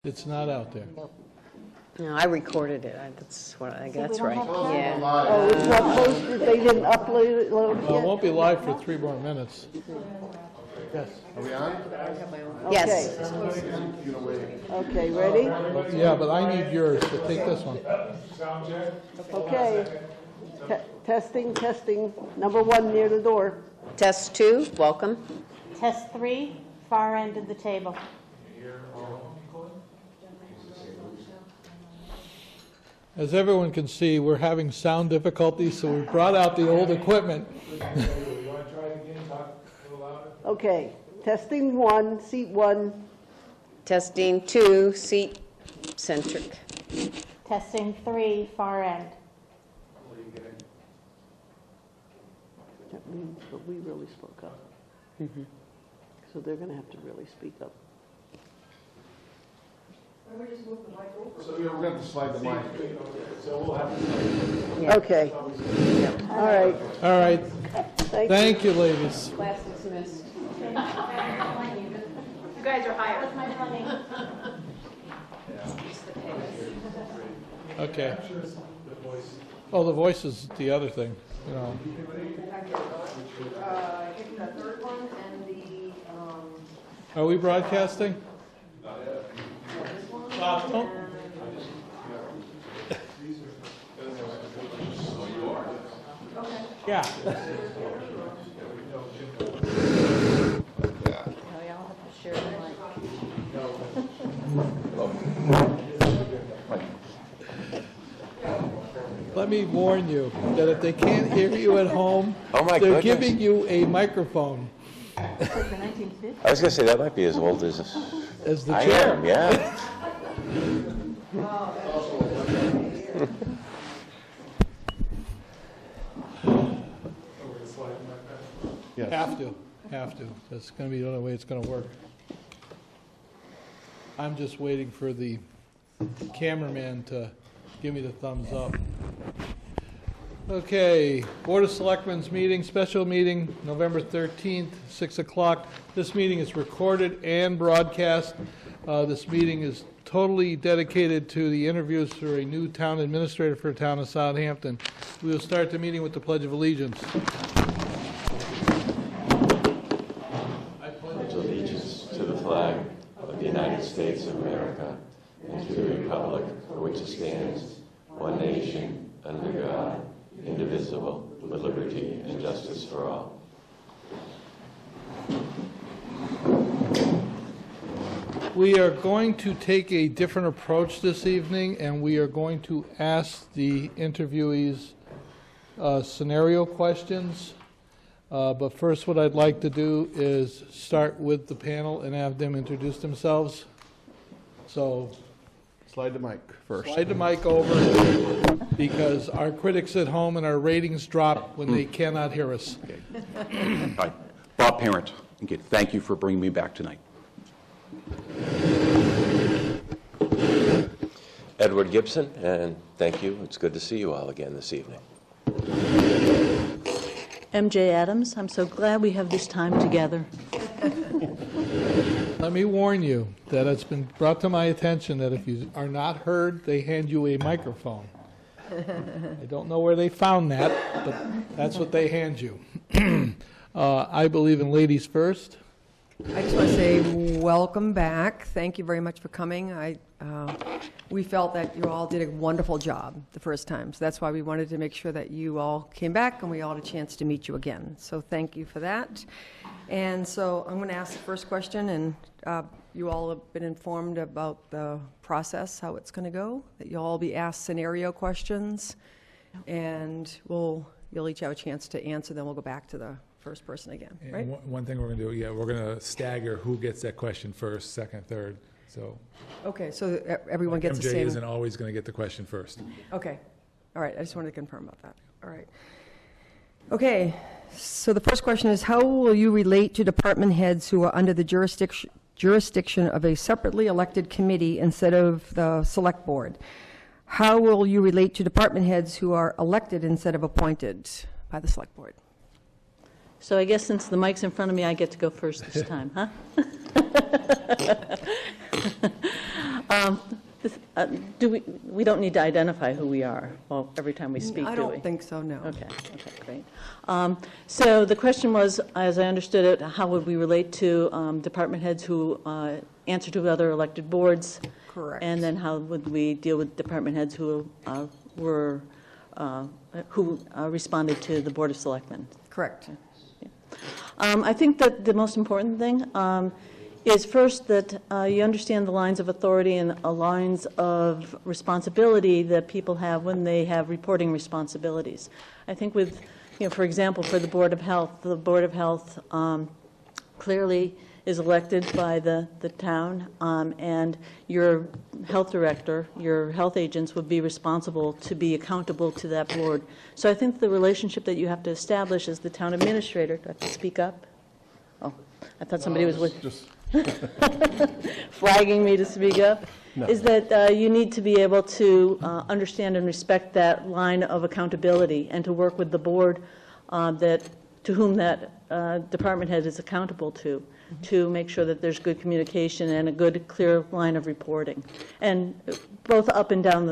It's not out there. No, I recorded it. That's what I guess. That's right. Yeah. Oh, it's not posted, they didn't upload it Well, it yet? won't be live for 3 more minutes. Yes. Are we on? Yes. Okay, ready? Yeah, but I need yours, so take this one. Okay. Testing, testing. Number 1 near the door. Test 2, welcome. Test 3, far end of the table. As everyone can see, we're having sound difficulties, so we brought out the old equipment. Okay, testing 1, seat 1. Testing 2, seat centric. Testing 3, far end. That means, but we really spoke up. So they're going to have to really speak up. So we're going to slide the mic. Okay. All right. All right. Thank you. Thank you, ladies. Class dismissed. You guys are hired. That's my money. Okay. Oh, the voice is the other thing, you know. The third one and the, Are we broadcasting? Oh. Yeah. Let me warn you that if they can't hear you at home, they're giving you a microphone. I was going to say, that might be as old as the I chair. am, yeah. Yes. Have to. That's going to be the only way it's going to work. I'm just waiting for the cameraman to give me the thumbs up. Okay, Board of Selectmen's meeting, special meeting, November 13th, 6 o'clock. This meeting is recorded and broadcast. This meeting is totally dedicated to the interviews for a new town administrator for the town of Southampton. We will start the meeting with the Pledge of Allegiance. Pledge allegiance to the flag of the United States of America and to the republic for which it stands, one nation, under God, indivisible, with liberty and justice for all. We are going to take a different approach this evening, and we are going to ask the interviewees scenario questions. But first, what I'd like to do is start with the panel and have them introduce themselves. So, Slide the mic first. slide the mic over, because our critics at home and our ratings drop when they cannot hear us. Hi, Bob Parent. Okay, thank you for bringing me back tonight. Edward Gibson, and thank you. It's good to see you all again this evening. MJ Adams, I'm so glad we have this time together. Let me warn you that it's been brought to my attention that if you are not heard, they hand you a microphone. I don't know where they found that, but that's what they hand you. I believe in ladies first. I just want to say welcome back. Thank you very much for coming. We felt that you all did a wonderful job the first time, so that's why we wanted to make sure that you all came back and we all had a chance to meet you again. So thank you for that. And so I'm going to ask the first question, and you all have been informed about the process, how it's going to go, that you'll all be asked scenario questions, and you'll each have a chance to answer, then we'll go back to the first person again, right? And one thing we're going to do, we're going to stagger who gets that question first, second, third. So Okay, so everyone gets the MJ same. isn't always going to get the question first. Okay, all right, I just wanted to confirm about that. All right. Okay, so the first question is, how will you relate to department heads who are under the jurisdiction of a separately elected committee instead of the select board? How will you relate to department heads who are elected instead of appointed by the select board? So I guess since the mic's in front of me, I get to go first this time, huh? We don't need to identify who we are, well, every time we speak, do we? I don't think so, no. Okay, great. So the question was, as I understood it, how would we relate to department heads who answer to other elected boards? Correct. And then how would we deal with department heads who responded to the Board of Selectmen? Correct. I think that the most important thing is first that you understand the lines of authority and lines of responsibility that people have when they have reporting responsibilities. I think with, for example, for the Board of Health clearly is elected by the town, and your health director, your health agents would be responsible to be accountable to that board. So I think the relationship that you have to establish as the town administrator, do I have to speak up? Oh, I thought somebody was flagging me to speak up, is that you need to be able to understand and respect that line of accountability and to work with the board to whom that department head is accountable to make sure that there's good communication and a good, clear line of reporting, and both up and down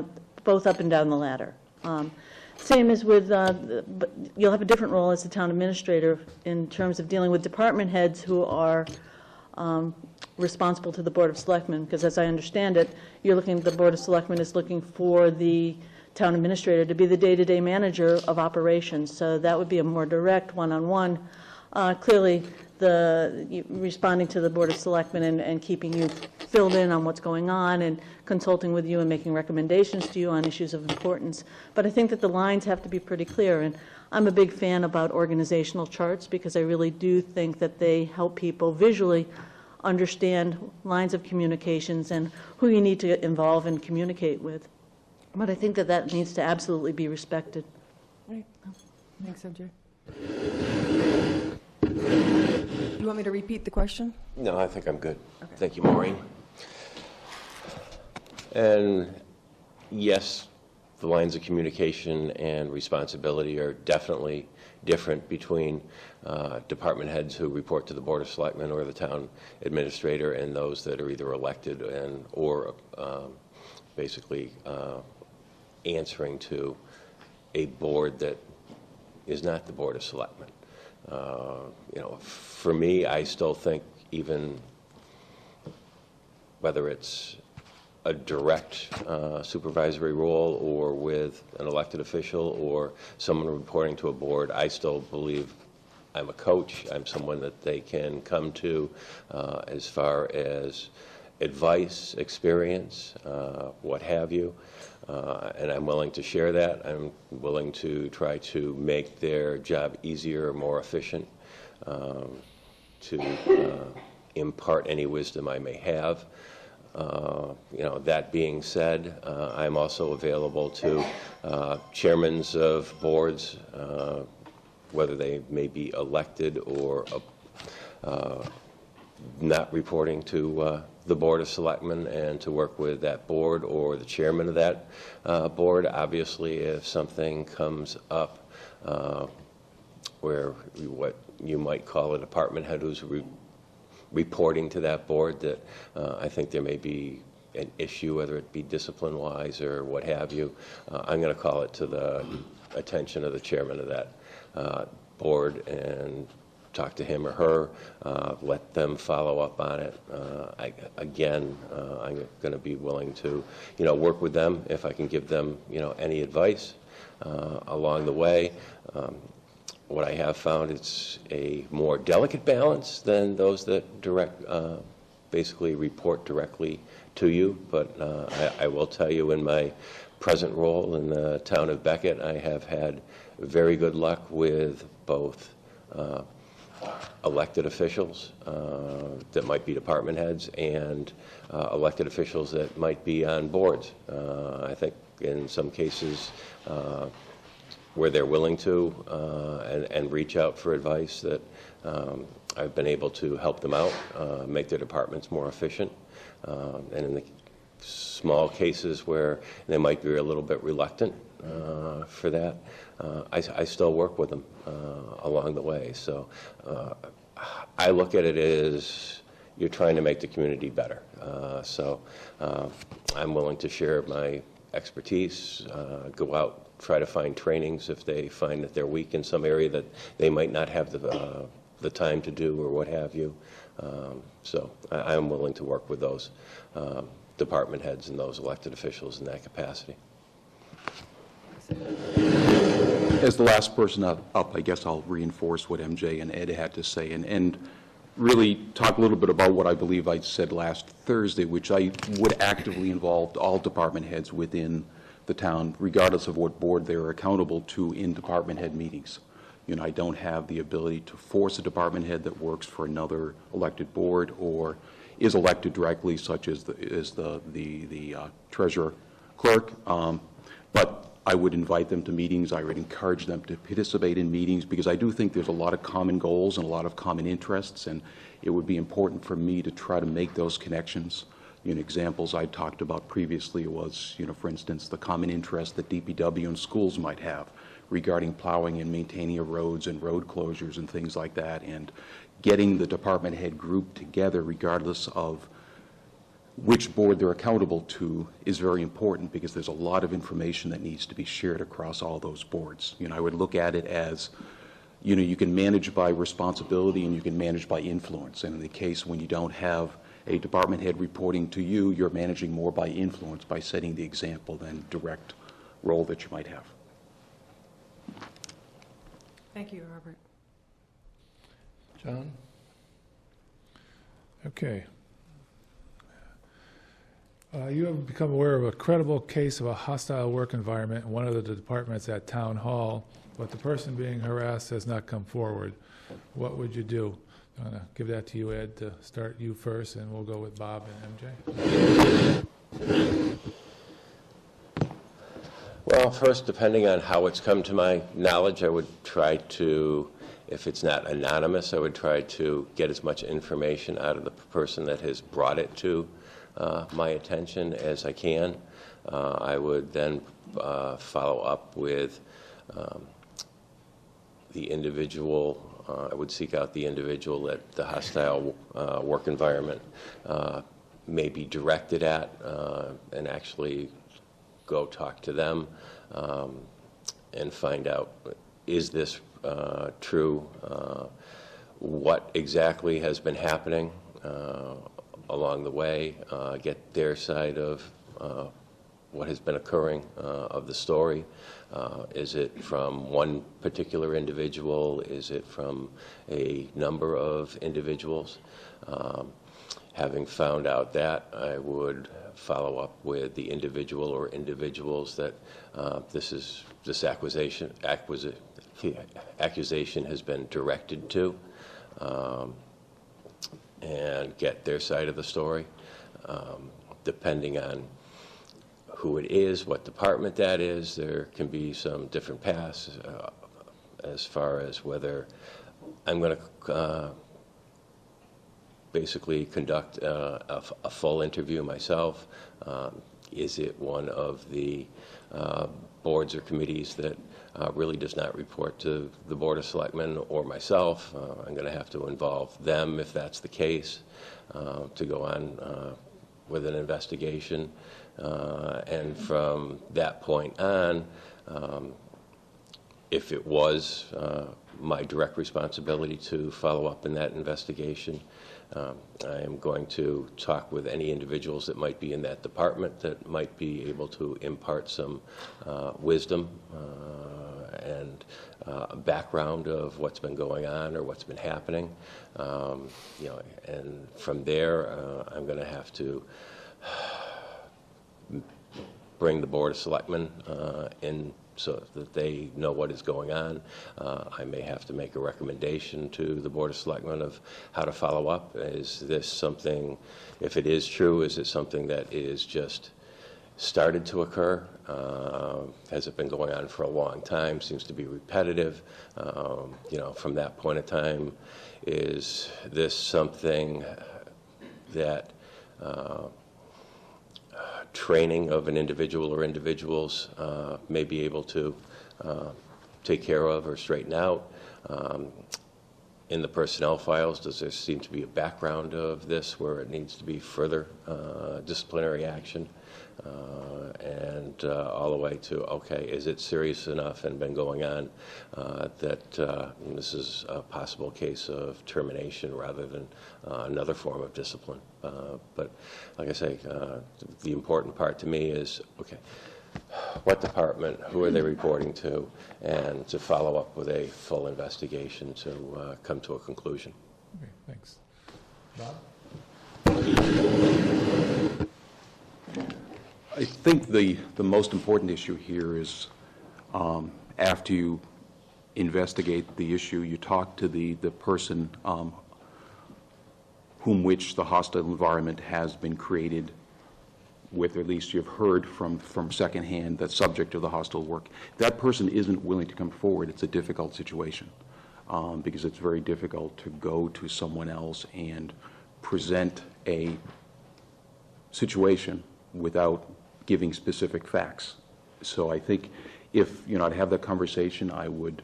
the ladder. Same as with, you'll have a different role as the town administrator in terms of dealing with department heads who are responsible to the Board of Selectmen, because as I understand it, the Board of Selectmen is looking for the town administrator to be the day-to-day manager of operations. So that would be a more direct one-on-one. Clearly, responding to the Board of Selectmen and keeping you filled in on what's going on and consulting with you and making recommendations to you on issues of importance. But I think that the lines have to be pretty clear. And I'm a big fan about organizational charts because I really do think that they help people visually understand lines of communications and who you need to involve and communicate with. But I think that needs to absolutely be respected. Right. Thanks, MJ. You want me to repeat the question? No, I think I'm good. Okay. Thank you, Maureen. And yes, the lines of communication and responsibility are definitely different between department heads who report to the Board of Selectmen or the town administrator and those that are either elected or basically answering to a board that is not the Board of Selectmen. For me, I still think even whether it's a direct supervisory role or with an elected official or someone reporting to a board, I still believe I'm a coach. I'm someone that they can come to as far as advice, experience, what have you. And I'm willing to share that. I'm willing to try to make their job easier, more efficient, to impart any wisdom I may have. That being said, I'm also available to chairmen of boards, whether they may be elected or not reporting to the Board of Selectmen, and to work with that board or the chairman of that board. Obviously, if something comes up where what you might call a department head who's reporting to that board, that I think there may be an issue, whether it be discipline-wise or what have you, I'm going to call it to the attention of the chairman of that board and talk to him or her, let them follow up on it. I'm going to be willing to, work with them if I can give them, any advice along the way. What I have found, it's a more delicate balance than those that basically report directly to you. But I will tell you, in my present role in the town of Beckett, I have had very good luck with both elected officials that might be department heads and elected officials that might be on boards. I think in some cases where they're willing to and reach out for advice, that I've been able to help them out, make their departments more efficient. And in the small cases where they might be a little bit reluctant for that, I still work with them along the way. So I look at it as you're trying to make the community better. So I'm willing to share my expertise, go out, try to find trainings if they find that they're weak in some area that they might not have the time to do or what have you. So I'm willing to work with those department heads and those elected officials in that capacity. As the last person up, I guess I'll reinforce what MJ and Ed had to say and really talk a little bit about what I believe I said last Thursday, which I would actively involve all department heads within the town, regardless of what board they're accountable to in department head meetings. You know, I don't have the ability to force a department head that works for another elected board or is elected directly, such as the treasurer clerk. But I would invite them to meetings. I would encourage them to participate in meetings because I do think there's a lot of common goals and a lot of common interests, and it would be important for me to try to make those connections. You know, examples I talked about previously was, you know, for instance, the common interest that DPW and schools might have regarding plowing and maintaining of roads and road closures and things like that, and getting the department head group together regardless of which board they're accountable to is very important because there's a lot of information that needs to be shared across all those boards. You know, I would look at it as, you know, you can manage by responsibility and you can manage by influence. And in the case when you don't have a department head reporting to you, you're managing more by influence, by setting the example than direct role that you might have. Thank you, Robert. John? Okay. You have become aware of a credible case of a hostile work environment in one of the departments at Town Hall, but the person being harassed has not come forward. What would you do? I'm going to give that to you, Ed, to start you first, and we'll go with Bob and MJ. Well, first, depending on how it's come to my knowledge, I would try to, if it's not anonymous, I would try to get as much information out of the person that has brought it to my attention as I can. I would then follow up with the individual. I would seek out the individual that the hostile work environment may be directed at and actually go talk to them and find out, is this true? What exactly has been happening along the way? Get their side of what has been occurring of the story. Is it from one particular individual? Is it from a number of individuals? Having found out that, I would follow up with the individual or individuals that this accusation has been directed to, and get their side of the story. Depending on who it is, what department that is, there can be some different paths as far as whether I'm going to basically conduct a full interview myself. Is it one of the boards or committees that really does not report to the Board of Selectmen or myself? I'm going to have to involve them if that's the case to go on with an investigation. And from that point on, if it was my direct responsibility to follow up in that investigation, I am going to talk with any individuals that might be in that department that might be able to impart some wisdom and background of what's been going on or what's been happening. You know, and from there, I'm going to have to bring the Board of Selectmen in so that they know what is going on. I may have to make a recommendation to the Board of Selectmen of how to follow up. Is this something, if it is true, is it something that is just started to occur? Has it been going on for a long time? Seems to be repetitive. You know, from that point of time, is this something that training of an individual or individuals may be able to take care of or straighten out? in the personnel files, does there seem to be a background of this where it needs to be further disciplinary action? And all the way to, okay, is it serious enough and been going on that this is a possible case of termination rather than another form of discipline? But like I say, the important part to me is, okay, what department, who are they reporting to, and to follow up with a full investigation to come to a conclusion. Okay, thanks. Bob? I think the most important issue here is after you investigate the issue, you talk to the person whom which the hostile environment has been created with, or at least you've heard from secondhand, the subject of the hostile work. If that person isn't willing to come forward, it's a difficult situation because it's very difficult to go to someone else and present a situation without giving specific facts. So I think if, I'd have that conversation, I would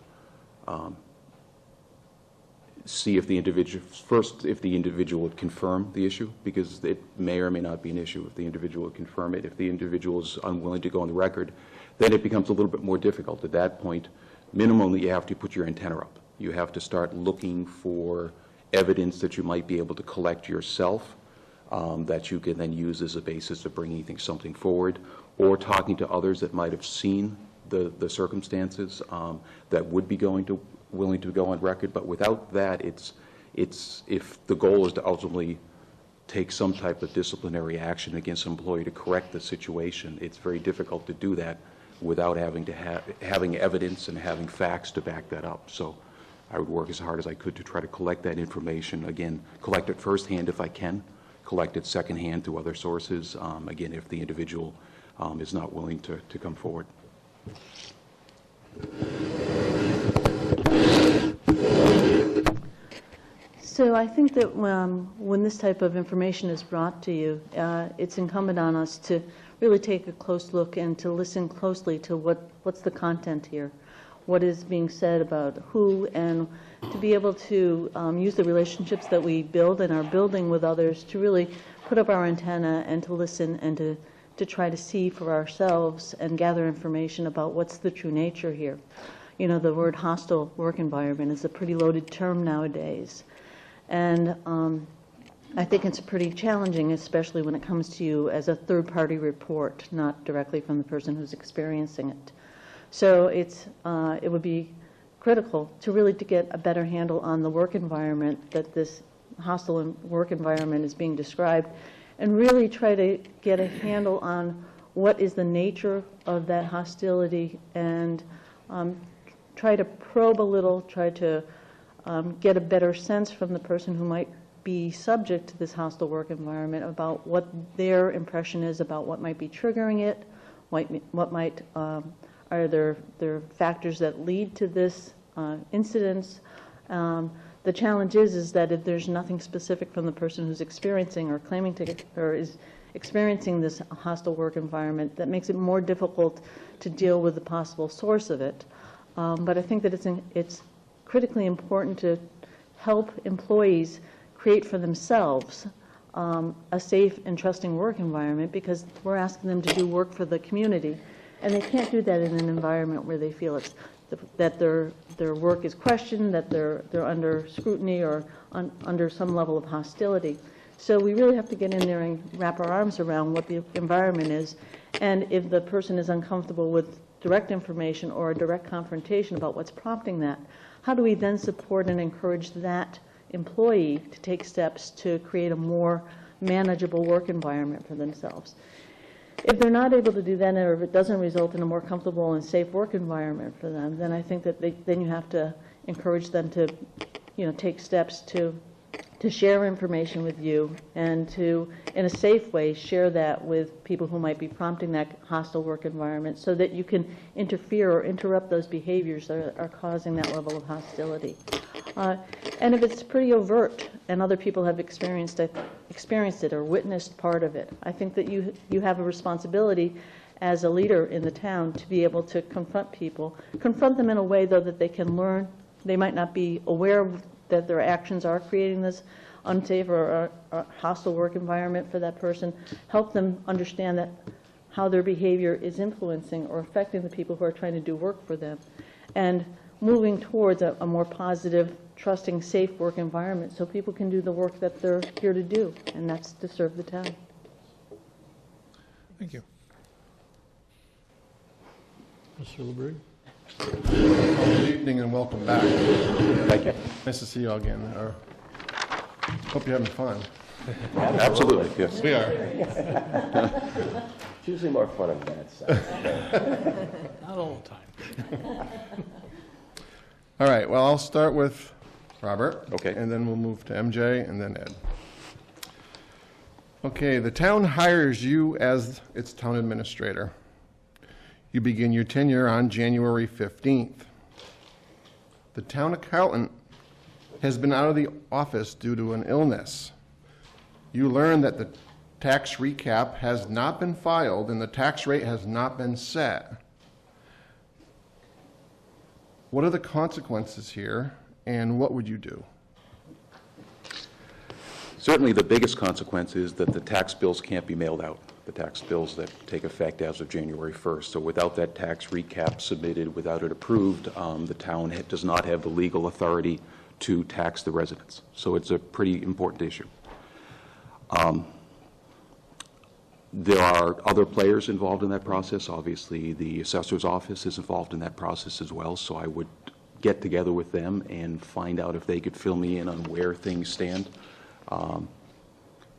see if the individual would confirm the issue, because it may or may not be an issue. If the individual would confirm it, if the individual is unwilling to go on the record, then it becomes a little bit more difficult. At that point, minimally, you have to put your antenna up. You have to start looking for evidence that you might be able to collect yourself, that you can then use as a basis of bringing something forward, or talking to others that might have seen the circumstances that would be willing to go on record. But without that, it's if the goal is to ultimately take some type of disciplinary action against an employee to correct the situation, it's very difficult to do that without having evidence and having facts to back that up. So I would work as hard as I could to try to collect that information. Again, collect it firsthand if I can, collect it secondhand through other sources, again, if the individual is not willing to come forward. So I think that when this type of information is brought to you, it's incumbent on us to really take a close look and to listen closely to what's the content here, what is being said about who, and to be able to use the relationships that we build and are building with others to really put up our antenna and to listen and to try to see for ourselves and gather information about what's the true nature here. The word hostile work environment is a pretty loaded term nowadays. And I think it's pretty challenging, especially when it comes to you as a third-party report, not directly from the person who's experiencing it. So it would be critical to really to get a better handle on the work environment that this hostile work environment is being described, and really try to get a handle on what is the nature of that hostility, and try to probe a little, try to get a better sense from the person who might be subject to this hostile work environment about what their impression is about what might be triggering it, what might are there factors that lead to this incidence. The challenge is that if there's nothing specific from the person who's experiencing or claiming to or is experiencing this hostile work environment, that makes it more difficult to deal with the possible source of it. But I think that it's critically important to help employees create for themselves a safe and trusting work environment, because we're asking them to do work for the community, and they can't do that in an environment where they feel that their work is questioned, that they're under scrutiny or under some level of hostility. So we really have to get in there and wrap our arms around what the environment is, and if the person is uncomfortable with direct information or a direct confrontation about what's prompting that, how do we then support and encourage that employee to take steps to create a more manageable work environment for themselves? If they're not able to do that, or if it doesn't result in a more comfortable and safe work environment for them, then I think that then you have to encourage them to, take steps to share information with you, and to, in a safe way, share that with people who might be prompting that hostile work environment, so that you can interfere or interrupt those behaviors that are causing that level of hostility. And if it's pretty overt and other people have experienced it or witnessed part of it, I think that you have a responsibility as a leader in the town to be able to confront them in a way, though, that they can learn. They might not be aware that their actions are creating this unsafe or hostile work environment for that person, help them understand that how their behavior is influencing or affecting the people who are trying to do work for them, and moving towards a more positive, trusting, safe work environment so people can do the work that they're here to do, and that's to serve the town. Thank you. Mr. LeBrie? Good evening and welcome back. Thank you. Nice to see you all again. Hope you're having fun. Absolutely, yes. We are. It's usually more fun on that side. Not all the time. All right, well, I'll start with Robert. Okay. And then we'll move to MJ and then Ed. Okay, the town hires you as its town administrator. You begin your tenure on January 15th. The town accountant has been out of the office due to an illness. You learn that the tax recap has not been filed and the tax rate has not been set. What are the consequences here, and what would you do? Certainly, the biggest consequence is that the tax bills can't be mailed out, the tax bills that take effect as of January 1st. So without that tax recap submitted, without it approved, the town does not have the legal authority to tax the residents. So it's a pretty important issue. There are other players involved in that process. Obviously, the assessor's office is involved in that process as well, so I would get together with them and find out if they could fill me in on where things stand,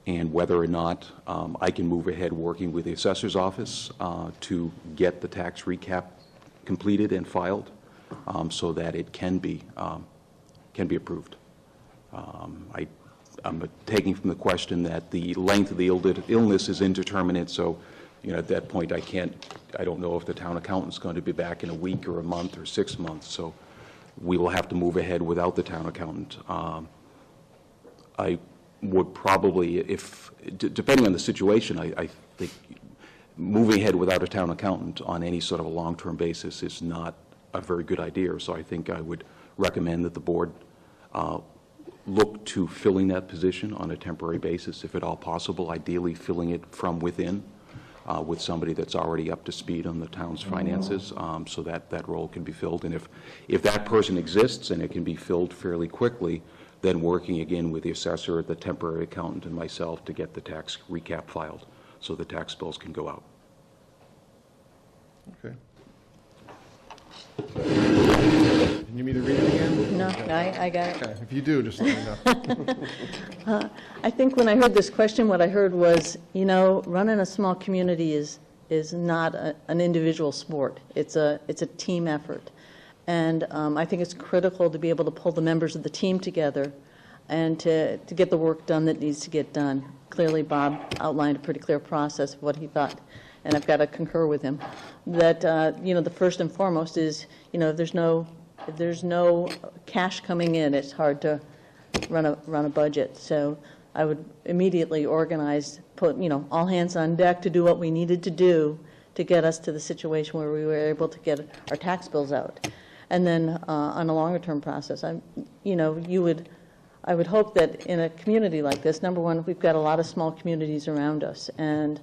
and whether or not I can move ahead working with the assessor's office to get the tax recap completed and filed so that it can be approved. I'm taking from the question that the length of the illness is indeterminate, so at that point I don't know if the town accountant's going to be back in a week or a month or 6 months, so we will have to move ahead without the town accountant. I would probably, depending on the situation, I think moving ahead without a town accountant on any sort of a long-term basis is not a very good idea, so I think I would recommend that the board look to filling that position on a temporary basis, if at all possible, ideally filling it from within with somebody that's already up to speed on the town's finances, so that that role can be filled. And if that person exists and it can be filled fairly quickly, then working again with the assessor, the temporary accountant, and myself to get the tax recap filed so the tax bills can go out. Okay. You need me to read it again? No, I got it. Okay, if you do, just let me know. I think when I heard this question, what I heard was, running a small community is not an individual sport. It's a team effort. And I think it's critical to be able to pull the members of the team together and to get the work done that needs to get done. Clearly, Bob outlined a pretty clear process of what he thought, and I've got to concur with him, that, the first and foremost is, if there's no cash coming in, it's hard to run a budget. So I would immediately organize, put, all hands on deck to do what we needed to do to get us to the situation where we were able to get our tax bills out. And then on a longer term process, I would hope that in a community like this, number one, we've got a lot of small communities around us, and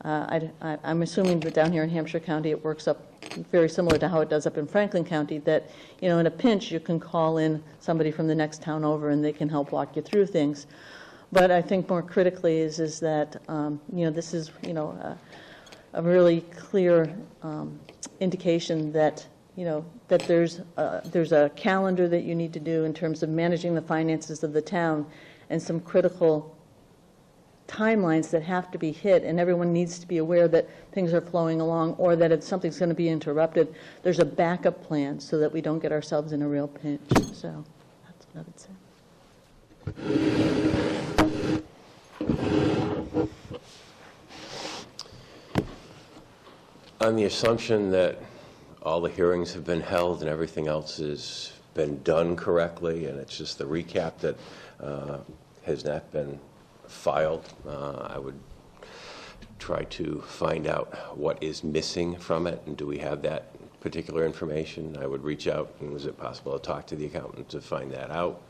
I'm assuming that down here in Hampshire County it works up very similar to how it does up in Franklin County, that in a pinch you can call in somebody from the next town over and they can help walk you through things. But I think more critically is that this is a really clear indication that that there's a calendar that you need to do in terms of managing the finances of the town, and some critical timelines that have to be hit, and everyone needs to be aware that things are flowing along, or that if something's going to be interrupted, there's a backup plan so that we don't get ourselves in a real pinch. So that's what I would say. On the assumption that all the hearings have been held and everything else has been done correctly, and it's just the recap that has not been filed, I would try to find out what is missing from it, and do we have that particular information. I would reach out, and is it possible to talk to the accountant to find that out?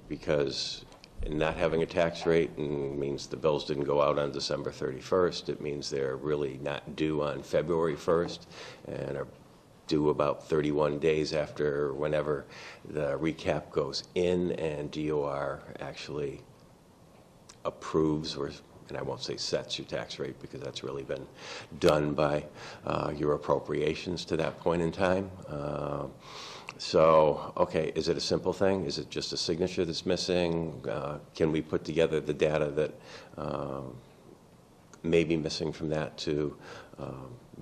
Because not having a tax rate means the bills didn't go out on December 31st. It means they're really not due on February 1st and are due about 31 days after whenever the recap goes in and DOR actually approves, or, and I won't say sets your tax rate because that's really been done by your appropriations to that point in time. So, okay, is it a simple thing? Is it just a signature that's missing? Can we put together the data that may be missing from that to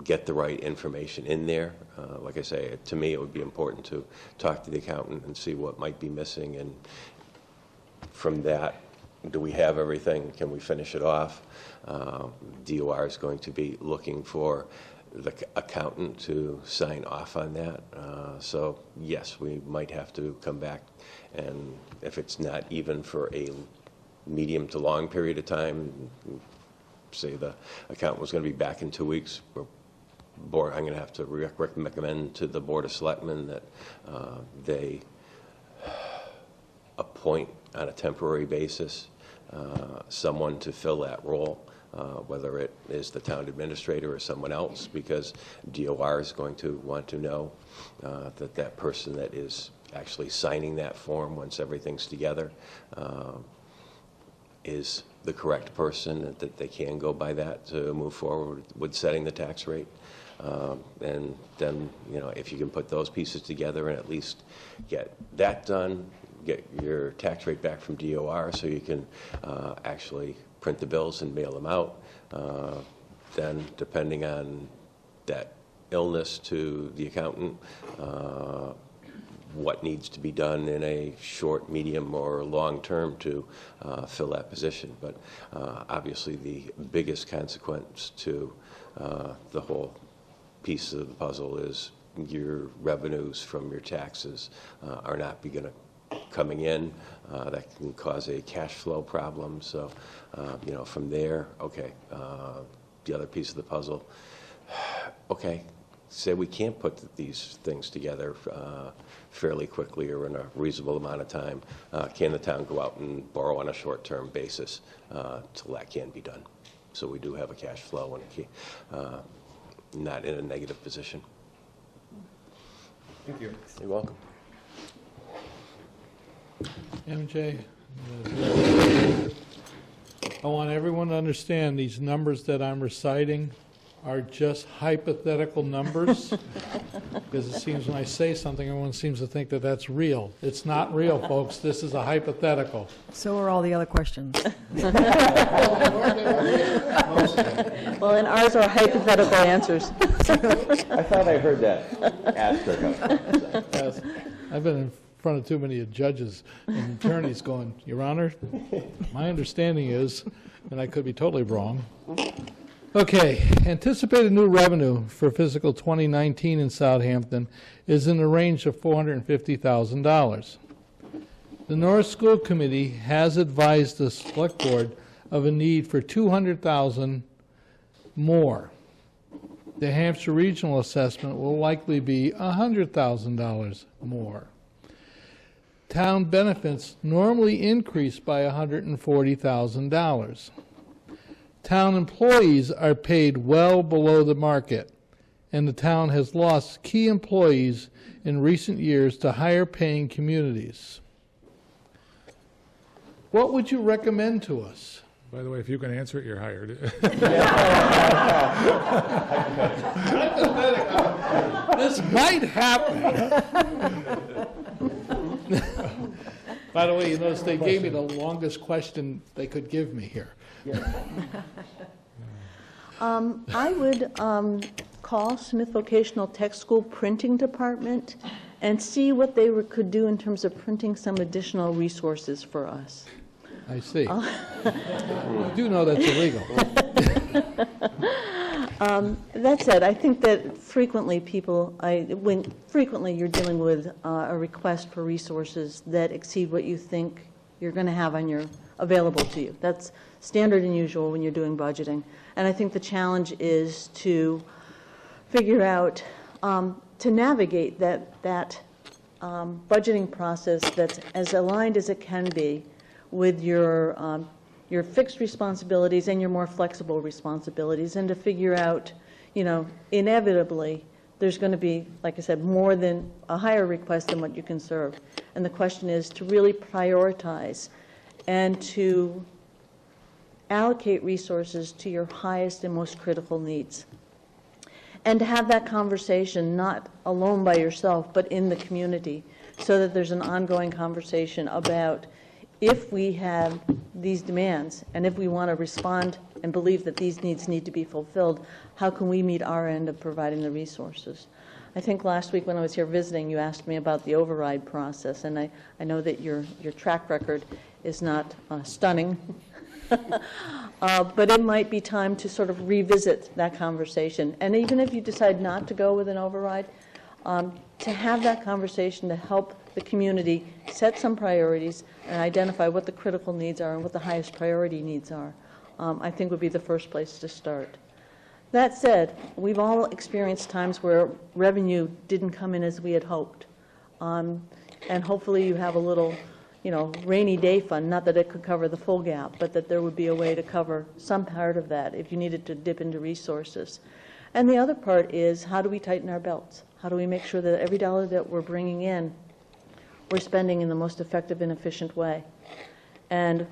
get the right information in there? Like I say, to me, it would be important to talk to the accountant and see what might be missing, and from that, do we have everything? Can we finish it off? DOR is going to be looking for the accountant to sign off on that. So yes, we might have to come back, and if it's not even for a medium to long period of time, say the accountant was going to be back in 2 weeks, I'm going to have to recommend to the Board of Selectmen that they appoint on a temporary basis someone to fill that role. Whether it is the town administrator or someone else, because DOR is going to want to know that that person that is actually signing that form once everything's together is the correct person, that they can go by that to move forward with setting the tax rate. And then, you know, if you can put those pieces together and at least get that done, get your tax rate back from DOR so you can actually print the bills and mail them out, then depending on that illness to the accountant, what needs to be done in a short, medium, or long term to fill that position. But obviously the biggest consequence to the whole piece of the puzzle is your revenues from your taxes are not coming in. That can cause a cash flow problem. So, you know, from there, okay, the other piece of the puzzle, okay, say we can't put these things together fairly quickly or in a reasonable amount of time. Can the town go out and borrow on a short-term basis till that can be done? So we do have a cash flow and not in a negative position. Thank you. You're welcome. MJ, I want everyone to understand these numbers that I'm reciting are just hypothetical numbers, because it seems when I say something, everyone seems to think that that's real. It's not real, folks. This is a hypothetical. So are all the other questions. Well, and ours are hypothetical answers. I thought I heard that asked her. Yes. I've been in front of too many judges and attorneys going, Your Honor, my understanding is, and I could be totally wrong. Okay, anticipated new revenue for fiscal 2019 in Southampton is in the range of $450,000. The North School Committee has advised the Select Board of a need for $200,000 more. The Hampshire Regional Assessment will likely be $100,000 more. Town benefits normally increase by $140,000. Town employees are paid well below the market, and the town has lost key employees in recent years to higher-paying communities. What would you recommend to us? By the way, if you can answer it, you're hired. This might happen. By the way, you notice they gave me the longest question they could give me here. I would call Smith Vocational Tech School Printing Department and see what they could do in terms of printing some additional resources for us. I see. You do know that's illegal. That said, I think that frequently frequently you're dealing with a request for resources that exceed what you think you're going to have available to you. That's standard and usual when you're doing budgeting. And I think the challenge is to figure out, to navigate that budgeting process that's as aligned as it can be with your fixed responsibilities and your more flexible responsibilities, and to figure out, inevitably, there's going to be, like I said, more than a higher request than what you can serve. And the question is to really prioritize and to allocate resources to your highest and most critical needs. And to have that conversation not alone by yourself, but in the community, so that there's an ongoing conversation about if we have these demands and if we want to respond and believe that these needs need to be fulfilled, how can we meet our end of providing the resources? I think last week when I was here visiting, you asked me about the override process, and I know that your track record is not stunning, but it might be time to sort of revisit that conversation. And even if you decide not to go with an override, to have that conversation to help the community set some priorities and identify what the critical needs are and what the highest priority needs are, I think would be the first place to start. That said, we've all experienced times where revenue didn't come in as we had hoped. And hopefully you have a little, rainy day fund, not that it could cover the full gap, but that there would be a way to cover some part of that if you needed to dip into resources. And the other part is, how do we tighten our belts? How do we make sure that every dollar that we're bringing in, we're spending in the most effective and efficient way? And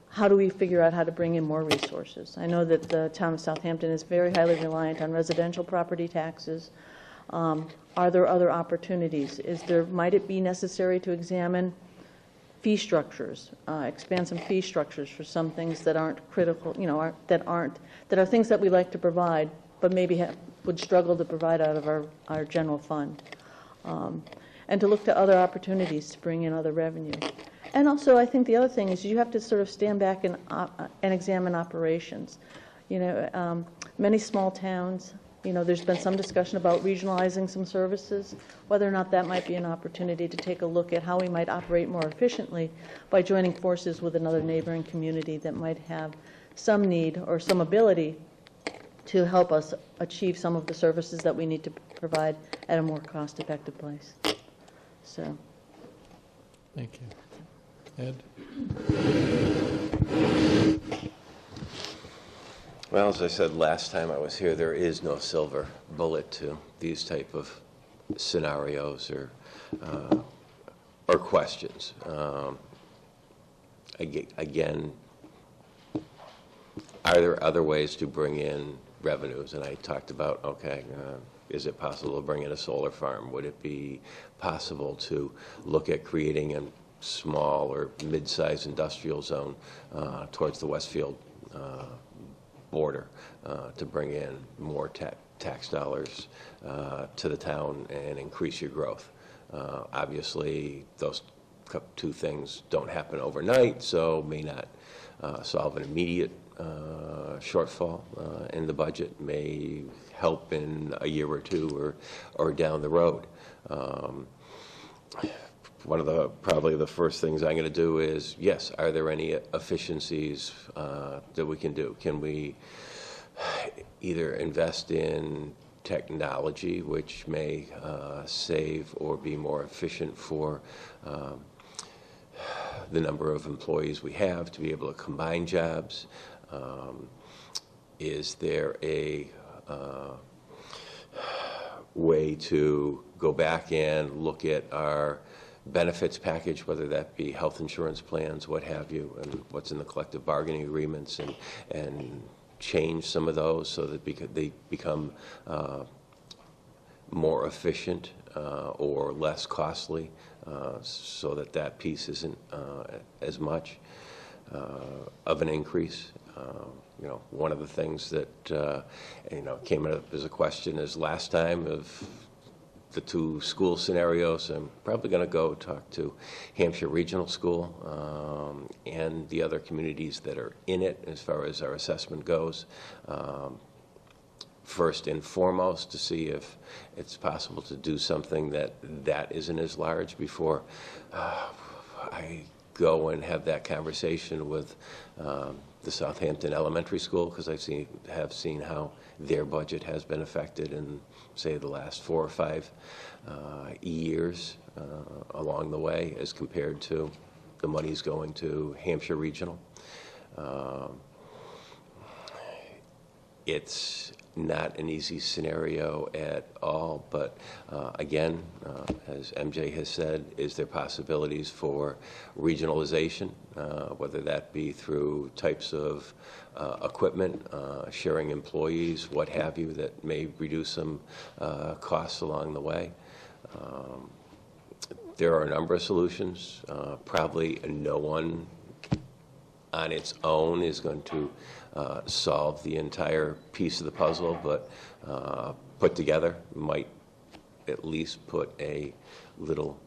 how do we figure out how to bring in more resources? I know that the town of Southampton is very highly reliant on residential property taxes. Are there other opportunities? Might it be necessary to examine fee structures, expand some fee structures for some things that aren't critical, that are things that we like to provide, but maybe would struggle to provide out of our general fund, and to look to other opportunities to bring in other revenue. And also, I think the other thing is you have to sort of stand back and examine operations. Many small towns, there's been some discussion about regionalizing some services, whether or not that might be an opportunity to take a look at how we might operate more efficiently by joining forces with another neighboring community that might have some need or some ability to help us achieve some of the services that we need to provide at a more cost-effective place. So. Thank you. Ed? Well, as I said last time I was here, there is no silver bullet to these type of scenarios or questions. Again, are there other ways to bring in revenues? And I talked about, is it possible to bring in a solar farm? Would it be possible to look at creating a small or mid-sized industrial zone towards the Westfield border to bring in more tax dollars to the town and increase your growth? Obviously, those two things don't happen overnight, so may not solve an immediate shortfall in the budget, may help in a year or two or down the road. Probably the first things I'm going to do is, yes, are there any efficiencies that we can do? Can we either invest in technology, which may save or be more efficient for the number of employees we have to be able to combine jobs? Is there a way to go back and look at our benefits package, whether that be health insurance plans, what have you, and what's in the collective bargaining agreements, and change some of those so that they become more efficient or less costly, so that piece isn't as much of an increase. One of the things that came up as a question is last time of the two school scenarios, I'm probably going to go talk to Hampshire Regional School and the other communities that are in it as far as our assessment goes. First and foremost, to see if it's possible to do something that isn't as large before I go and have that conversation with the Southampton Elementary School, because I have seen how their budget has been affected in, say, the last 4 or 5 years along the way, as compared to the monies going to Hampshire Regional. It's not an easy scenario at all, but again, as MJ has said, is there possibilities for regionalization, whether that be through types of equipment, sharing employees, what have you, that may reduce some costs along the way. There are a number of solutions. Probably no one on its own is going to solve the entire piece of the puzzle, but put together might at least put a little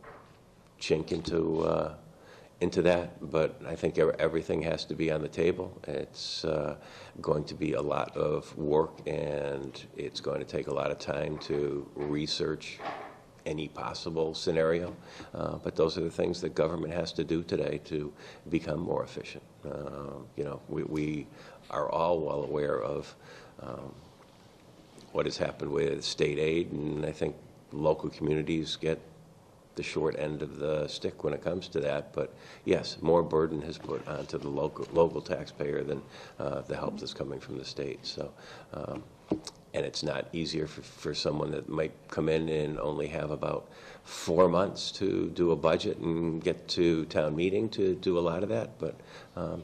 chink into that. But I think everything has to be on the table. It's going to be a lot of work, and it's going to take a lot of time to research any possible scenario, but those are the things that government has to do today to become more efficient. You know, we are all well aware of what has happened with state aid, and I think local communities get the short end of the stick when it comes to that. But yes, more burden is put onto the local taxpayer than the help that's coming from the state. So. And it's not easier for someone that might come in and only have about 4 months to do a budget and get to town meeting to do a lot of that. But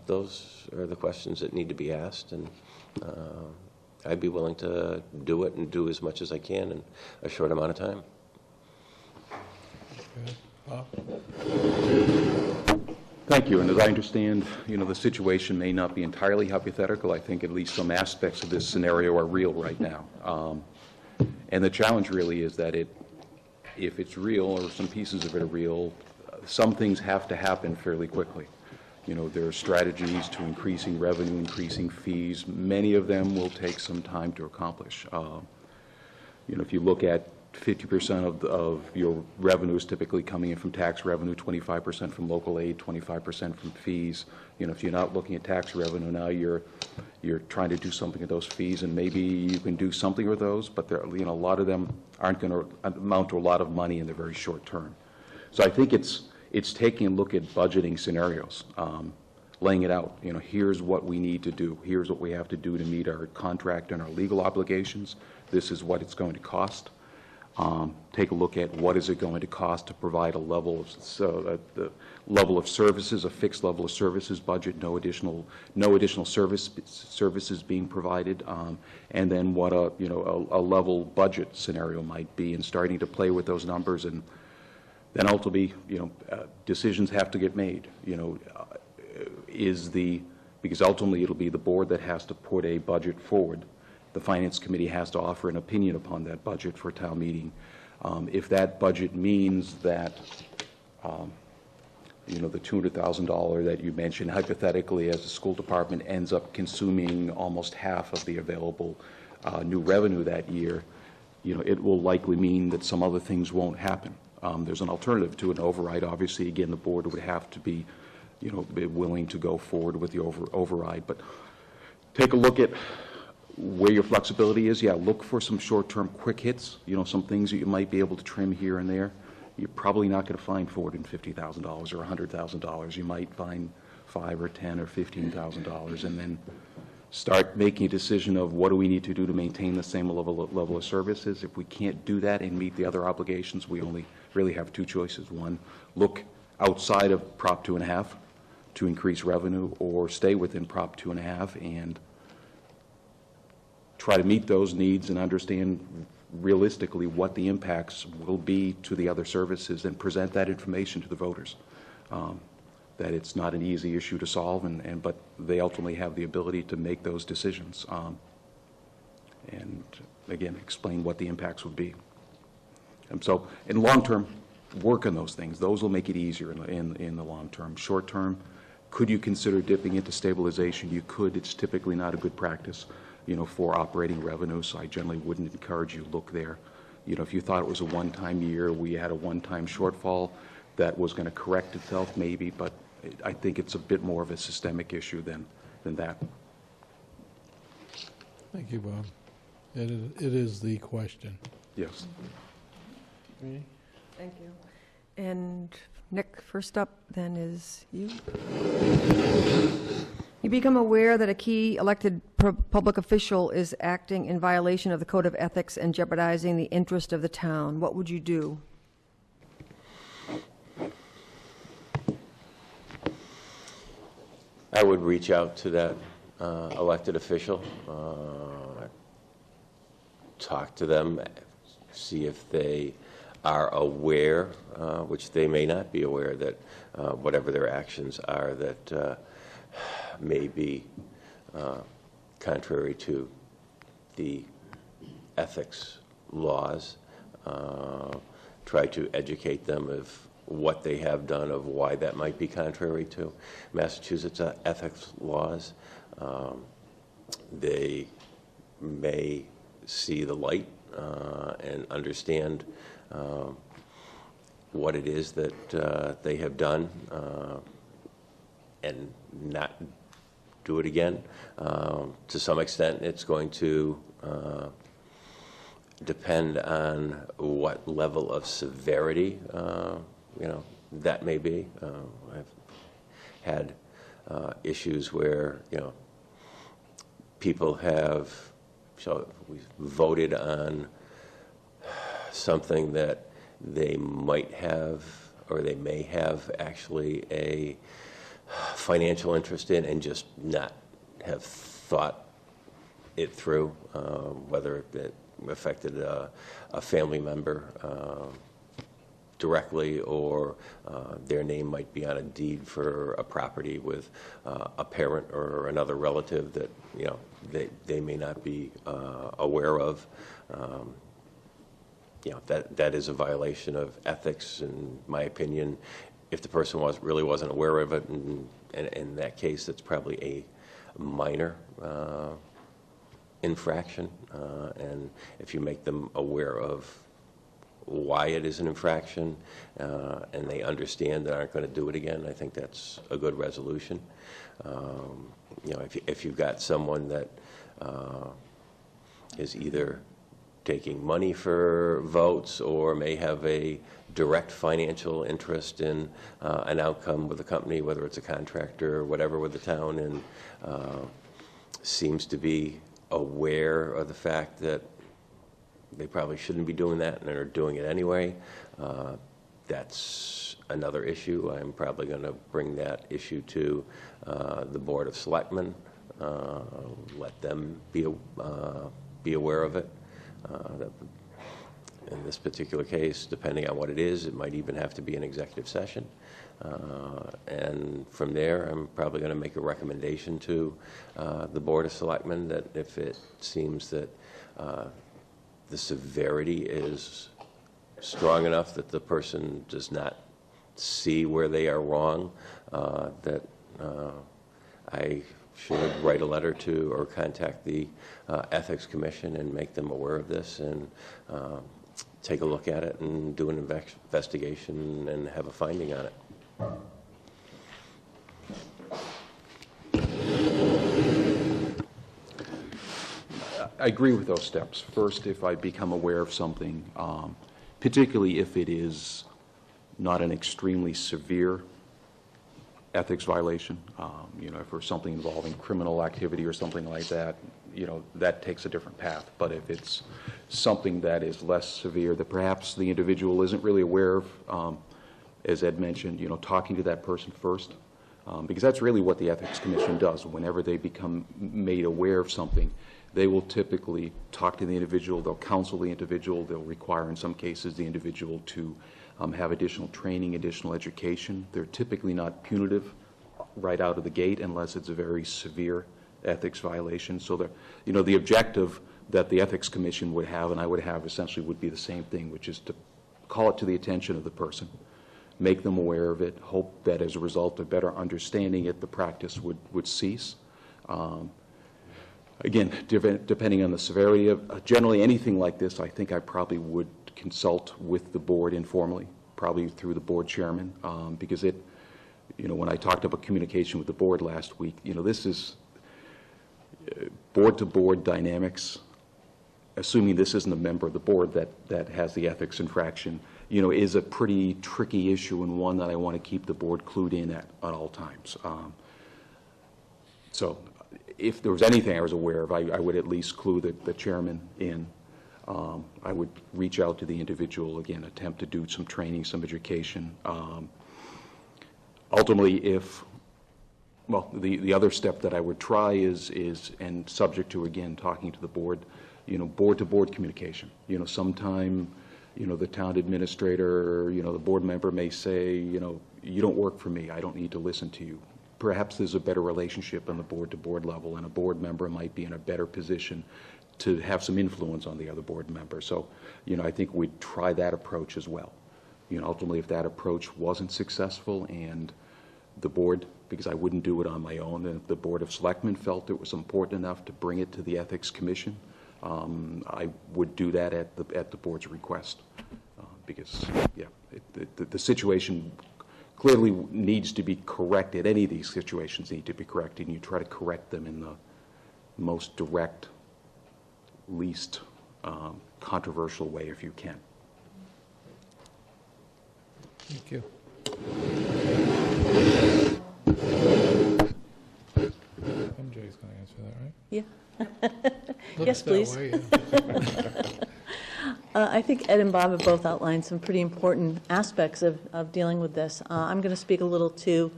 those are the questions that need to be asked, and I'd be willing to do it and do as much as I can in a short amount of time. Thank you. And as I understand, you know, the situation may not be entirely hypothetical. I think at least some aspects of this scenario are real right now. And the challenge really is that if it's real, or some pieces of it are real, some things have to happen fairly quickly. You know, there are strategies to increasing revenue, increasing fees. Many of them will take some time to accomplish. You know, if you look at 50% of your revenue is typically coming in from tax revenue, 25% from local aid, 25% from fees. You know, if you're not looking at tax revenue now, you're trying to do something with those fees, and maybe you can do something with those, but there, you know, a lot of them aren't going to amount to a lot of money in the very short term. So I think it's taking a look at budgeting scenarios, laying it out. You know, here's what we need to do. Here's what we have to do to meet our contract and our legal obligations. This is what it's going to cost. Take a look at what is it going to cost to provide a level of the level of services, a fixed level of services budget, no additional services being provided, and then what a level budget scenario might be, and starting to play with those numbers, and then ultimately, you know, decisions have to get made. You know, because ultimately it'll be the board that has to put a budget forward. The Finance Committee has to offer an opinion upon that budget for a town meeting. If that budget means that, you know, the $200,000 that you mentioned, hypothetically, as the school department ends up consuming almost half of the available new revenue that year, you know, it will likely mean that some other things won't happen. There's an alternative to an override. Obviously, again, the board would have to be, you know, be willing to go forward with the override. But take a look at where your flexibility is. Yeah, look for some short-term quick hits, you know, some things that you might be able to trim here and there. You're probably not going to find $450,000 or $100,000. You might find $5,000 or $10,000 or $15,000, and then start making a decision of what do we need to do to maintain the same level of services. If we can't do that and meet the other obligations, we only really have 2 choices. One, look outside of Prop 2.5 to increase revenue, or stay within Prop 2.5 and try to meet those needs and understand realistically what the impacts will be to the other services, and present that information to the voters. That it's not an easy issue to solve, but they ultimately have the ability to make those decisions. And again, explain what the impacts would be. And so in long term, work on those things. Those will make it easier in the long term. Short term, could you consider dipping into stabilization? You could. It's typically not a good practice, you know, for operating revenue, so I generally wouldn't encourage you to look there. You know, if you thought it was a one-time year, we had a one-time shortfall that was going to correct itself, maybe, but I think it's a bit more of a systemic issue than than that. Thank you, Bob. It is the question. Yes. Thank you. And Nick, first up then is you. You become aware that a key elected public official is acting in violation of the Code of Ethics and jeopardizing the interest of the town. What would you do? I would reach out to that elected official, talk to them, see if they are aware, which they may not be aware, that whatever their actions are that may be contrary to the ethics laws. Try to educate them of what they have done, of why that might be contrary to Massachusetts ethics laws. They may see the light and understand what it is that they have done and not do it again. To some extent, it's going to depend on what level of severity that may be. I've had issues where people have we voted on something that they might have or they may have actually a financial interest in and just not have thought it through, whether it affected a family member directly, or their name might be on a deed for a property with a parent or another relative that they may not be aware of. That is a violation of ethics, in my opinion. If the person really wasn't aware of it, and in that case, it's probably a minor infraction. And if you make them aware of why it is an infraction, and they understand that aren't going to do it again, I think that's a good resolution. If you've got someone that is either taking money for votes or may have a direct financial interest in an outcome with the company, whether it's a contractor or whatever with the town, and seems to be aware of the fact that they probably shouldn't be doing that and are doing it anyway, that's another issue. I'm probably going to bring that issue to the Board of Selectmen, let them be aware of it. In this particular case, depending on what it is, it might even have to be an executive session. And from there, I'm probably going to make a recommendation to the Board of Selectmen that if it seems that the severity is strong enough that the person does not see where they are wrong, that I should write a letter to or contact the Ethics Commission and make them aware of this and take a look at it and do an investigation and have a finding on it. I agree with those steps. First, if I become aware of something, particularly if it is not an extremely severe ethics violation, if there's something involving criminal activity or something like that, that takes a different path. But if it's something that is less severe, that perhaps the individual isn't really aware of, as Ed mentioned, talking to that person first, because that's really what the Ethics Commission does. Whenever they become made aware of something, they will typically talk to the individual, they'll counsel the individual, they'll require, in some cases, the individual to have additional training, additional education. They're typically not punitive right out of the gate unless it's a very severe ethics violation. So the objective that the Ethics Commission would have, and I would have essentially, would be the same thing, which is to call it to the attention of the person, make them aware of it, hope that as a result of better understanding it, the practice would cease. Again, depending on the severity of generally anything like this, I think I probably would consult with the board informally, probably through the board chairman, because when I talked about communication with the board last week, this is board-to-board dynamics, assuming this isn't a member of the board that has the ethics infraction, is a pretty tricky issue and one that I want to keep the board clued in at all times. So if there was anything I was aware of, I would at least clue the chairman in. I would reach out to the individual, again, attempt to do some training, some education. Ultimately, the other step that I would try is, and subject to, again, talking to the board, board-to-board communication. Sometime, the town administrator, the board member may say, you don't work for me, I don't need to listen to you. Perhaps there's a better relationship on the board-to-board level, and a board member might be in a better position to have some influence on the other board member. So, I think we'd try that approach as well. Ultimately, if that approach wasn't successful and the board, because I wouldn't do it on my own, and if the Board of Selectmen felt it was important enough to bring it to the Ethics Commission, I would do that at the board's request. Because, yeah, the situation clearly needs to be corrected. Any of these situations need to be corrected, and you try to correct them in the most direct, least controversial way if you can. Thank you. MJ's going to answer that, right? Yeah. Looks Yes, that please. way, yeah. I think Ed and Bob have both outlined some pretty important aspects of dealing with this. I'm going to speak a little to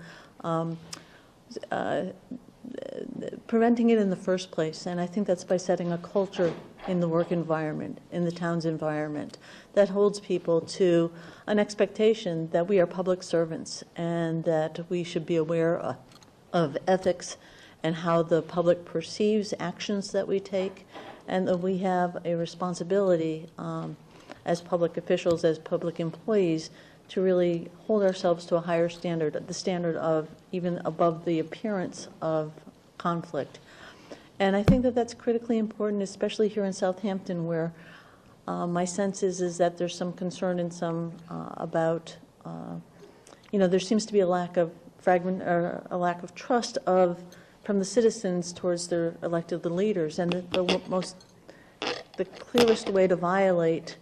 preventing it in the first place, and I think that's by setting a culture in the work environment, in the town's environment, that holds people to an expectation that we are public servants and that we should be aware of ethics and how the public perceives actions that we take, and that we have a responsibility as public officials, as public employees, to really hold ourselves to a higher standard, the standard of even above the appearance of conflict. And I think that that's critically important, especially here in Southampton, where my sense is that there's some concern in some about, there seems to be a lack of a lack of trust from the citizens towards their elected leaders, and the clearest way to violate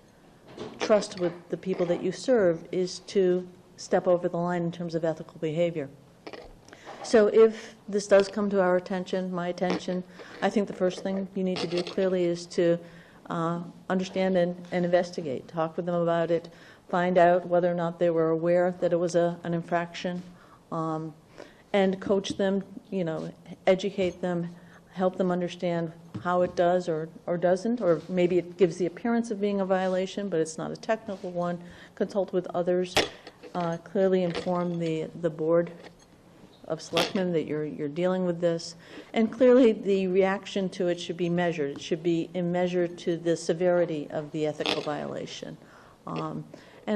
trust with the people that you serve is to step over the line in terms of ethical behavior. So if this does come to our attention, my attention, I think the first thing you need to do clearly is to understand and investigate, talk with them about it, find out whether or not they were aware that it was an infraction, and coach them, educate them, help them understand how it does or doesn't, or maybe it gives the appearance of being a violation, but it's not a technical one. Consult with others, clearly inform the Board of Selectmen that you're dealing with this, and clearly the reaction to it should be measured. It should be in measure to the severity of the ethical violation. And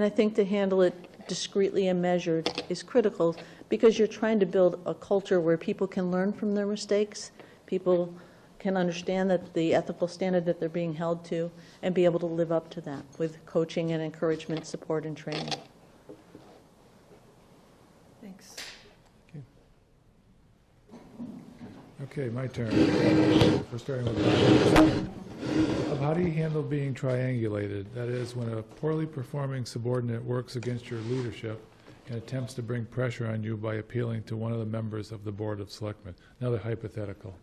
I think to handle it discreetly and measured is critical, because you're trying to build a culture where people can learn from their mistakes, people can understand that the ethical standard that they're being held to, and be able to live up to that with coaching and encouragement, support, and training. Thanks. Okay, my turn. We're starting with Bob. How do you handle being triangulated? That is, when a poorly performing subordinate works against your leadership and attempts to bring pressure on you by appealing to one of the members of the Board of Selectmen. Another hypothetical.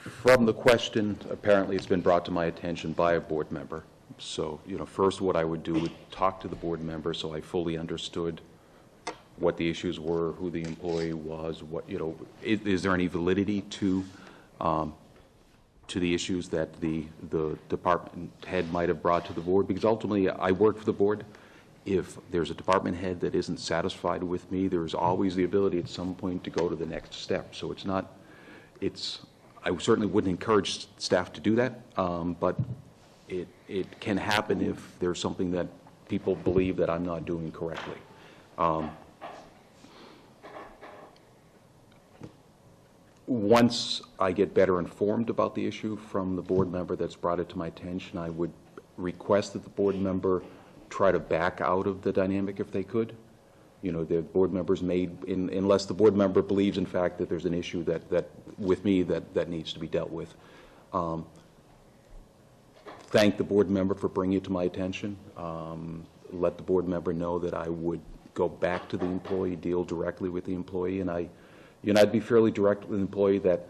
From the question, apparently it's been brought to my attention by a board member. So, first what I would do would talk to the board member so I fully understood what the issues were, who the employee was, is there any validity to the issues that the department head might have brought to the board? Because ultimately, I work for the board. If there's a department head that isn't satisfied with me, there's always the ability at some point to go to the next step. So I certainly wouldn't encourage staff to do that, but it can happen if there's something that people believe that I'm not doing correctly. Once I get better informed about the issue from the board member that's brought it to my attention, I would request that the board member try to back out of the dynamic if they could. You know, the board members may, unless the board member believes in fact that there's an issue that with me that needs to be dealt with. Thank the board member for bringing it to my attention. Let the board member know that I would go back to the employee, deal directly with the employee, and I'd be fairly direct with the employee that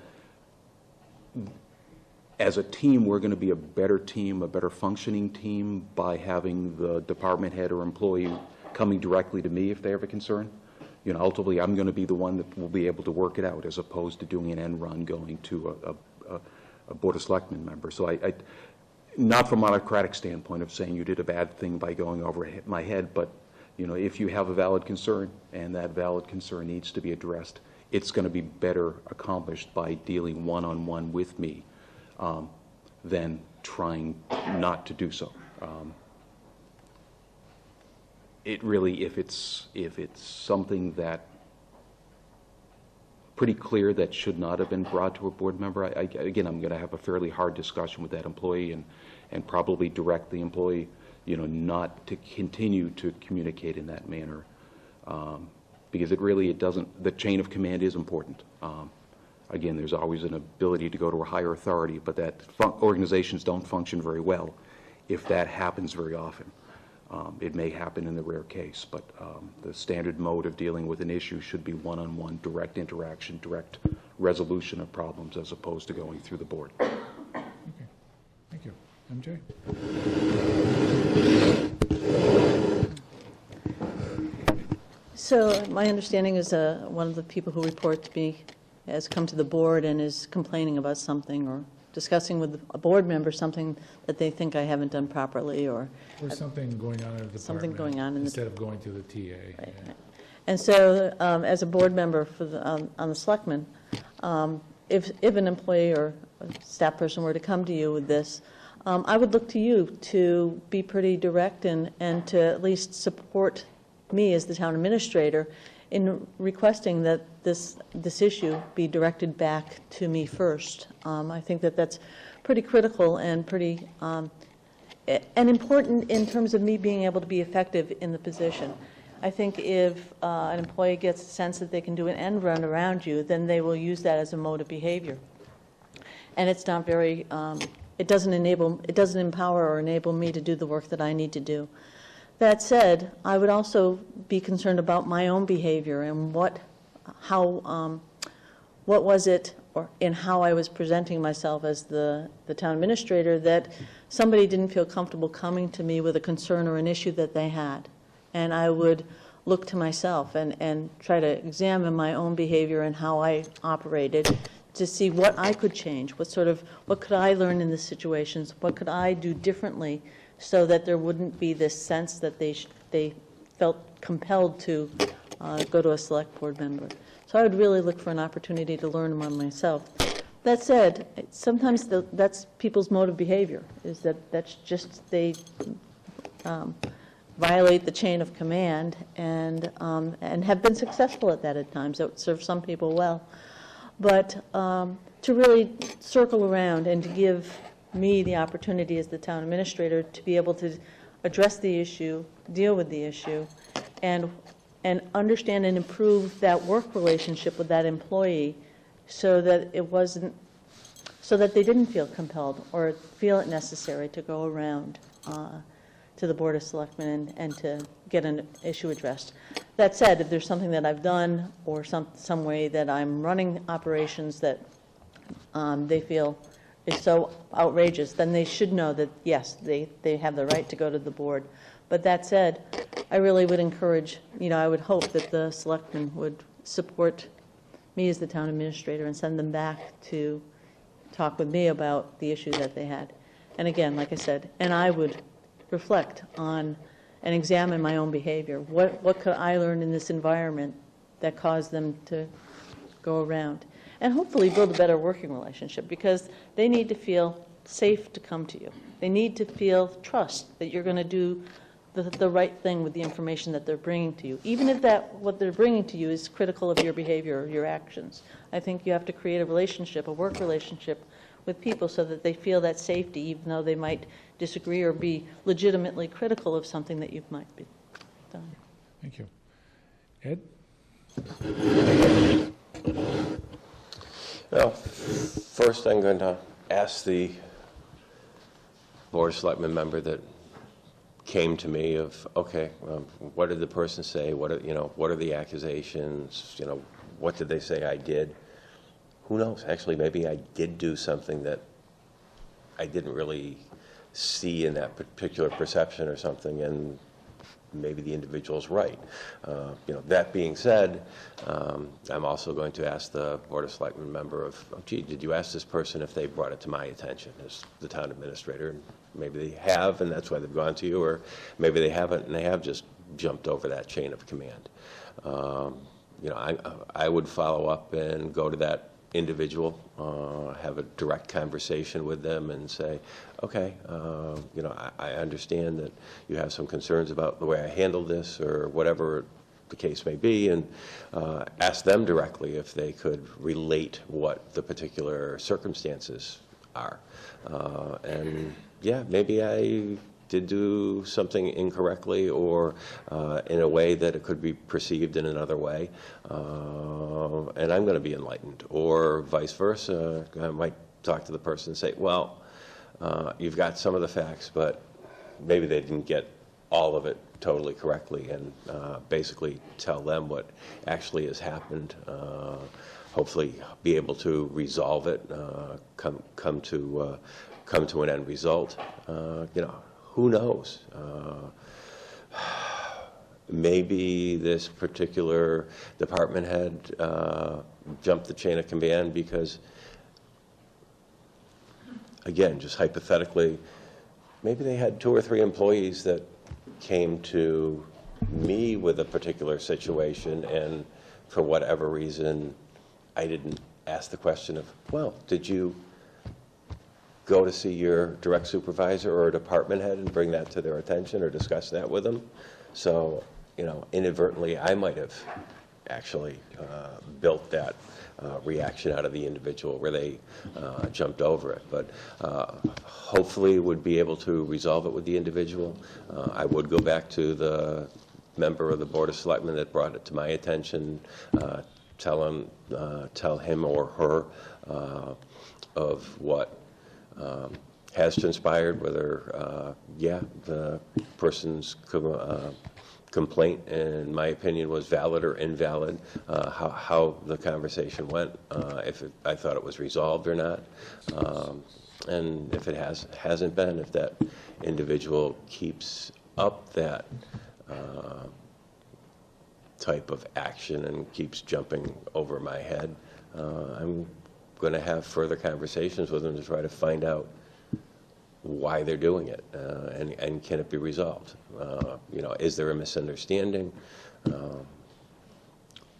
as a team, we're going to be a better team, a better functioning team by having the department head or employee coming directly to me if they have a concern. You know, ultimately, I'm going to be the one that will be able to work it out as opposed to doing an end run going to a Board of Selectmen member. So I not from an autocratic standpoint of saying you did a bad thing by going over my head, but you know, if you have a valid concern and that valid concern needs to be addressed, it's going to be better accomplished by dealing one-on-one with me than trying not to do so. It really, if it's something that pretty clear that should not have been brought to a board member, again, I'm going to have a fairly hard discussion with that employee and probably direct the employee, you know, not to continue to communicate in that manner, because it doesn't, the chain of command is important. Again, there's always an ability to go to a higher authority, but that organizations don't function very well if that happens very often. It may happen in the rare case, but the standard mode of dealing with an issue should be one-on-one, direct interaction, direct resolution of problems, as opposed to going through the board. Okay, thank you. MJ? So my understanding is one of the people who report to me has come to the board and is complaining about something or discussing with a board member something that they think I haven't done properly, or something going on in the department. Something going on in instead of going to the TA. Right. Yeah. And so, as a board member for on the selectmen, if an employee or a staff person were to come to you with this, I would look to you to be pretty direct and to at least support me as the town administrator in requesting that this issue be directed back to me first. I think that that's pretty critical and pretty and important in terms of me being able to be effective in the position. I think if an employee gets a sense that they can do an end run around you, then they will use that as a mode of behavior. And it's not very, it doesn't empower or enable me to do the work that I need to do. That said, I would also be concerned about my own behavior and what was it, or in how I was presenting myself as the town administrator, that somebody didn't feel comfortable coming to me with a concern or an issue that they had. And I would look to myself and try to examine my own behavior and how I operated to see what I could change, what could I learn in the situations, what could I do differently so that there wouldn't be this sense that they felt compelled to go to a select board member. So I would really look for an opportunity to learn among myself. That said, sometimes that's people's mode of behavior, is that's just they violate the chain of command and have been successful at that at times. That serves some people well. But to really circle around and to give me the opportunity as the town administrator to be able to address the issue, deal with the issue, and understand and improve that work relationship with that employee so that they didn't feel compelled or feel it necessary to go around to the Board of Selectmen and to get an issue addressed. That said, if there's something that I've done or some way that I'm running operations that they feel is so outrageous, then they should know that, yes, they have the right to go to the board. But that said, I really would encourage, I would hope that the selectmen would support me as the town administrator and send them back to talk with me about the issue that they had. And again, like I said, and I would reflect on and examine my own behavior. What could I learn in this environment that caused them to go around? And hopefully build a better working relationship, because they need to feel safe to come to you. They need to feel trust that you're going to do the right thing with the information that they're bringing to you, even if what they're bringing to you is critical of your behavior or your actions. I think you have to create a relationship, a work relationship with people so that they feel that safety, even though they might disagree or be legitimately critical of something that you might be done. Thank you. Ed? Well, first I'm going to ask the Board of Selectmen member that came to me of, okay, what did the person say? What are the accusations? What did they say I did? Who knows? Actually, maybe I did do something that I didn't really see in that particular perception or something, and maybe the individual's right. That being said, I'm also going to ask the Board of Selectmen member of, gee, did you ask this person if they brought it to my attention as the town administrator? And maybe they have, and that's why they've gone to you, or maybe they haven't, and they have just jumped over that chain of command. I would follow up and go to that individual, have a direct conversation with them and say, okay, I understand that you have some concerns about the way I handled this or whatever the case may be, and ask them directly if they could relate what the particular circumstances are. And yeah, maybe I did do something incorrectly or in a way that it could be perceived in another way, and I'm going to be enlightened. Or vice versa, I might talk to the person and say, well, you've got some of the facts, but maybe they didn't get all of it totally correctly, and basically tell them what actually has happened. Hopefully be able to resolve it, come to an end result. Who knows? Maybe this particular department had jumped the chain of command because, again, just hypothetically, maybe they had 2 or 3 employees that came to me with a particular situation, and for whatever reason, I didn't ask the question of, well, did you go to see your direct supervisor or a department head and bring that to their attention or discuss that with them? So, inadvertently, I might have actually built that reaction out of the individual where they jumped over it. But hopefully would be able to resolve it with the individual. I would go back to the member of the Board of Selectmen that brought it to my attention, tell him or her of what has transpired, whether, the person's complaint, in my opinion, was valid or invalid, how the conversation went, if I thought it was resolved or not, and if it hasn't been, if that individual keeps up that type of action and keeps jumping over my head, I'm going to have further conversations with them to try to find out why they're doing it, and can it be resolved? Is there a misunderstanding?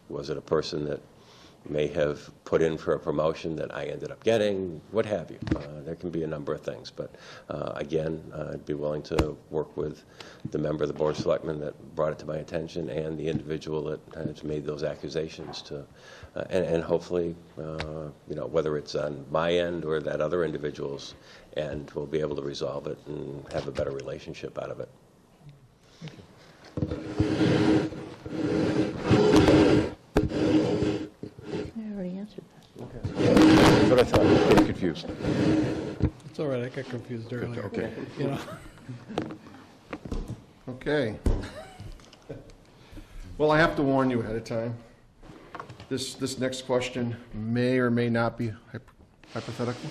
Was it a person that may have put in for a promotion that I ended up getting? What have you? There can be a number of things, but again, I'd be willing to work with the member of the Board of Selectmen that brought it to my attention and the individual that has made those accusations to, and hopefully, whether it's on my end or that other individual's end, we'll be able to resolve it and have a better relationship out of it. I already answered that. That's what I thought. I was confused. It's all right, I got confused earlier. Okay. Okay. Well, I have to warn you ahead of time. This next question may or may not be hypothetical.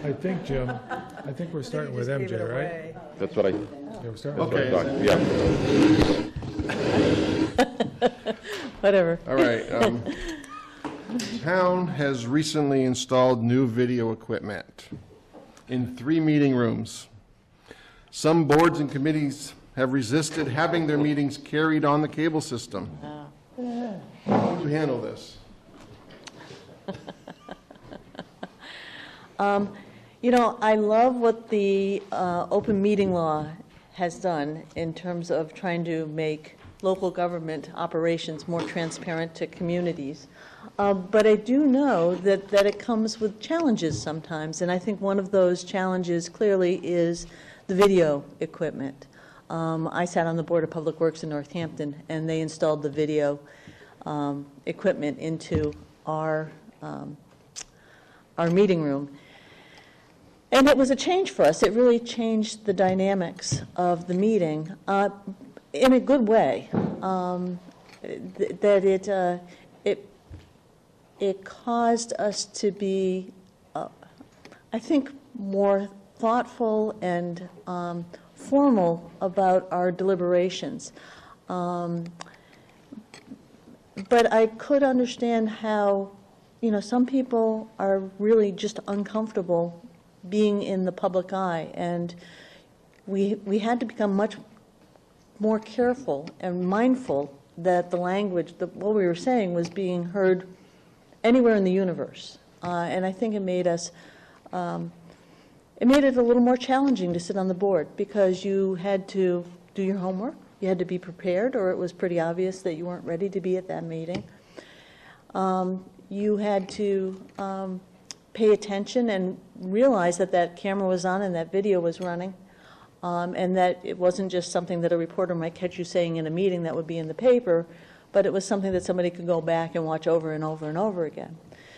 I think, Jim, we're starting with MJ, right? That's what I Yeah, we're starting with Okay. thought. Yeah. Whatever. All right. Town has recently installed new video equipment in 3 meeting rooms. Some boards and committees have resisted having their meetings carried on the cable system. How would you handle this? I love what the open meeting law has done in terms of trying to make local government operations more transparent to communities. But I do know that it comes with challenges sometimes, and I think one of those challenges clearly is the video equipment. I sat on the Board of Public Works in Northampton, and they installed the video equipment into our meeting room. And it was a change for us. It really changed the dynamics of the meeting in a good way. That it caused us to be, I think, more thoughtful and formal about our deliberations. But I could understand how, some people are really just uncomfortable being in the public eye, and we had to become much more careful and mindful that the language, what we were saying, was being heard anywhere in the universe. And I think it made us, it made it a little more challenging to sit on the board, because you had to do your homework, you had to be prepared, or it was pretty obvious that you weren't ready to be at that meeting. You had to pay attention and realize that that camera was on and that video was running, and that it wasn't just something that a reporter might catch you saying in a meeting that would be in the paper, but it was something that somebody could go back and watch over and over and over again.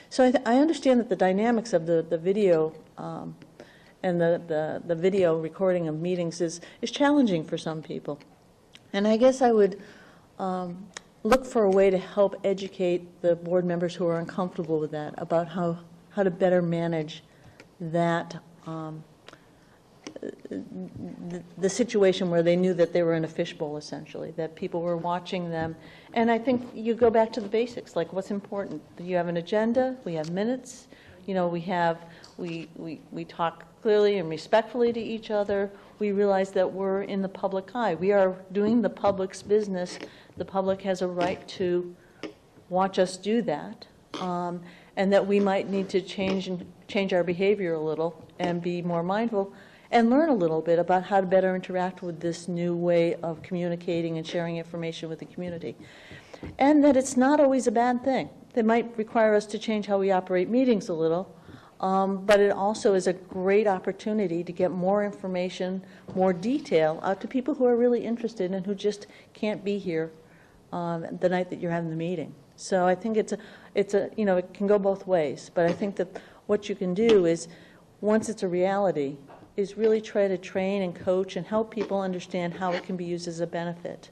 So I understand that the dynamics of the video and the video recording of meetings is challenging for some people. And I guess I would look for a way to help educate the board members who are uncomfortable with that about how to better manage that, the situation where they knew that they were in a fishbowl, essentially, that people were watching them. And I think you go back to the basics, like what's important. You have an agenda, we have minutes, we talk clearly and respectfully to each other. We realize that we're in the public eye. We are doing the public's business. The public has a right to watch us do that. And that we might need to change our behavior a little and be more mindful and learn a little bit about how to better interact with this new way of communicating and sharing information with the community. And that it's not always a bad thing. It might require us to change how we operate meetings a little, but it also is a great opportunity to get more information, more detail out to people who are really interested and who just can't be here the night that you're having the meeting. So I think it can go both ways, but I think that what you can do is, once it's a reality, is really try to train and coach and help people understand how it can be used as a benefit,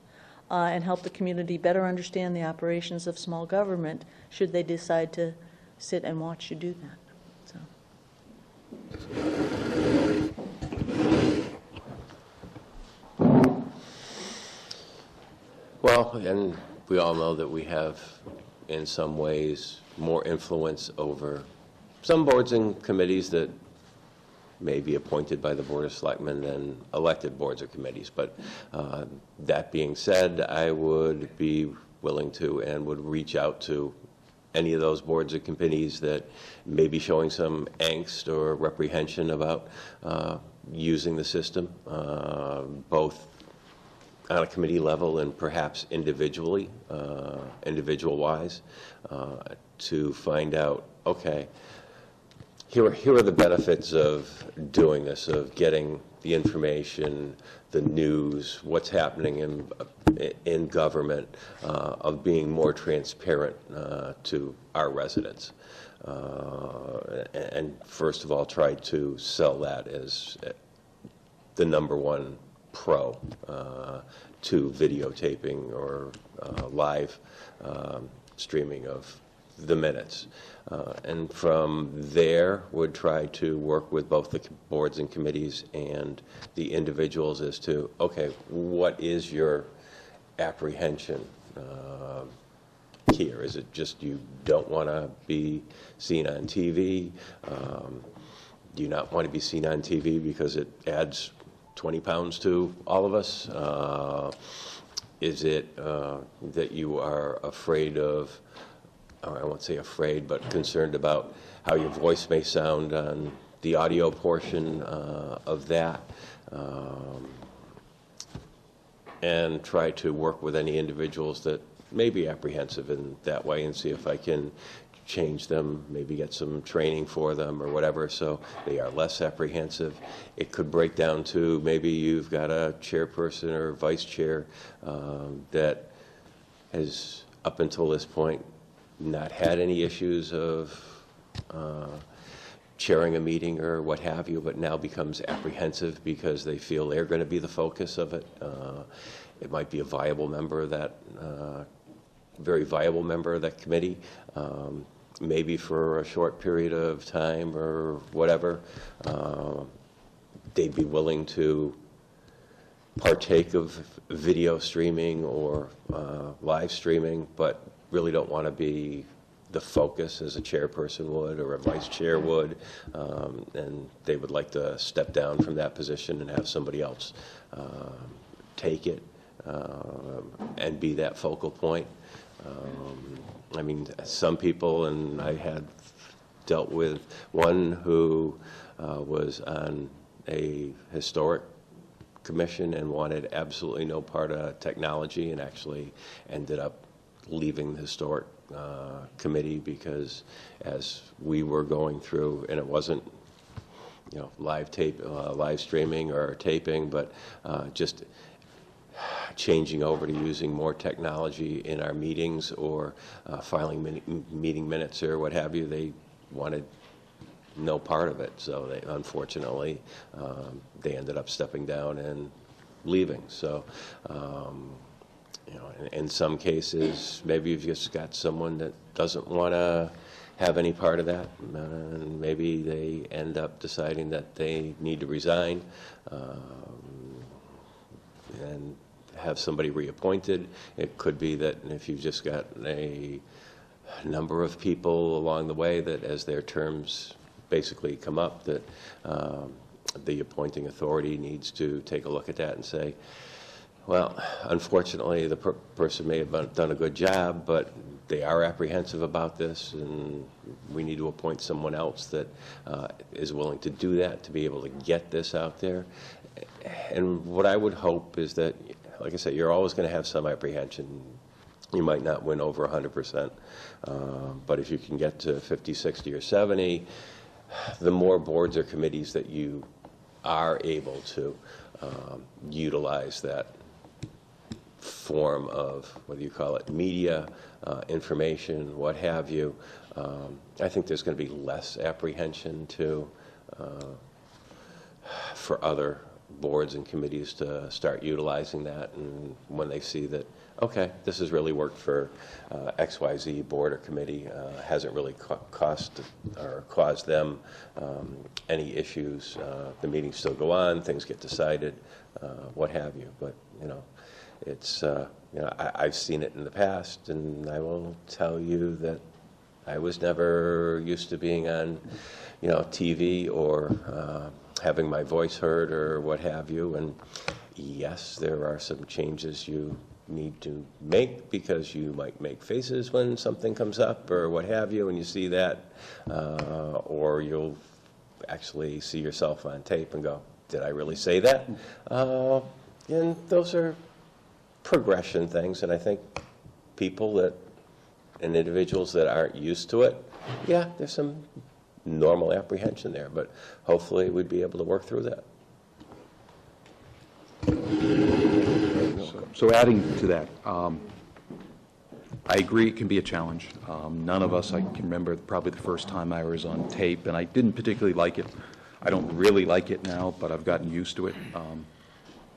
and help the community better understand the operations of small government should they decide to sit and watch you do that. So. Well, and we all know that we have, in some ways, more influence over some boards and committees that may be appointed by the Board of Selectmen than elected boards or committees. But that being said, I would be willing to and would reach out to any of those boards or committees that may be showing some angst or reprehension about using the system, both on a committee level and perhaps individually, individual-wise, to find out, okay, here are the benefits of doing this, of getting the information, the news, what's happening in government, of being more transparent to our residents. And first of all, try to sell that as the #1 pro to videotaping or live streaming of the minutes. And from there, would try to work with both the boards and committees and the individuals as to, okay, what is your apprehension here? Is it just you don't want to be seen on TV? Do you not want to be seen on TV because it adds 20 pounds to all of us? Is it that you are afraid of, or I won't say afraid, but concerned about how your voice may sound on the audio portion of that? And try to work with any individuals that may be apprehensive in that way and see if I can change them, maybe get some training for them or whatever, so they are less apprehensive. It could break down to maybe you've got a chairperson or vice chair that has, up until this point, not had any issues of chairing a meeting or what have you, but now becomes apprehensive because they feel they're going to be the focus of it. It might be a viable member of that, very viable member of that committee, maybe for a short period of time or whatever. They'd be willing to partake of video streaming or live streaming, but really don't want to be the focus as a chairperson would or a vice chair would, and they would like to step down from that position and have somebody else take it and be that focal point. I mean, some people, and I had dealt with one who was on a historic commission and wanted absolutely no part of technology, and actually ended up leaving the historic committee because as we were going through, and it wasn't, you know, live streaming or taping, but just changing over to using more technology in our meetings or filing meeting minutes or what have you, they wanted no part of it. So they, unfortunately, they ended up stepping down and leaving. So, you know, in some cases, maybe you've just got someone that doesn't want to have any part of that, and maybe they end up deciding that they need to resign and have somebody reappointed. It could be that if you've just got a number of people along the way that as their terms basically come up, that the appointing authority needs to take a look at that and say, well, unfortunately, the person may have done a good job, but they are apprehensive about this, and we need to appoint someone else that is willing to do that, to be able to get this out there. And what I would hope is that, like I said, you're always going to have some apprehension. You might not win over 100%, but if you can get to 50, 60, or 70, the more boards or committees that you are able to utilize that form of, whether you call it media, information, what have you, I think there's going to be less apprehension for other boards and committees to start utilizing that, and when they see that, okay, this has really worked for XYZ board or committee, hasn't really cost or caused them any issues, the meetings still go on, things get decided, what have you. But, you know, it's, you know, I've seen it in the past, and I will tell you that I was never used to being on, you know, TV or having my voice heard or what have you. And yes, there are some changes you need to make because you might make faces when something comes up or what have you, and you see that, or you'll actually see yourself on tape and go, did I really say that? And those are progression things, and I think people that, and individuals that aren't used to it, yeah, there's some normal apprehension there, but hopefully we'd be able to work through that. So adding to that, I agree it can be a challenge. None of us, I can remember probably the first time I was on tape, and I didn't particularly like it. I don't really like it now, but I've gotten used to it.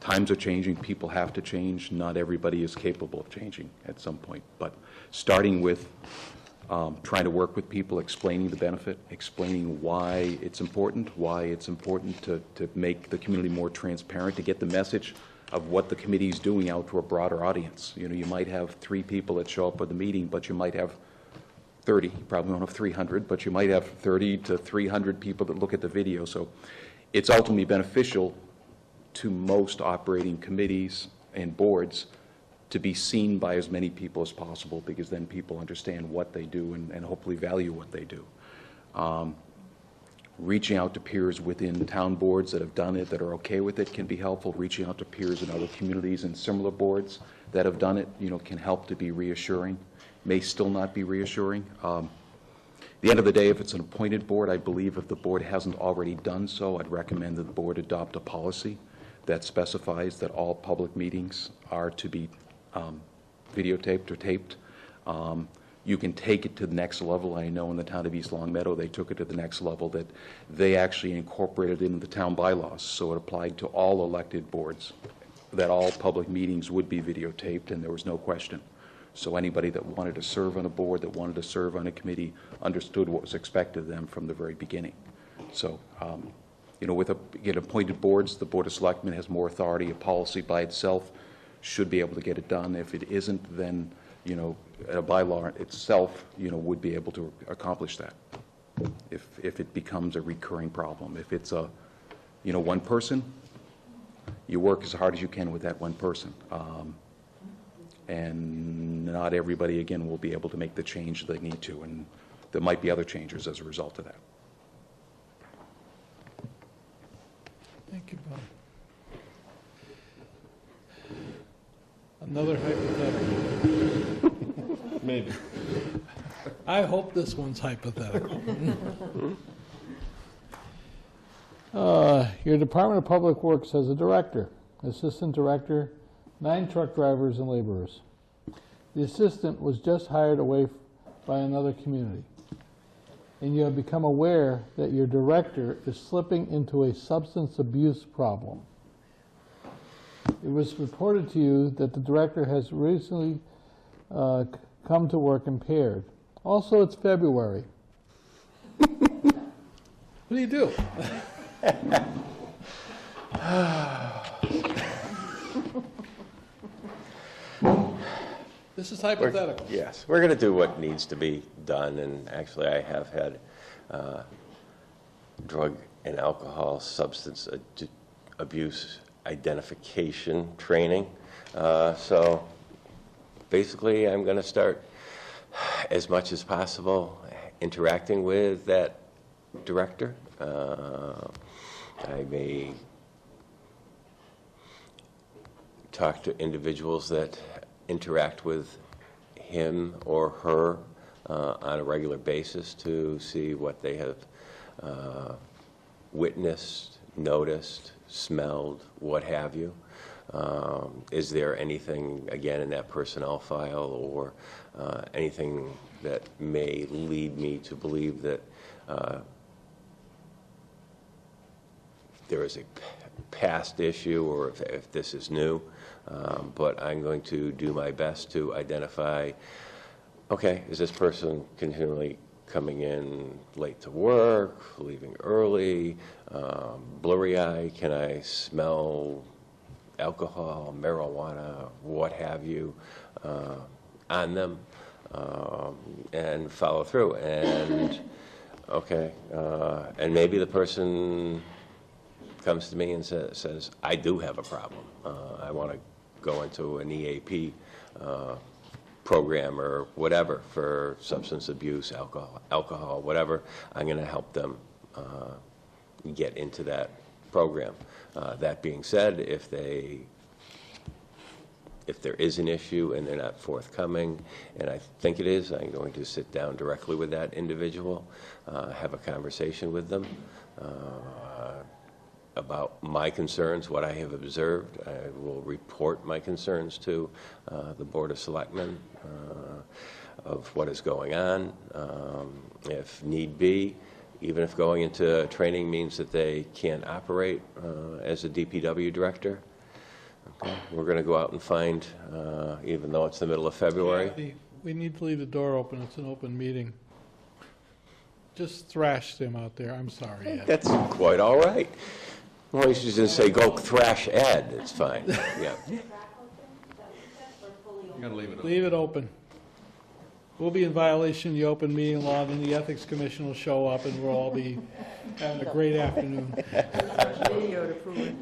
Times are changing, people have to change. Not everybody is capable of changing at some point, but starting with trying to work with people, explaining the benefit, explaining why it's important to make the community more transparent, to get the message of what the committee is doing out to a broader audience. You know, you might have 3 people that show up at the meeting, but you might have 30. You probably don't have 300, but you might have 30 to 300 people that look at the video. So it's ultimately beneficial to most operating committees and boards to be seen by as many people as possible, because then people understand what they do and hopefully value what they do. Reaching out to peers within town boards that have done it, that are okay with it, can be helpful. Reaching out to peers in other communities and similar boards that have done it, you know, can help to be reassuring. May still not be reassuring. the end of the day, if it's an appointed board, I believe if the board hasn't already done so, I'd recommend that the board adopt a policy that specifies that all public meetings are to be videotaped or taped. You can take it to the next level. I know in the town of East Long Meadow, they took it to the next level, that they actually incorporated into the town bylaws. So it applied to all elected boards, that all public meetings would be videotaped, and there was no question. So anybody that wanted to serve on a board, that wanted to serve on a committee, understood what was expected of them from the very beginning. So, you know, with appointed boards, the Board of Selectmen has more authority. A policy by itself should be able to get it done. If it isn't, then, you know, a bylaw itself, you know, would be able to accomplish that. If it becomes a recurring problem. If it's a, you know, one person, you work as hard as you can with that one person. And not everybody, again, will be able to make the change they need to, and there might be other changes as a result of that. Thank you, Bob. Another hypothetical. Maybe. I hope this one's hypothetical. Your Department of Public Works has a director, assistant director, 9 truck drivers and laborers. The assistant was just hired away by another community, and you have become aware that your director is slipping into a substance abuse problem. It was reported to you that the director has recently come to work impaired. Also, it's February. What do you do? This is hypothetical. Yes, we're going to do what needs to be done, and actually I have had drug and alcohol substance abuse identification training. So basically I'm going to start, as much as possible, interacting with that director. I may talk to individuals that interact with him or her on a regular basis to see what they have witnessed, noticed, smelled, what have you. Is there anything, again, in that personnel file or anything that may lead me to believe that there is a past issue, or if this is new? But I'm going to do my best to identify, okay, is this person continually coming in late to work, leaving early, blurry eye? Can I smell alcohol, marijuana, what have you, on them, and follow through? And, okay, and maybe the person comes to me and says, I do have a problem. I want to go into an EAP program or whatever for substance abuse, alcohol, whatever. I'm going to help them get into that program. That being said, if there is an issue and they're not forthcoming, and I think it is, I'm going to sit down directly with that individual, have a conversation with them about my concerns, what I have observed. I will report my concerns to the Board of Selectmen of what is going on. If need be, even if going into training means that they can't operate as a DPW director, okay, we're going to go out and find, even though it's the middle of February. We need to leave the door open. It's an open meeting. Just thrash them out there. I'm sorry, Ed. That's quite all right. Well, you should just say, go thrash Ed. It's fine. Yeah. You gotta leave it open. Leave it open. We'll be in violation of the open meeting law, then the Ethics Commission will show up, and we'll all be having a great afternoon. Video to prove it.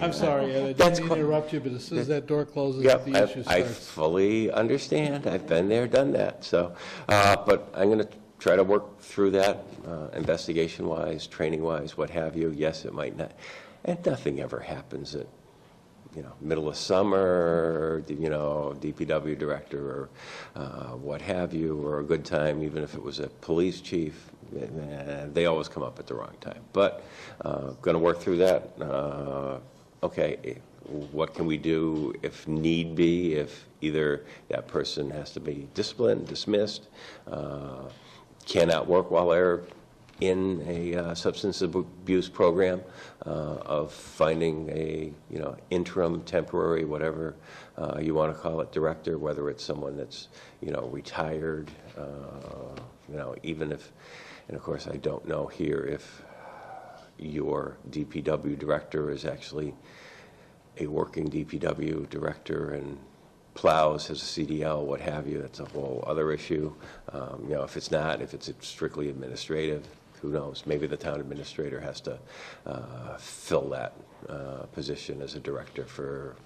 I'm sorry, Ed, I didn't mean to interrupt you, but as soon as that door closes, Yep, the issue I starts. fully understand. I've been there, done that. So, but I'm going to try to work through that, investigation-wise, training-wise, what have you. Yes, it might not. And nothing ever happens that middle of summer, DPW director or what have you, or a good time, even if it was a police chief. They always come up at the wrong time. But going to work through that. Okay, what can we do if need be, if either that person has to be disciplined, dismissed, cannot work while they're in a substance abuse program, of finding a interim, temporary, whatever you want to call it, director, whether it's someone that's retired, even if, and of course I don't know here if your DPW director is actually a working DPW director and plows, has a CDL, what have you. That's a whole other issue. If it's not, if it's strictly administrative, who knows? Maybe the town administrator has to fill that position as a director for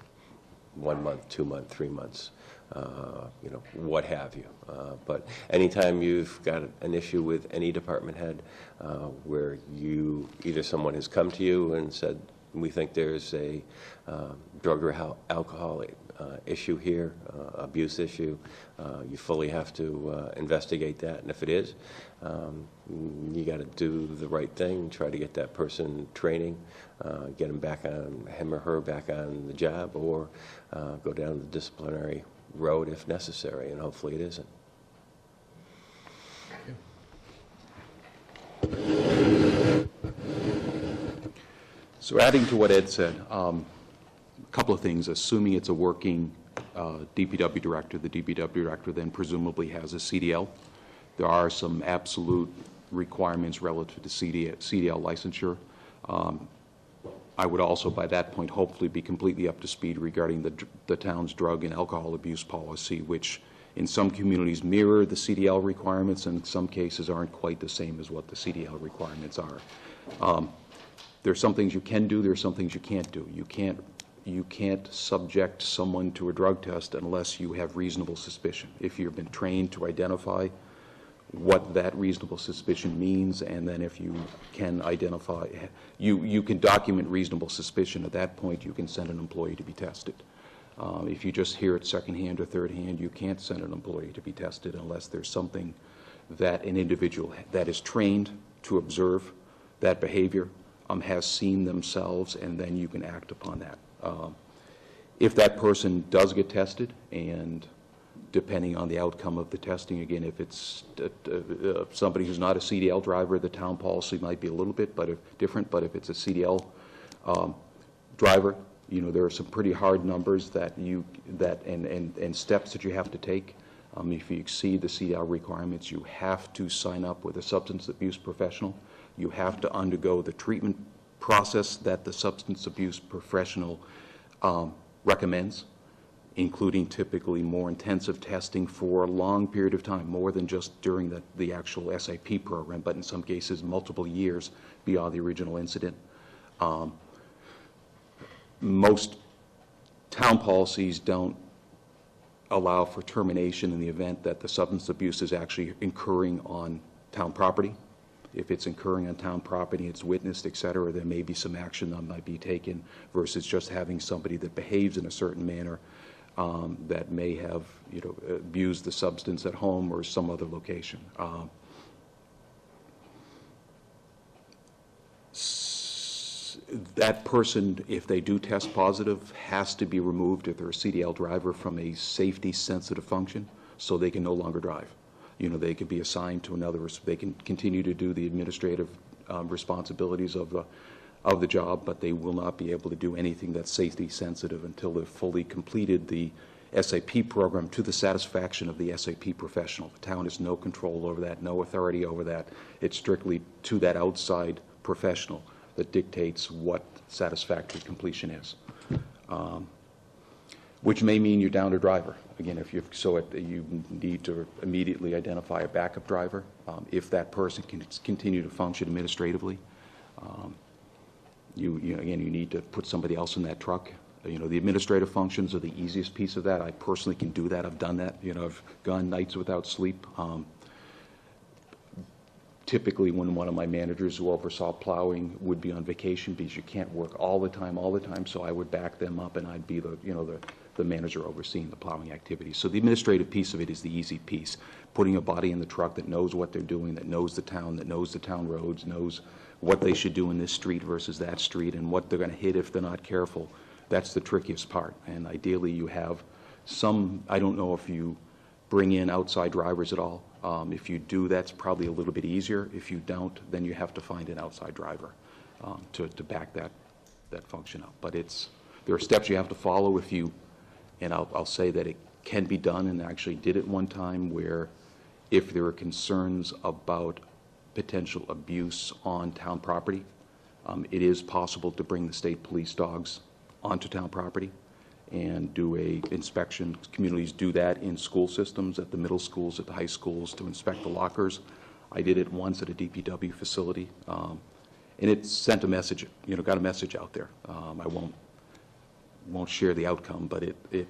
1 month, 2 months, 3 months, what have you. But anytime you've got an issue with any department head where either someone has come to you and said, we think there's a drug or alcohol issue here, abuse issue, you fully have to investigate that. And if it is, you got to do the right thing, try to get that person training, get him or her back on the job, or go down the disciplinary road if necessary, and hopefully it isn't. So adding to what Ed said, a couple of things. Assuming it's a working DPW director, the DPW director then presumably has a CDL. There are some absolute requirements relative to CDL licensure. I would also, by that point, hopefully be completely up to speed regarding the town's drug and alcohol abuse policy, which in some communities mirror the CDL requirements, and in some cases aren't quite the same as what the CDL requirements are. There's some things you can do, there's some things you can't do. You can't subject someone to a drug test unless you have reasonable suspicion. If you've been trained to identify what that reasonable suspicion means, and then if you can identify, you can document reasonable suspicion. At that point, you can send an employee to be tested. If you just hear it secondhand or third hand, you can't send an employee to be tested unless there's something that an individual that is trained to observe that behavior has seen themselves, and then you can act upon that. If that person does get tested, and depending on the outcome of the testing, again, if it's somebody who's not a CDL driver, the town policy might be a little bit different, but if it's a CDL driver, there are some pretty hard numbers and steps that you have to take. If you exceed the CDL requirements, you have to sign up with a substance abuse professional. You have to undergo the treatment process that the substance abuse professional recommends, including typically more intensive testing for a long period of time, more than just during the actual SIP program, but in some cases multiple years beyond the original incident. Most town policies don't allow for termination in the event that the substance abuse is actually occurring on town property. If it's occurring on town property, it's witnessed, et cetera, there may be some action that might be taken versus just having somebody that behaves in a certain manner that may have, abused the substance at home or some other location. That person, if they do test positive, has to be removed if they're a CDL driver from a safety-sensitive function, so they can no longer drive. They could be assigned to another, they can continue to do the administrative responsibilities of the job, but they will not be able to do anything that's safety sensitive until they've fully completed the SAP program to the satisfaction of the SAP professional. The town has no control over that, no authority over that. It's strictly to that outside professional that dictates what satisfactory completion is. Which may mean you're down a driver. Again, you need to immediately identify a backup driver. If that person can continue to function administratively, you need to put somebody else in that truck. The administrative functions are the easiest piece of that. I personally can do that. I've done that. I've gone nights without sleep. typically when one of my managers who oversaw plowing would be on vacation because you can't work all the time, so I would back them up and I'd be the manager overseeing the plowing activities. So the administrative piece of it is the easy piece. Putting a body in the truck that knows what they're doing, that knows the town roads, knows what they should do in this street versus that street, and what they're going to hit if they're not careful. That's the trickiest part. And ideally you have some, I don't know if you bring in outside drivers at all. If you do, that's probably a little bit easier. If you don't, then you have to find an outside driver to back that function up. But there are steps you have to follow if you, and I'll say that it can be done, and I actually did it one time, where if there are concerns about potential abuse on town property, it is possible to bring the state police dogs onto town property and do a inspection. Communities do that in school systems, at the middle schools, at the high schools, to inspect the lockers. I did it once at a DPW facility, and it sent a message, got a message out there. I won't share the outcome, but it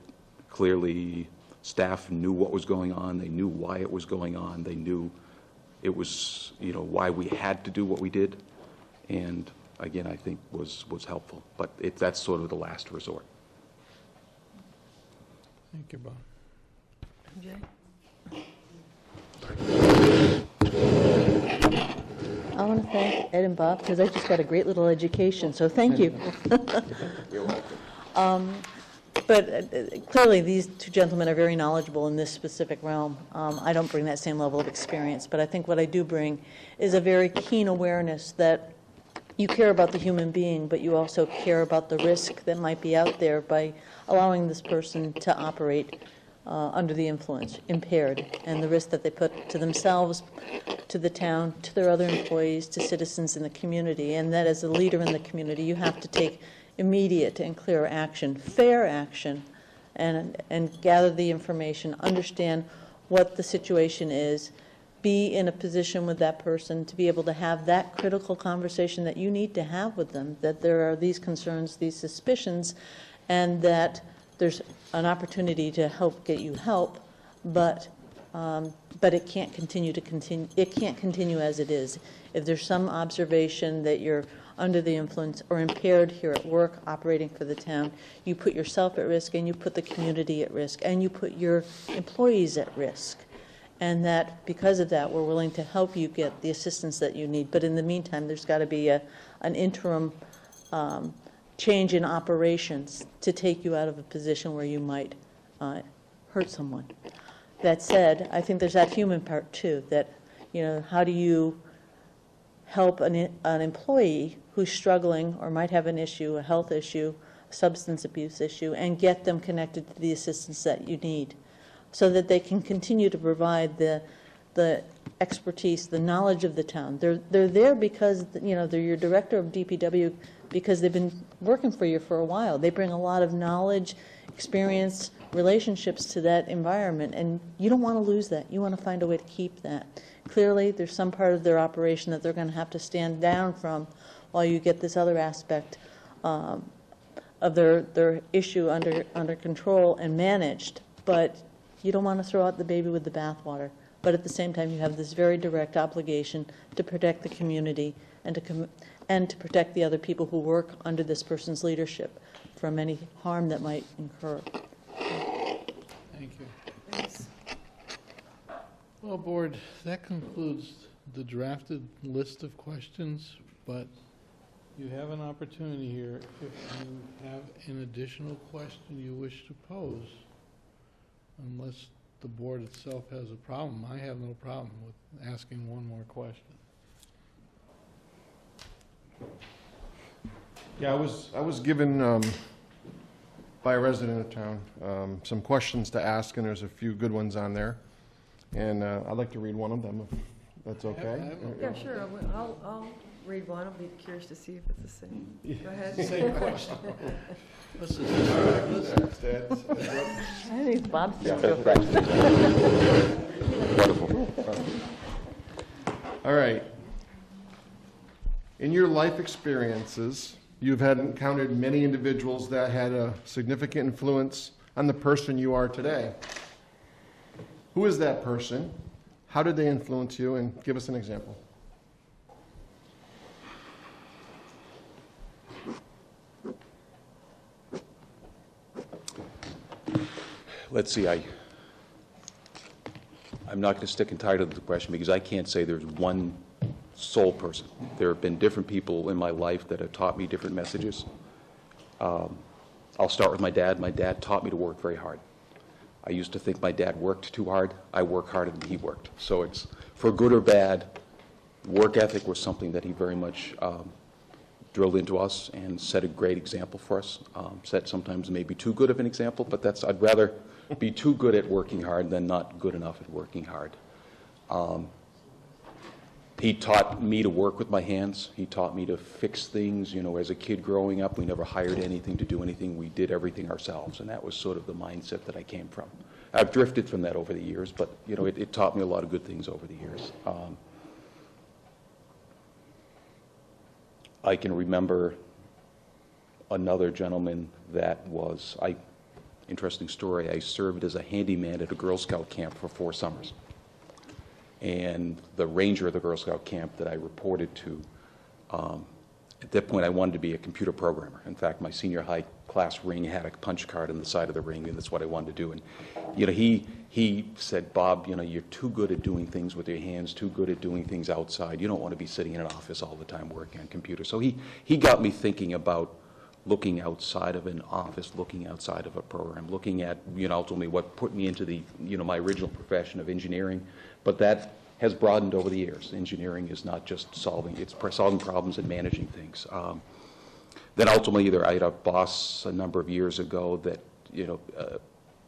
clearly, staff knew what was going on. They knew why it was going on. They knew it was, why we had to do what we did, and again, I think was helpful. But that's sort of the last resort. Thank you, Bob. MJ? I want to thank Ed and Bob because I just got a great little education, so thank you. But clearly, these two gentlemen are very knowledgeable in this specific realm. I don't bring that same level of experience, but I think what I do bring is a very keen awareness that you care about the human being, but you also care about the risk that might be out there by allowing this person to operate under the influence, impaired, and the risk that they put to themselves, to the town, to their other employees, to citizens in the community, and that as a leader in the community, you have to take immediate and clear action, fair action, and gather the information, understand what the situation is, be in a position with that person to be able to have that critical conversation that you need to have with them, that there are these concerns, these suspicions, and that there's an opportunity to help get you help, but it can't continue as it is. If there's some observation that you're under the influence or impaired here at work operating for the town, you put yourself at risk and you put the community at risk and you put your employees at risk. And that because of that, we're willing to help you get the assistance that you need. But in the meantime, there's got to be an interim change in operations to take you out of a position where you might hurt someone. That said, I think there's that human part too, that, how do you help an employee who's struggling or might have an issue, a health issue, a substance abuse issue, and get them connected to the assistance that you need so that they can continue to provide the expertise, the knowledge of the town. They're there because, they're your director of DPW because they've been working for you for a while. They bring a lot of knowledge, experience, relationships to that environment, and you don't want to lose that. You want to find a way to keep that. Clearly, there's some part of their operation that they're going to have to stand down from while you get this other aspect of their issue under control and managed. But you don't want to throw out the baby with the bathwater. But at the same time, you have this very direct obligation to protect the community and to protect the other people who work under this person's leadership from any harm that might incur. Thank you. Well, Board, that concludes the drafted list of questions, but you have an opportunity here if you have an additional question you wish to pose. Unless the Board itself has a problem. I have no problem with asking one more question. Yeah, I was given by a resident of town some questions to ask, and there's a few good ones on there. And I'd like to read one of them, if that's okay. Yeah, sure. I'll read one. I'll be curious to see if it's the same. Go ahead. Same question. Listen. I think Bob's just Wonderful. All right. In your life experiences, you've encountered many individuals that had a significant influence on the person you are today. Who is that person? How did they influence you? And give us an example. let's see, I'm not going to stick and tie to the question because I can't say there's one sole person. There have been different people in my life that have taught me different messages. I'll start with my dad. My dad taught me to work very hard. I used to think my dad worked too hard. I work harder than he worked. So it's, for good or bad, work ethic was something that he very much drilled into us and set a great example for us. Set sometimes maybe too good of an example, but that's, I'd rather be too good at working hard than not good enough at working hard. He taught me to work with my hands. He taught me to fix things. You know, as a kid growing up, we never hired anything to do anything. We did everything ourselves, and that was sort of the mindset that I came from. I've drifted from that over the years, but, you know, it taught me a lot of good things over the years. I can remember another gentleman that was, interesting story, I served as a handyman at a Girl Scout camp for 4 summers. And the ranger of the Girl Scout camp that I reported to, at that point I wanted to be a computer programmer. In fact, my senior high class ring had a punch card on the side of the ring, and that's what I wanted to do. And you know, he said, Bob, you know, you're too good at doing things with your hands, too good at doing things outside. You don't want to be sitting in an office all the time working on computers. So he got me thinking about looking outside of an office, looking outside of a program, looking at, you know, ultimately what put me into the, you know, my original profession of engineering. But that has broadened over the years. Engineering is not just solving, it's solving problems and managing things. Then ultimately, I had a boss a number of years ago that, you know,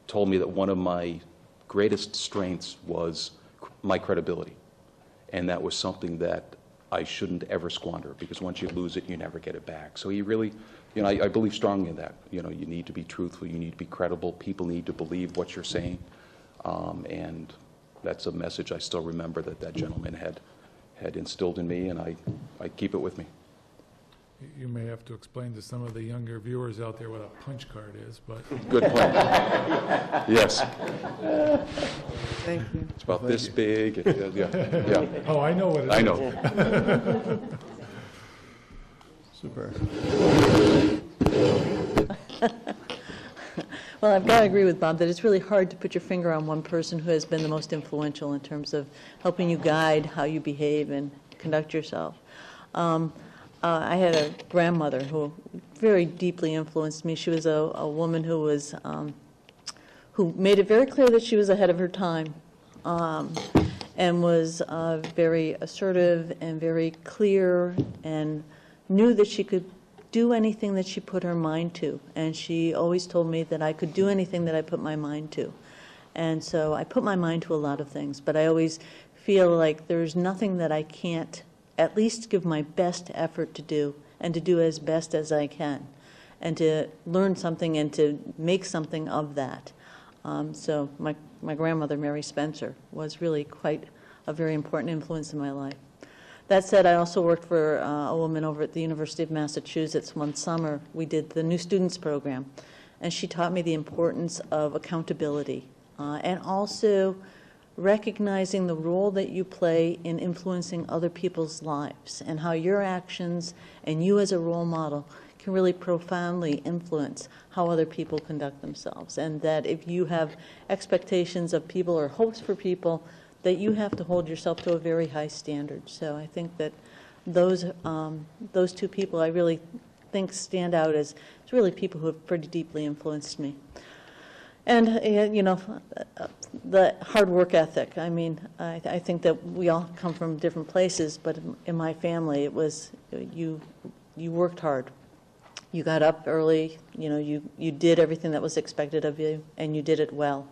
told me that one of my greatest strengths was my credibility. And that was something that I shouldn't ever squander, because once you lose it, you never get it back. So he really, you know, I believe strongly in that. You know, you need to be truthful, you need to be credible, people need to believe what you're saying. And that's a message I still remember that gentleman had instilled in me, and I keep it with me. You may have to explain to some of the younger viewers out there what a punch card is, but... Good point. Yes. Thank you. It's about this big. Yeah. Oh, I know what it is. I know. Super. Well, I've got to agree with Bob that it's really hard to put your finger on one person who has been the most influential in terms of helping you guide how you behave and conduct yourself. I had a grandmother who very deeply influenced me. She was a woman who was who made it very clear that she was ahead of her time, and was very assertive and very clear, and knew that she could do anything that she put her mind to. And she always told me that I could do anything that I put my mind to. And so I put my mind to a lot of things, but I always feel like there's nothing that I can't at least give my best effort to do, and to do as best as I can, and to learn something and to make something of that. So my grandmother, Mary Spencer, was really quite a very important influence in my life. That said, I also worked for a woman over at the University of Massachusetts one summer. We did the New Students Program, and she taught me the importance of accountability, and also recognizing the role that you play in influencing other people's lives, and how your actions and you as a role model can really profoundly influence how other people conduct themselves. And that if you have expectations of people or hopes for people, that you have to hold yourself to a very high standard. So I think that those two people I really think stand out as really people who have pretty deeply influenced me. And, you know, the hard work ethic. I mean, I think that we all come from different places, but in my family, it was you worked hard. You got up early, you know, you did everything that was expected of you, and you did it well.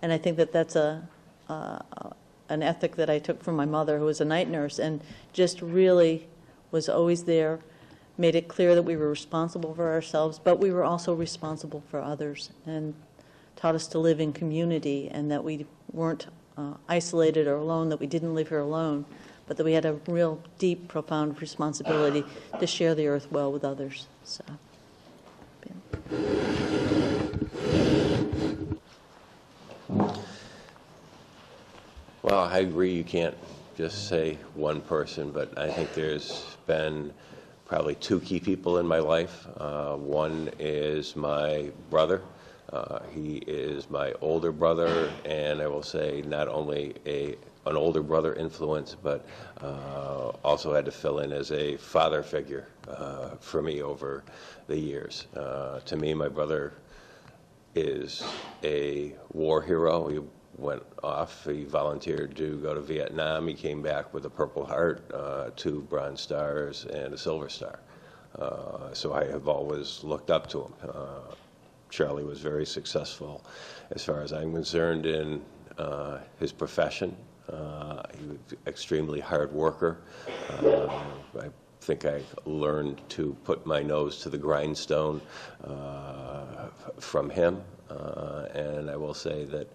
And I think that that's an ethic that I took from my mother, who was a night nurse, and just really was always there, made it clear that we were responsible for ourselves, but we were also responsible for others, and taught us to live in community, and that we weren't isolated or alone, that we didn't live here alone, but that we had a real deep, profound responsibility to share the earth well with others. So, yeah. Well, I agree you can't just say one person, but I think there's been probably 2 key people in my life. One is my brother, He is my older brother, and I will say not only an older brother influence, but also had to fill in as a father figure for me over the years. To me, my brother is a war hero. He went off, he volunteered to go to Vietnam. He came back with a Purple Heart, 2 Bronze Stars, and a Silver Star. So I have always looked up to him. Charlie was very successful, as far as I'm concerned, in his profession. He was an extremely hard worker. I think I learned to put my nose to the grindstone from him. And I will say that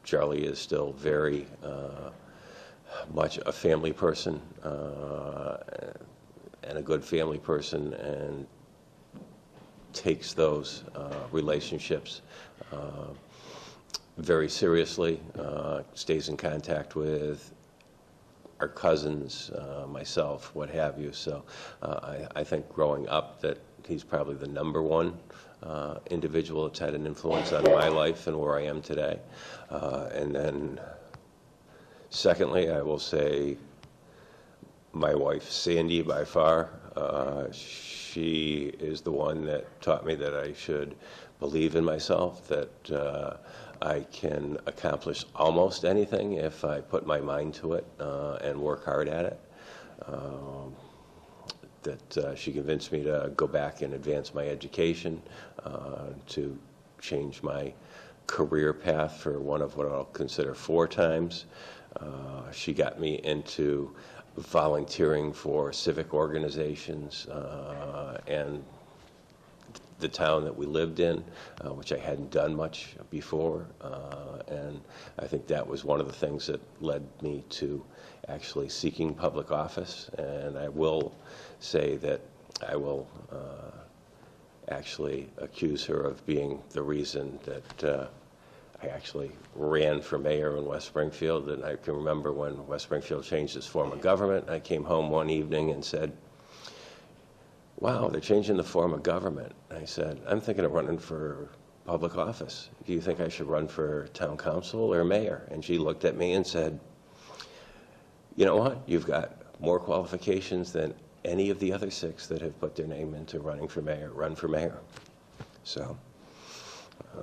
Charlie is still very much a family person and a good family person, and takes those relationships very seriously, stays in contact with our cousins, myself, what have you. So I think growing up that he's probably the #1 individual that's had an influence on my life and where I am today. And then secondly, I will say my wife, Sandy, by far. She is the one that taught me that I should believe in myself, that I can accomplish almost anything if I put my mind to it and work hard at it. That she convinced me to go back and advance my education, to change my career path for one of what I'll consider 4 times. She got me into volunteering for civic organizations and the town that we lived in, which I hadn't done much before. And I think that was one of the things that led me to actually seeking public office. And I will say that I will actually accuse her of being the reason that I actually ran for mayor in West Springfield. And I can remember when West Springfield changed its form of government, I came home one evening and said, "Wow, they're changing the form of government." I said, "I'm thinking of running for public office. Do you think I should run for town council or mayor?" And she looked at me and said, "You know what? You've got more qualifications than any of the other 6 that have put their name into running for mayor. Run for mayor." So.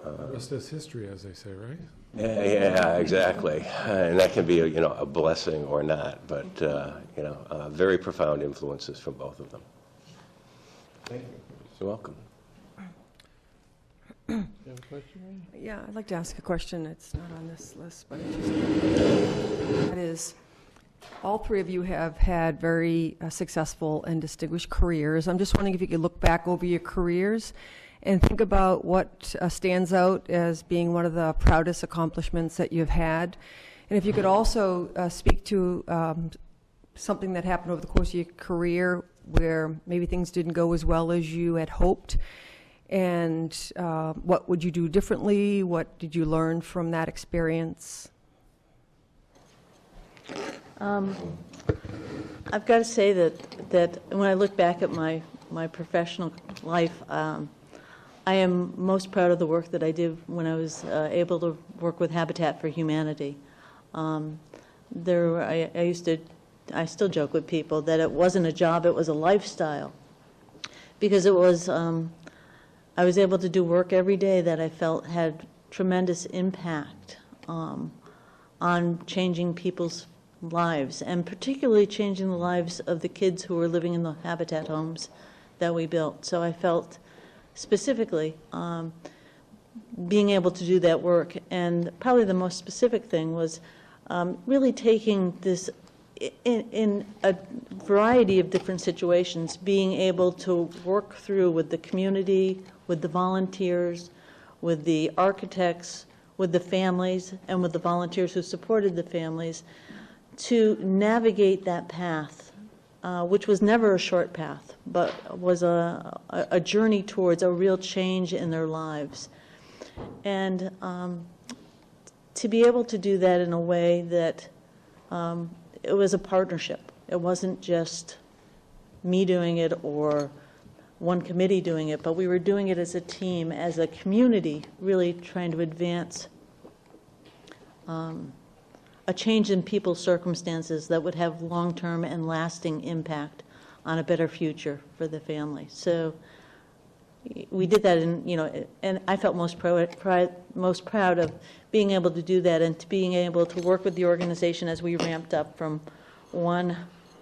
The rest is history, as they say, right? Yeah, exactly. And that can be, a blessing or not, but, very profound influences from both of them. Thank you. You're welcome. You have a question, Ray? Yeah, I'd like to ask a question. It's not on this list, but that is, all 3 of you have had very successful and distinguished careers. I'm just wondering if you could look back over your careers and think about what stands out as being one of the proudest accomplishments that you've had. And if you could also speak to something that happened over the course of your career where maybe things didn't go as well as you had hoped, and what would you do differently? What did you learn from that experience? I've got to say that when I look back at my professional life, I am most proud of the work that I did when I was able to work with Habitat for Humanity. I still joke with people that it wasn't a job, it was a lifestyle. Because it was, I was able to do work every day that I felt had tremendous impact on changing people's lives, and particularly changing the lives of the kids who were living in the Habitat homes that we built. So I felt specifically being able to do that work. And probably the most specific thing was really taking this in a variety of different situations, being able to work through with the community, with the volunteers, with the architects, with the families, and with the volunteers who supported the families, to navigate that path, which was never a short path, but was a journey towards a real change in their lives. And to be able to do that in a way that it was a partnership. It wasn't just me doing it or one committee doing it, but we were doing it as a team, as a community, really trying to advance a change in people's circumstances that would have long-term and lasting impact on a better future for the family. So we did that, and I felt most proud of being able to do that and to being able to work with the organization as we ramped up from one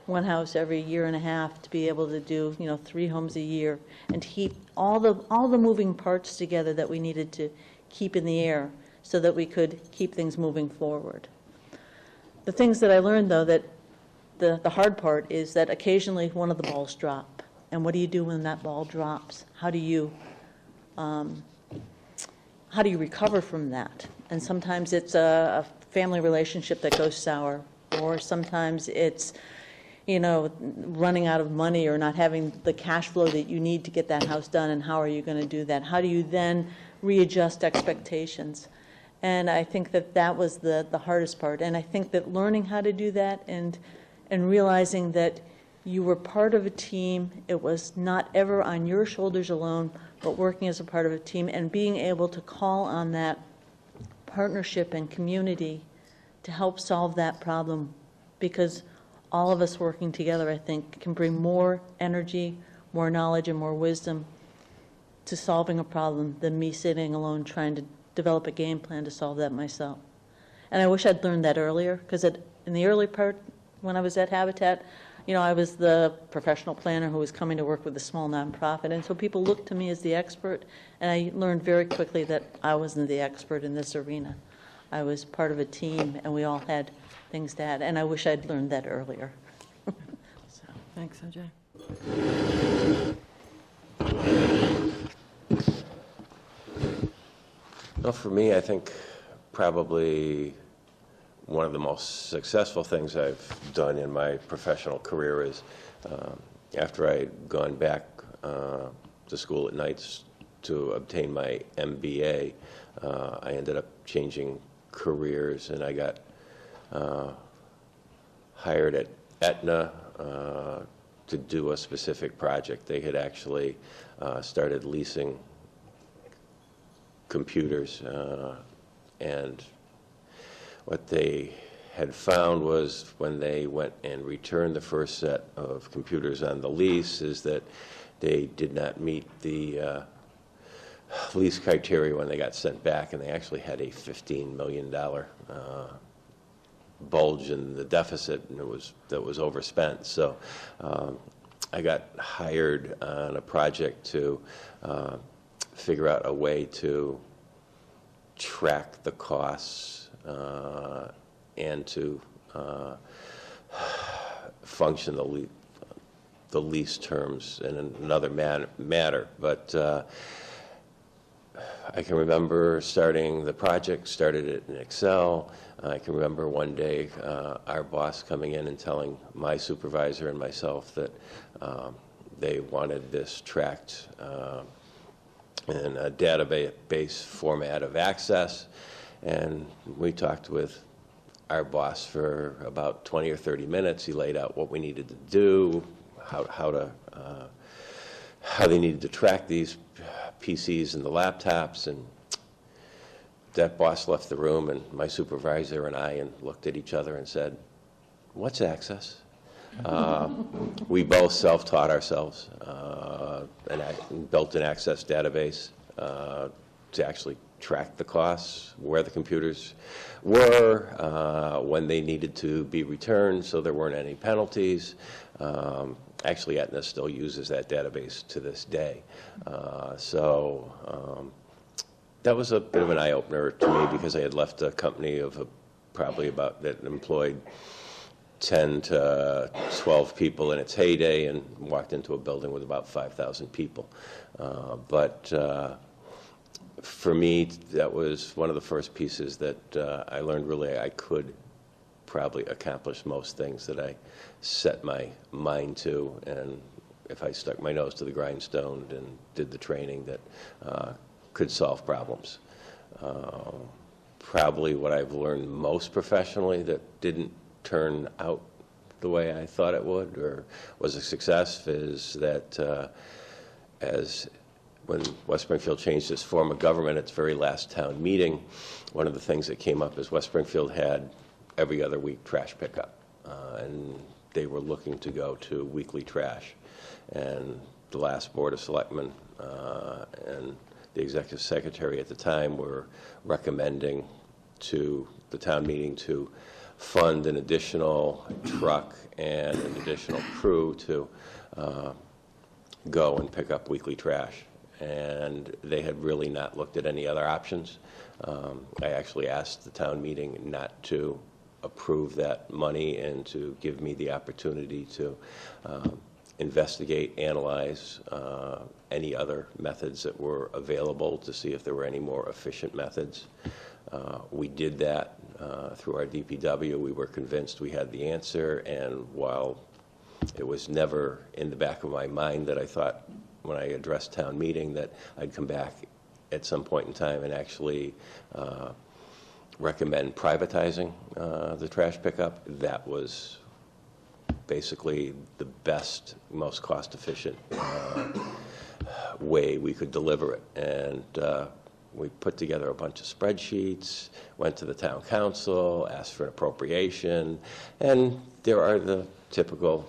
house every year and a half to be able to do 3 homes a year, and to keep all the moving parts together that we needed to keep in the air so that we could keep things moving forward. The things that I learned, though, that the hard part is that occasionally one of the balls drop. And what do you do when that ball drops? How do you recover from that? And sometimes it's a family relationship that goes sour, or sometimes it's running out of money or not having the cash flow that you need to get that house done, and how are you going to do that? How do you then readjust expectations? And I think that was the hardest part. And I think that learning how to do that and realizing that you were part of a team, it was not ever on your shoulders alone, but working as a part of a team and being able to call on that partnership and community to help solve that problem, because all of us working together, I think, can bring more energy, more knowledge, and more wisdom to solving a problem than me sitting alone trying to develop a game plan to solve that myself. And I wish I'd learned that earlier, because in the early part, when I was at Habitat, I was the professional planner who was coming to work with a small nonprofit, and so people looked to me as the expert, and I learned very quickly that I wasn't the expert in this arena. I was part of a team, and we all had things to add, and I wish I'd learned that earlier. So, Thanks, Ajay. Well, for me, I think probably one of the most successful things I've done in my professional career is after I'd gone back to school at nights to obtain my MBA, I ended up changing careers, and I got hired at Aetna to do a specific project. They had actually started leasing computers, and what they had found was when they went and returned the first set of computers on the lease is that they did not meet the lease criteria when they got sent back, and they actually had a $15 million bulge in the deficit, and that was overspent. So I got hired on a project to figure out a way to track the costs and to function the lease terms in another matter. But I can remember starting the project, started it in Excel. I can remember one day our boss coming in and telling my supervisor and myself that they wanted this tracked in a database format of Access, and we talked with our boss for about 20 or 30 minutes. He laid out what we needed to do, how they needed to track these PCs and the laptops, and that boss left the room, and my supervisor and I looked at each other and said, "What's Access?" We both self-taught ourselves and built an Access database to actually track the costs, where the computers were, when they needed to be returned so there weren't any penalties. Actually, Aetna still uses that database to this day. So that was a bit of an eye-opener to me, because I had left a company of probably about that employed 10 to 12 people in its heyday, and walked into a building with about 5,000 people. But for me, that was one of the first pieces that I learned really I could probably accomplish most things that I set my mind to, and if I stuck my nose to the grindstone and did the training, that could solve problems. Probably what I've learned most professionally that didn't turn out the way I thought it would or was a success is that as when West Springfield changed its form of government, its very last town meeting, one of the things that came up is West Springfield had every other week trash pickup, and they were looking to go to weekly trash. And the last Board of Selectmen and the executive secretary at the time were recommending to the town meeting to fund an additional truck and an additional crew to go and pick up weekly trash. And they had really not looked at any other options. I actually asked the town meeting not to approve that money and to give me the opportunity to investigate, analyze any other methods that were available to see if there were any more efficient methods. We did that through our DPW. We were convinced we had the answer, and while it was never in the back of my mind that I thought when I addressed town meeting that I'd come back at some point in time and actually recommend privatizing the trash pickup, that was basically the best, most cost-efficient way we could deliver it. And we put together a bunch of spreadsheets, went to the town council, asked for an appropriation, and there are the typical,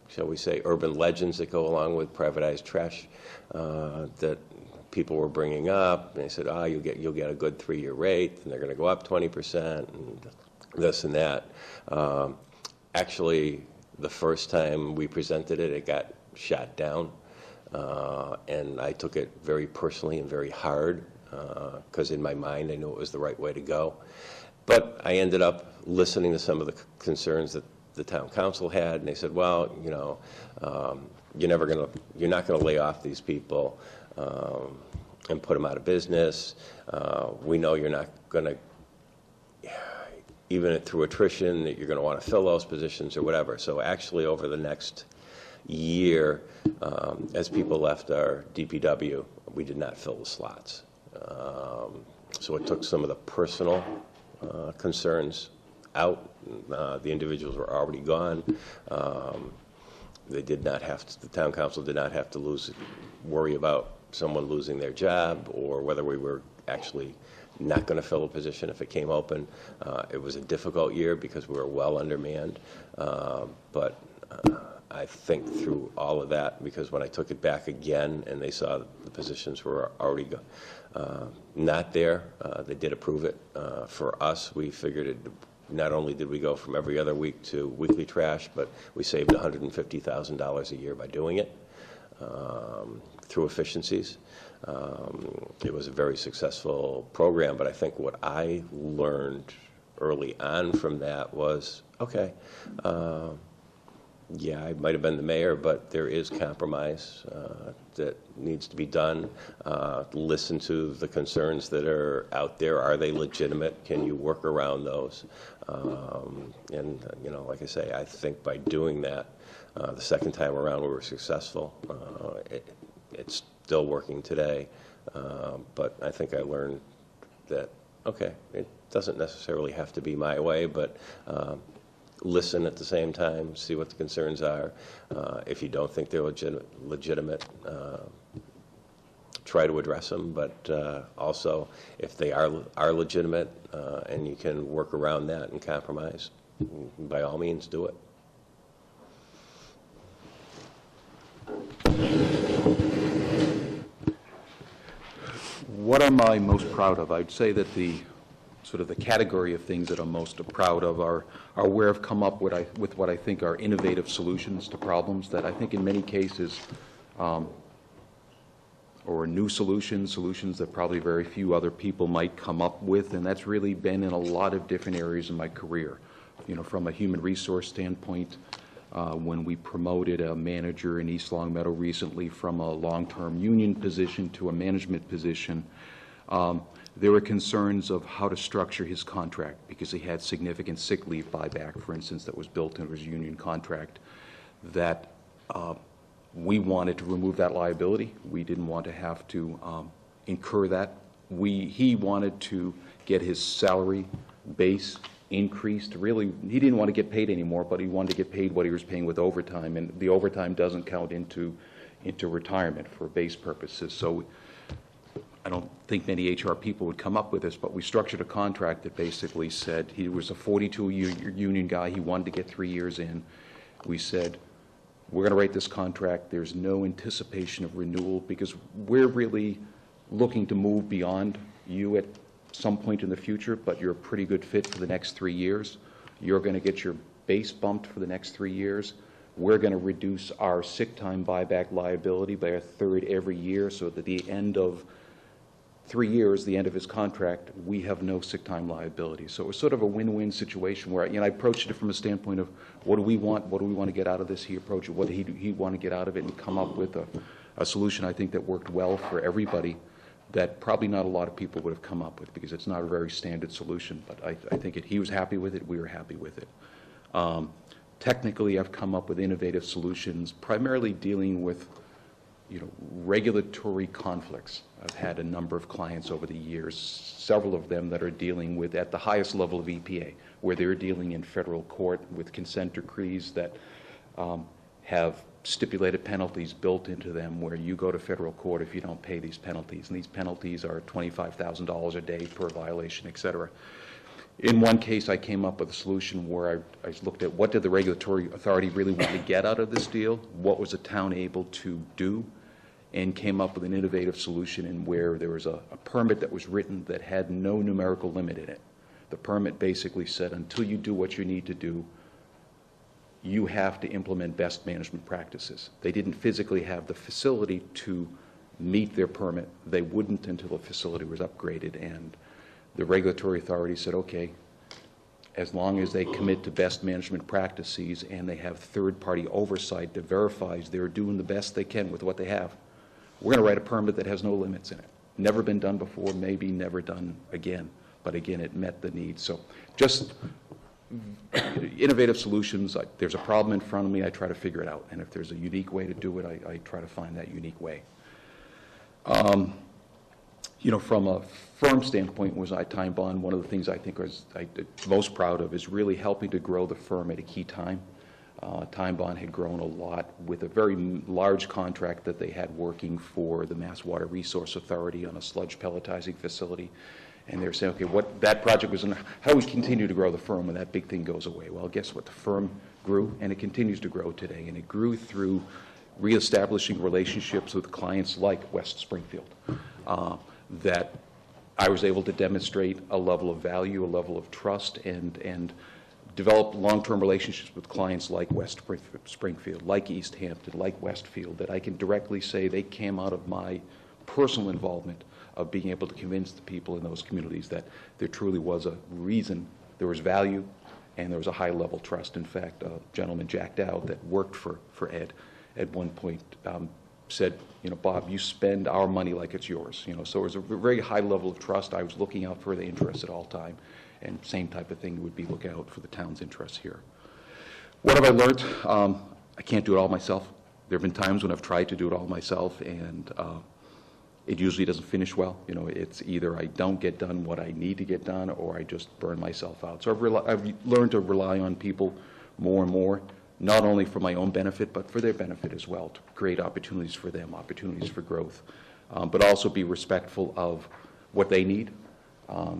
shall we say, urban legends that go along with privatized trash that people were bringing up. And they said, oh, you'll get a good 3-year rate, and they're going to go up 20%, and this and that. Actually, the first time we presented it, it got shot down. And I took it very personally and very hard, because in my mind I knew it was the right way to go. But I ended up listening to some of the concerns that the town council had, and they said, well, you know, you're not going to lay off these people and put them out of business. We know you're not going to, even through attrition, that you're going to want to fill those positions or whatever. So actually, over the next year, as people left our DPW, we did not fill the slots. So it took some of the personal concerns out. The individuals were already gone. They did not have to, the town council did not have to worry about someone losing their job or whether we were actually not going to fill a position if it came open. It was a difficult year because we were well undermanned, but I think through all of that, because when I took it back again and they saw the positions were already not there, they did approve it. For us, we figured it, not only did we go from every other week to weekly trash, but we saved $150,000 a year by doing it through efficiencies. It was a very successful program, but I think what I learned early on from that was, okay, yeah, I might have been the mayor, but there is compromise that needs to be done. Listen to the concerns that are out there. Are they legitimate? Can you work around those? And, you know, like I say, I think by doing that, the second time around we were successful. It's still working today, but I think I learned that, okay, it doesn't necessarily have to be my way, but listen at the same time, see what the concerns are. If you don't think they're legitimate, try to address them, but also if they are legitimate and you can work around that and compromise, by all means do it. What am I most proud of? I'd say that the sort of the category of things that I'm most proud of are where I've come up with what I think are innovative solutions to problems that I think in many cases, or new solutions that probably very few other people might come up with, and that's really been in a lot of different areas in my career. You know, from a human resource standpoint, when we promoted a manager in East Longmeadow recently from a long-term union position to a management position, there were concerns of how to structure his contract because he had significant sick leave buyback, for instance, that was built into his union contract, that we wanted to remove that liability. We didn't want to have to incur that. He wanted to get his salary base increased. Really, he didn't want to get paid anymore, but he wanted to get paid what he was paying with overtime, and the overtime doesn't count into into retirement for base purposes. So I don't think many HR people would come up with this, but we structured a contract that basically said he was a 42-year union guy. He wanted to get 3 years in. We said, we're going to write this contract. There's no anticipation of renewal because we're really looking to move beyond you at some point in the future, but you're a pretty good fit for the next 3 years. You're going to get your base bumped for the next 3 years. We're going to reduce our sick time buyback liability by 1/3 every year, so that at the end of 3 years, the end of his contract, we have no sick time liability. So it was sort of a win-win situation where, I approached it from a standpoint of what do we want to get out of this? He approached it, what did he want to get out of it, and come up with a solution I think that worked well for everybody that probably not a lot of people would have come up with because it's not a very standard solution. But I think he was happy with it, we were happy with it. Technically, I've come up with innovative solutions, primarily dealing with regulatory conflicts. I've had a number of clients over the years, several of them that are dealing with, at the highest level of EPA, where they're dealing in federal court with consent decrees that have stipulated penalties built into them, where you go to federal court if you don't pay these penalties. And these penalties are $25,000 a day per violation, et cetera. In one case, I came up with a solution where I looked at what did the regulatory authority really want to get out of this deal, what was the town able to do, and came up with an innovative solution in where there was a permit that was written that had no numerical limit in it. The permit basically said, until you do what you need to do, you have to implement best management practices. They didn't physically have the facility to meet their permit. They wouldn't until the facility was upgraded, and the regulatory authority said, okay, as long as they commit to best management practices and they have third-party oversight that verifies they're doing the best they can with what they have, we're going to write a permit that has no limits in it. Never been done before, maybe never done again. But again, it met the need. So just innovative solutions. There's a problem in front of me, I try to figure it out. And if there's a unique way to do it, I try to find that unique way. From a firm standpoint, was I time bond, one of the things I think I'm most proud of is really helping to grow the firm at a key time. Time Bond had grown a lot with a very large contract that they had working for the Mass Water Resource Authority on a sludge pelletizing facility. And they were saying, okay, what that project was, how do we continue to grow the firm when that big thing goes away? Well, guess what? The firm grew, and it continues to grow today. And it grew through reestablishing relationships with clients like West Springfield, that I was able to demonstrate a level of value, a level of trust, and develop long-term relationships with clients like West Springfield, like East Hampton, like Westfield, that I can directly say they came out of my personal involvement of being able to convince the people in those communities that there truly was a reason, there was value, and there was a high-level trust. In fact, a gentleman, Jack Dowd, that worked for Ed at one point said, Bob, you spend our money like it's yours. So it was a very high level of trust. I was looking out for the interests at all time. And same type of thing would be look out for the town's interests here. What have I learned? I can't do it all myself. There have been times when I've tried to do it all myself, and it usually doesn't finish well. It's either I don't get done what I need to get done, or I just burn myself out. So I've learned to rely on people more and more, not only for my own benefit, but for their benefit as well, to create opportunities for them, opportunities for growth, but also be respectful of what they need.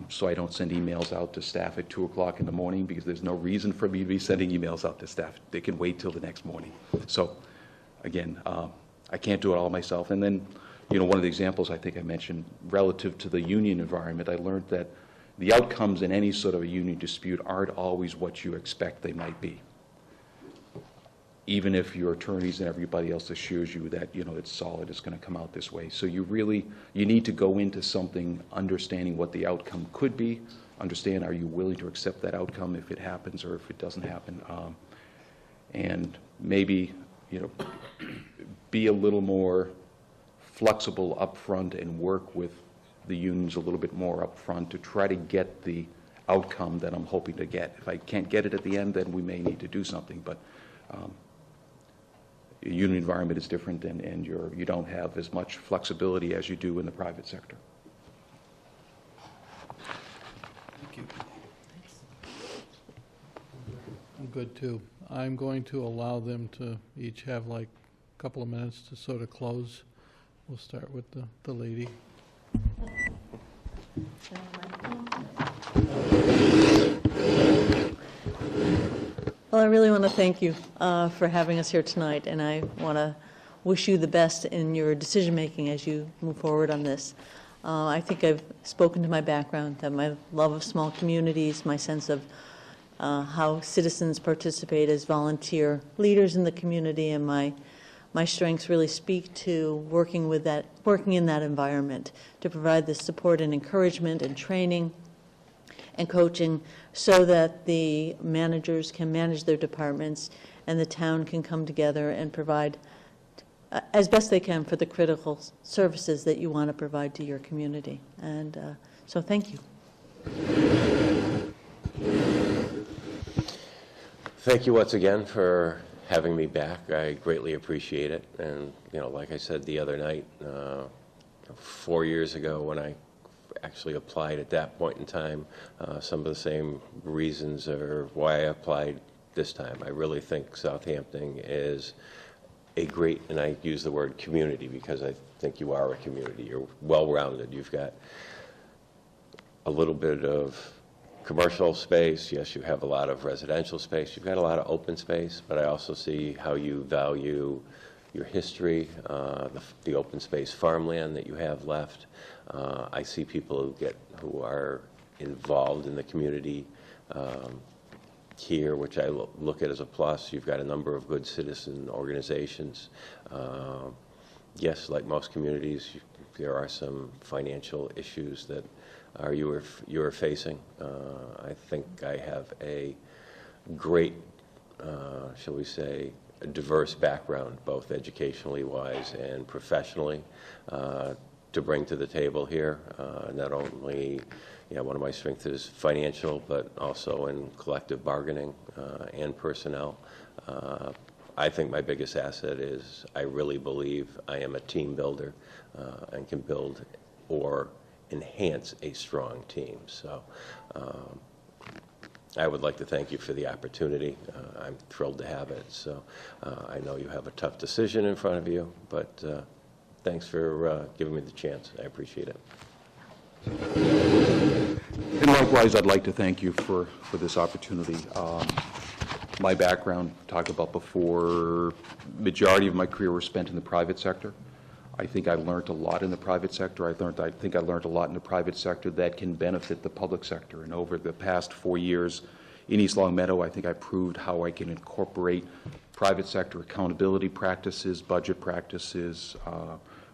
So I don't send emails out to staff at 2 o'clock in the morning, because there's no reason for me to be sending emails out to staff. They can wait till the next morning. So again, I can't do it all myself. And then, one of the examples I think I mentioned relative to the union environment, I learned that the outcomes in any sort of a union dispute aren't always what you expect they might be. Even if your attorneys and everybody else assures you that, it's solid, it's going to come out this way. So you need to go into something understanding what the outcome could be, understand, are you willing to accept that outcome if it happens or if it doesn't happen, and maybe, be a little more flexible up front and work with the unions a little bit more up front to try to get the outcome that I'm hoping to get. If I can't get it at the end, then we may need to do something, but union environment is different, and you don't have as much flexibility as you do in the private sector. Thank you. I'm good too. I'm going to allow them to each have like a couple of minutes to sort of close. We'll start with the lady. Well, I really want to thank you for having us here tonight, and I want to wish you the best in your decision-making as you move forward on this. I think I've spoken to my background, that my love of small communities, my sense of how citizens participate as volunteer leaders in the community, and my strengths really speak to working in that environment to provide the support and encouragement and training and coaching so that the managers can manage their departments and the town can come together and provide as best they can for the critical services that you want to provide to your community. And so thank you. Thank you once again for having me back. I greatly appreciate it. And, like I said the other night, 4 years ago when I actually applied at that point in time, some of the same reasons are why I applied this time. I really think Southampton is a great, and I use the word community because I think you are a community. You're well-rounded. You've got a little bit of commercial space. Yes, you have a lot of residential space. You've got a lot of open space, but I also see how you value your history, the open space farmland that you have left. I see people who are involved in the community here, which I look at as a plus. You've got a number of good citizen organizations. Yes, like most communities, there are some financial issues that you are facing. I think I have a great, shall we say, a diverse background, both educationally wise and professionally, to bring to the table here. Not only, one of my strengths is financial, but also in collective bargaining and personnel. I think my biggest asset is I really believe I am a team builder and can build or enhance a strong team. So I would like to thank you for the opportunity. I'm thrilled to have it. So I know you have a tough decision in front of you, but thanks for giving me the chance. I appreciate it. And likewise, I'd like to thank you for this opportunity. My background, talked about before, majority of my career was spent in the private sector. I think I learned a lot in the private sector. I think I learned a lot in the private sector that can benefit the public sector. And over the past 4 years in East Longmeadow, I think I proved how I can incorporate private sector accountability practices, budget practices,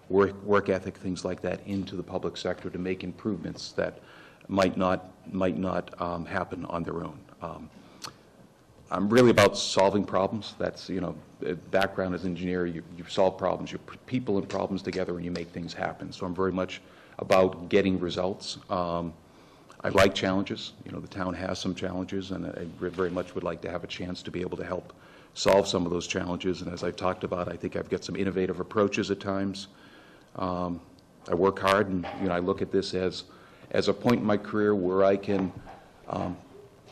work ethic, things like that into the public sector to make improvements that might not happen on their own. I'm really about solving problems. That's, background as an engineer, you solve problems, you put people and problems together and you make things happen. So I'm very much about getting results. I like challenges. The town has some challenges, and I very much would like to have a chance to be able to help solve some of those challenges. And as I've talked about, I think I've got some innovative approaches at times. I work hard, and I look at this as a point in my career where I can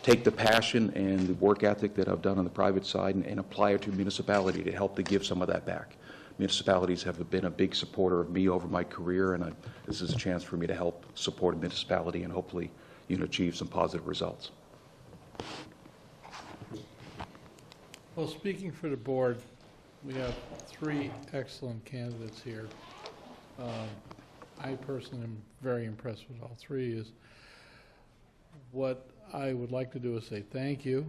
take the passion and the work ethic that I've done on the private side and apply it to municipality to help to give some of that back. Municipalities have been a big supporter of me over my career, and this is a chance for me to help support a municipality and hopefully achieve some positive results. Well, speaking for the board, we have 3 excellent candidates here. I personally am very impressed with all 3. What I would like to do is say thank you,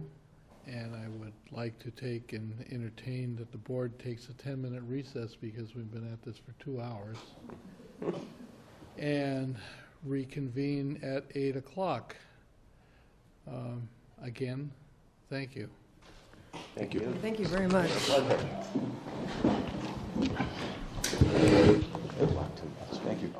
and I would like to take and entertain that the board takes a 10-minute recess because we've been at this for 2 hours, and reconvene at 8 o'clock. Again, thank you. Thank you. Thank you very much. Thank you.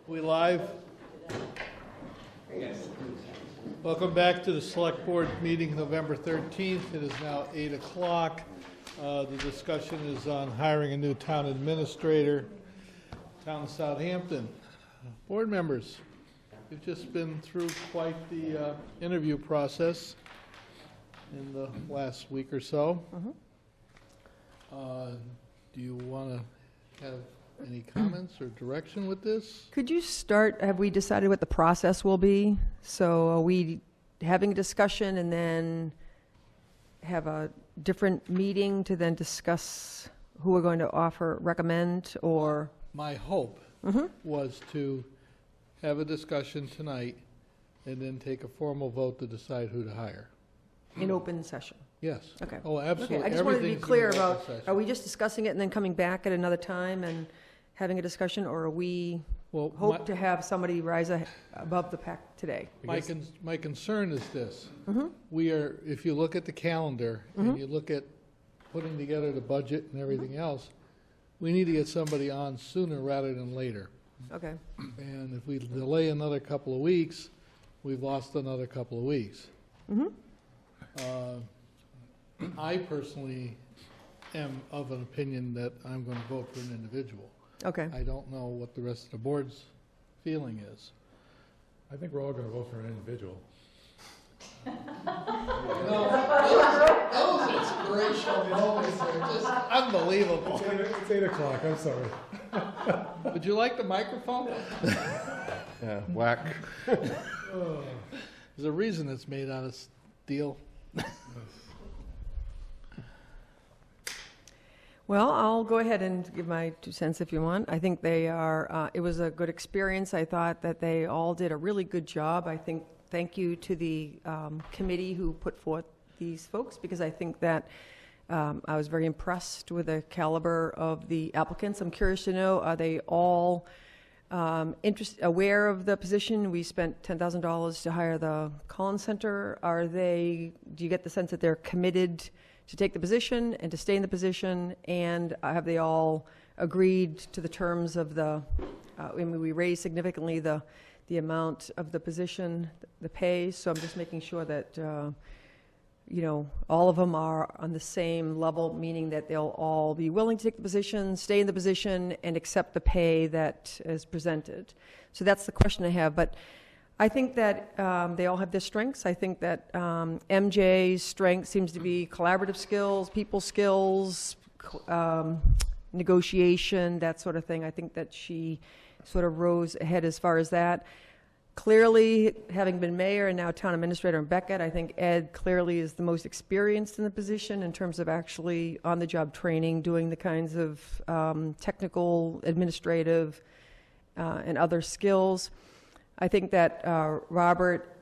We live? Welcome back to the Select Board meeting November 13th. It is now 8 o'clock. The discussion is on hiring a new town administrator, town of Southampton. Board members, you've just been through quite the interview process in the last week or so. Do you want to have any comments or direction with this? Could you start, have we decided what the process will be? So are we having a discussion and then have a different meeting to then discuss who we're going to recommend, or? My hope was to have a discussion tonight and then take a formal vote to decide who to hire. In open session? Yes. Okay. Oh, absolutely. Okay, I just wanted to be Everything's in clear open about, session. are we just discussing it and then coming back at another time and having a discussion, or are we Well, hope to have somebody rise above the pack today? my concern is this. We are, if you look at the calendar and you look at putting together the budget and everything else, we need to get somebody on sooner rather than later. Okay. And if we delay another couple of weeks, we've lost another couple of weeks. I personally am of an opinion that I'm going to vote for an individual. Okay. I don't know what the rest of the board's feeling is. I think we're all going to vote for an individual. Those inspirational moments are just unbelievable. It's 8 o'clock, I'm sorry. Would you like the microphone? Yeah, whack. There's a reason it's made out of steel. Well, I'll go ahead and give my 2 cents if you want. I think they are, it was a good experience. I thought that they all did a really good job. I think, thank you to the committee who put forth these folks, because I think that I was very impressed with the caliber of the applicants. I'm curious to know, are they all aware of the position? We spent $10,000 to hire the Collins Center. Do you get the sense that they're committed to take the position and to stay in the position? And have they all agreed to the terms of we raised significantly the amount of the position, the pay. So I'm just making sure that, all of them are on the same level, meaning that they'll all be willing to take the position, stay in the position, and accept the pay that is presented. So that's the question I have. But I think that they all have their strengths. I think that MJ's strength seems to be collaborative skills, people skills, negotiation, that sort of thing. I think that she sort of rose ahead as far as that. Clearly, having been mayor and now town administrator in Beckett, I think Ed clearly is the most experienced in the position in terms of actually on-the-job training, doing the kinds of technical, administrative, and other skills. I think that Robert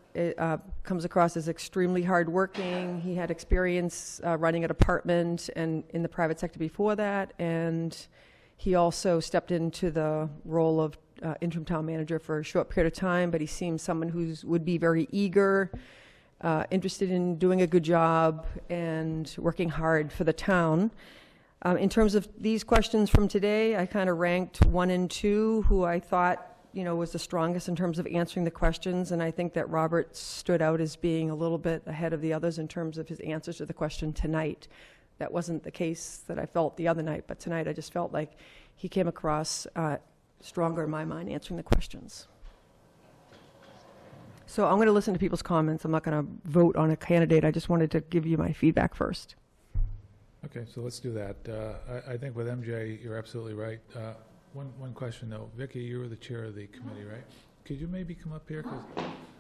comes across as extremely hardworking. He had experience running an apartment and in the private sector before that, and he also stepped into the role of interim town manager for a short period of time, but he seems someone who would be very eager, interested in doing a good job and working hard for the town. In terms of these questions from today, I kind of ranked 1 and 2, who I thought was the strongest in terms of answering the questions, and I think that Robert stood out as being a little bit ahead of the others in terms of his answers to the question tonight. That wasn't the case that I felt the other night, but tonight I just felt like he came across stronger in my mind answering the questions. So I'm going to listen to people's comments. I'm not going to vote on a candidate. I just wanted to give you my feedback first. Okay, so let's do that. I think with MJ, you're absolutely right. One question though. Vicki, you were the chair of the committee, right? Could you maybe come up here? Because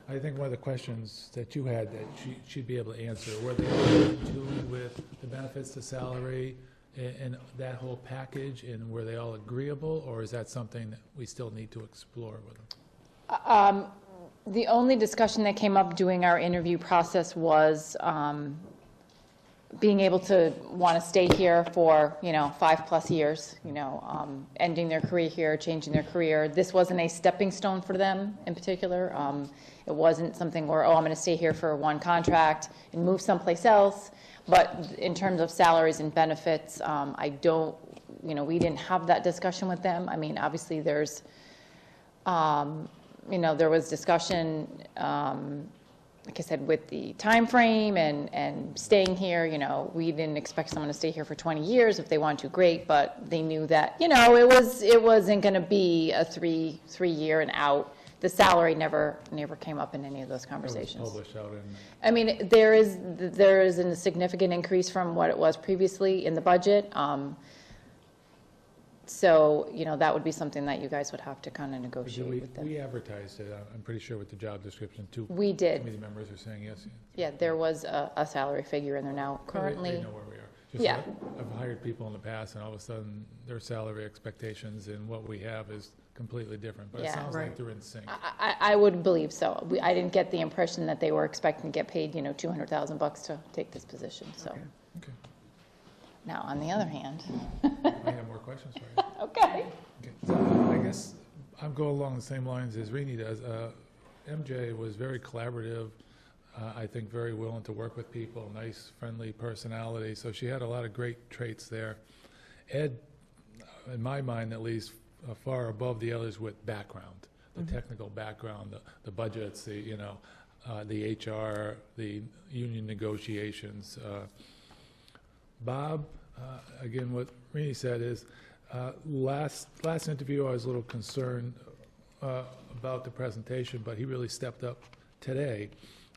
I think one of the questions that you had that she'd be able to answer, were they all in tune with the benefits, the salary, and that whole package, and were they all agreeable, or is that something that we still need to explore with them? The only discussion that came up during our interview process was being able to want to stay here for 5+ years, ending their career here, changing their career. This wasn't a stepping stone for them in particular. It wasn't something where, I'm going to stay here for one contract and move someplace else. But in terms of salaries and benefits, we didn't have that discussion with them. I mean, obviously there's You know, there was discussion, like I said, with the time frame and staying here. You know, we didn't expect someone to stay here for 20 years. If they wanted to, great, but they knew that, you know, it wasn't going to be a three-year and out. The salary never came up in any of those conversations. It was published out in. I mean, there is a significant increase from what it was previously in the budget. So, you know, that would be something that you guys would have to kind of negotiate with them. We advertised it, I'm pretty sure, with the job description too. We did. Committee members are saying yes. Yeah, there was a salary figure in there now. Currently, They know where we are. Just Yeah. that I've hired people in the past, and all of a sudden, their salary expectations and what we have is completely different. But it Yeah. sounds like Right. they're in sync. I would believe so. I didn't get the impression that they were expecting to get paid, you know, $200,000 to take this position, so. Okay. Now, on the other hand, I have more questions for you. okay. Okay, so I guess I'm going along the same lines as Rini does. MJ was very collaborative, I think very willing to work with people, nice, friendly personality, so she had a lot of great traits there. Ed, in my mind at least, far above the others with background, the technical background, the budgets, the HR, the union negotiations. Bob, again, what Rini said is, last interview, I was a little concerned about the presentation, but he really stepped up today.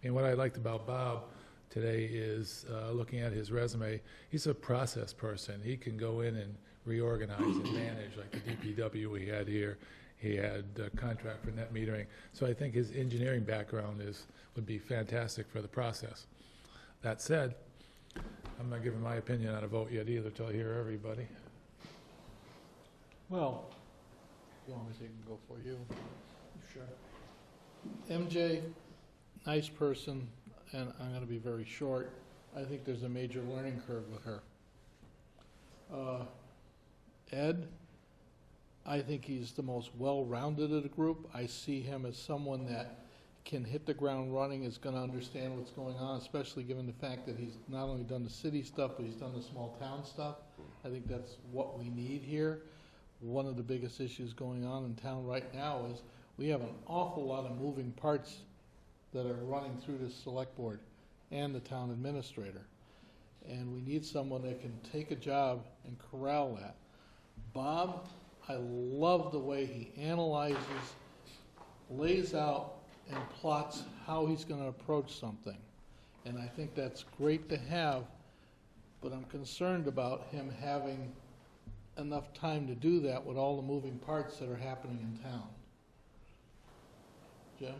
And what I liked about Bob today is, looking at his resume, he's a process person. He can go in and reorganize and manage, like the DPW we had here. He had a contract for net metering. So I think his engineering background would be fantastic for the process. That said, I'm not giving my opinion on a vote yet either till I hear everybody. Well, as long as he can go for you. Sure. MJ, nice person, and I'm going to be very short. I think there's a major learning curve with her. Ed, I think he's the most well-rounded of the group. I see him as someone that can hit the ground running, is going to understand what's going on, especially given the fact that he's not only done the city stuff, but he's done the small town stuff. I think that's what we need here. One of the biggest issues going on in town right now is we have an awful lot of moving parts that are running through this select board and the town administrator. And we need someone that can take a job and corral that. Bob, I love the way he analyzes, lays out, and plots how he's going to approach something. And I think that's great to have, but I'm concerned about him having enough time to do that with all the moving parts that are happening in town. Jim?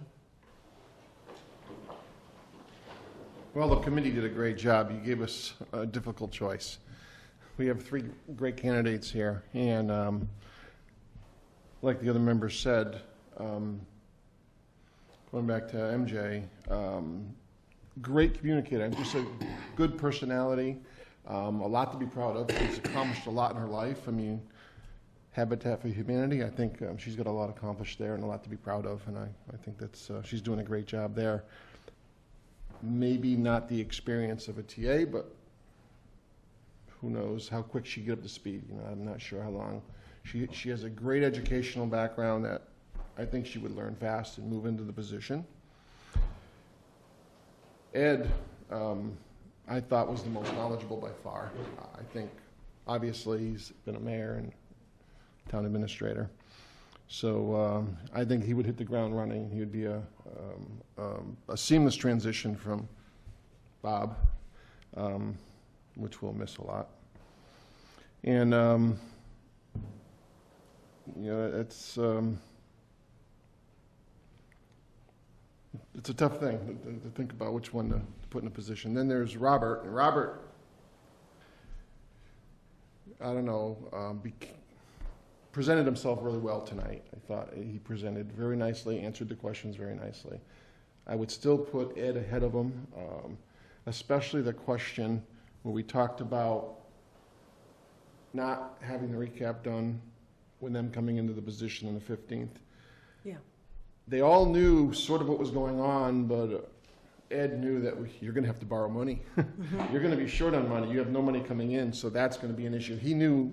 Well, the committee did a great job. You gave us a difficult choice. We have three great candidates here, and like the other members said, going back to MJ, great communicator, just a good personality, a lot to be proud of. She's accomplished a lot in her life. I mean, Habitat for Humanity, I think she's got a lot accomplished there and a lot to be proud of, and I think that's she's doing a great job there. Maybe not the experience of a TA, but who knows how quick she get up to speed. You know, I'm not sure how long. She has a great educational background that I think she would learn fast and move into the position. Ed, I thought was the most knowledgeable by far. I think, obviously, he's been a mayor and town administrator. So I think he would hit the ground running. He would be a seamless transition from Bob, which we'll miss a lot. And, you know, it's a tough thing to think about which one to put in a position. Then there's Robert. And Robert, I don't know, presented himself really well tonight. I thought he presented very nicely, answered the questions very nicely. I would still put Ed ahead of him, especially the question where we talked about not having the recap done with them coming into the position on the 15th. Yeah. They all knew sort of what was going on, but Ed knew that you're going to have to borrow money. You're going to be short on money. You have no money coming in, so that's going to be an issue. He knew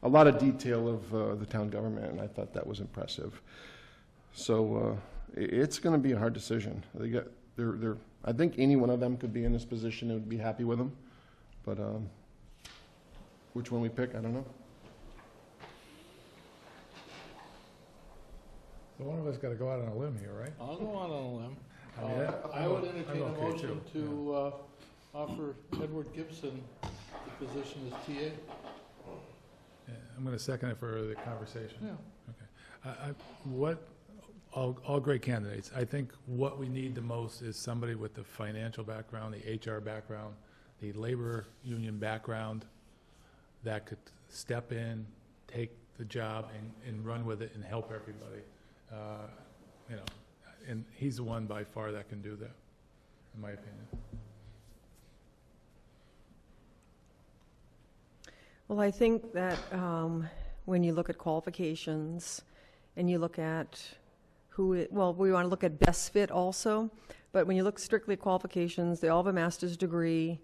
a lot of detail of the town government, and I thought that was impressive. So it's going to be a hard decision. I think any one of them could be in this position and would be happy with them. But which one we pick, I don't know. So one of us got to go out on a limb here, right? I'll go out on a limb. I mean, I would entertain a I'm okay motion too, to offer Edward Gibson the position as TA. Yeah, I'm going to second it for the conversation. Yeah. Okay. All great candidates. I think what we need the most is somebody with the financial background, the HR background, the labor union background that could step in, take the job and run with it and help everybody. You know, and he's the one by far that can do that, in my opinion. Well, I think that when you look at qualifications and you look at we want to look at best fit also, but when you look strictly at qualifications, they all have a master's degree.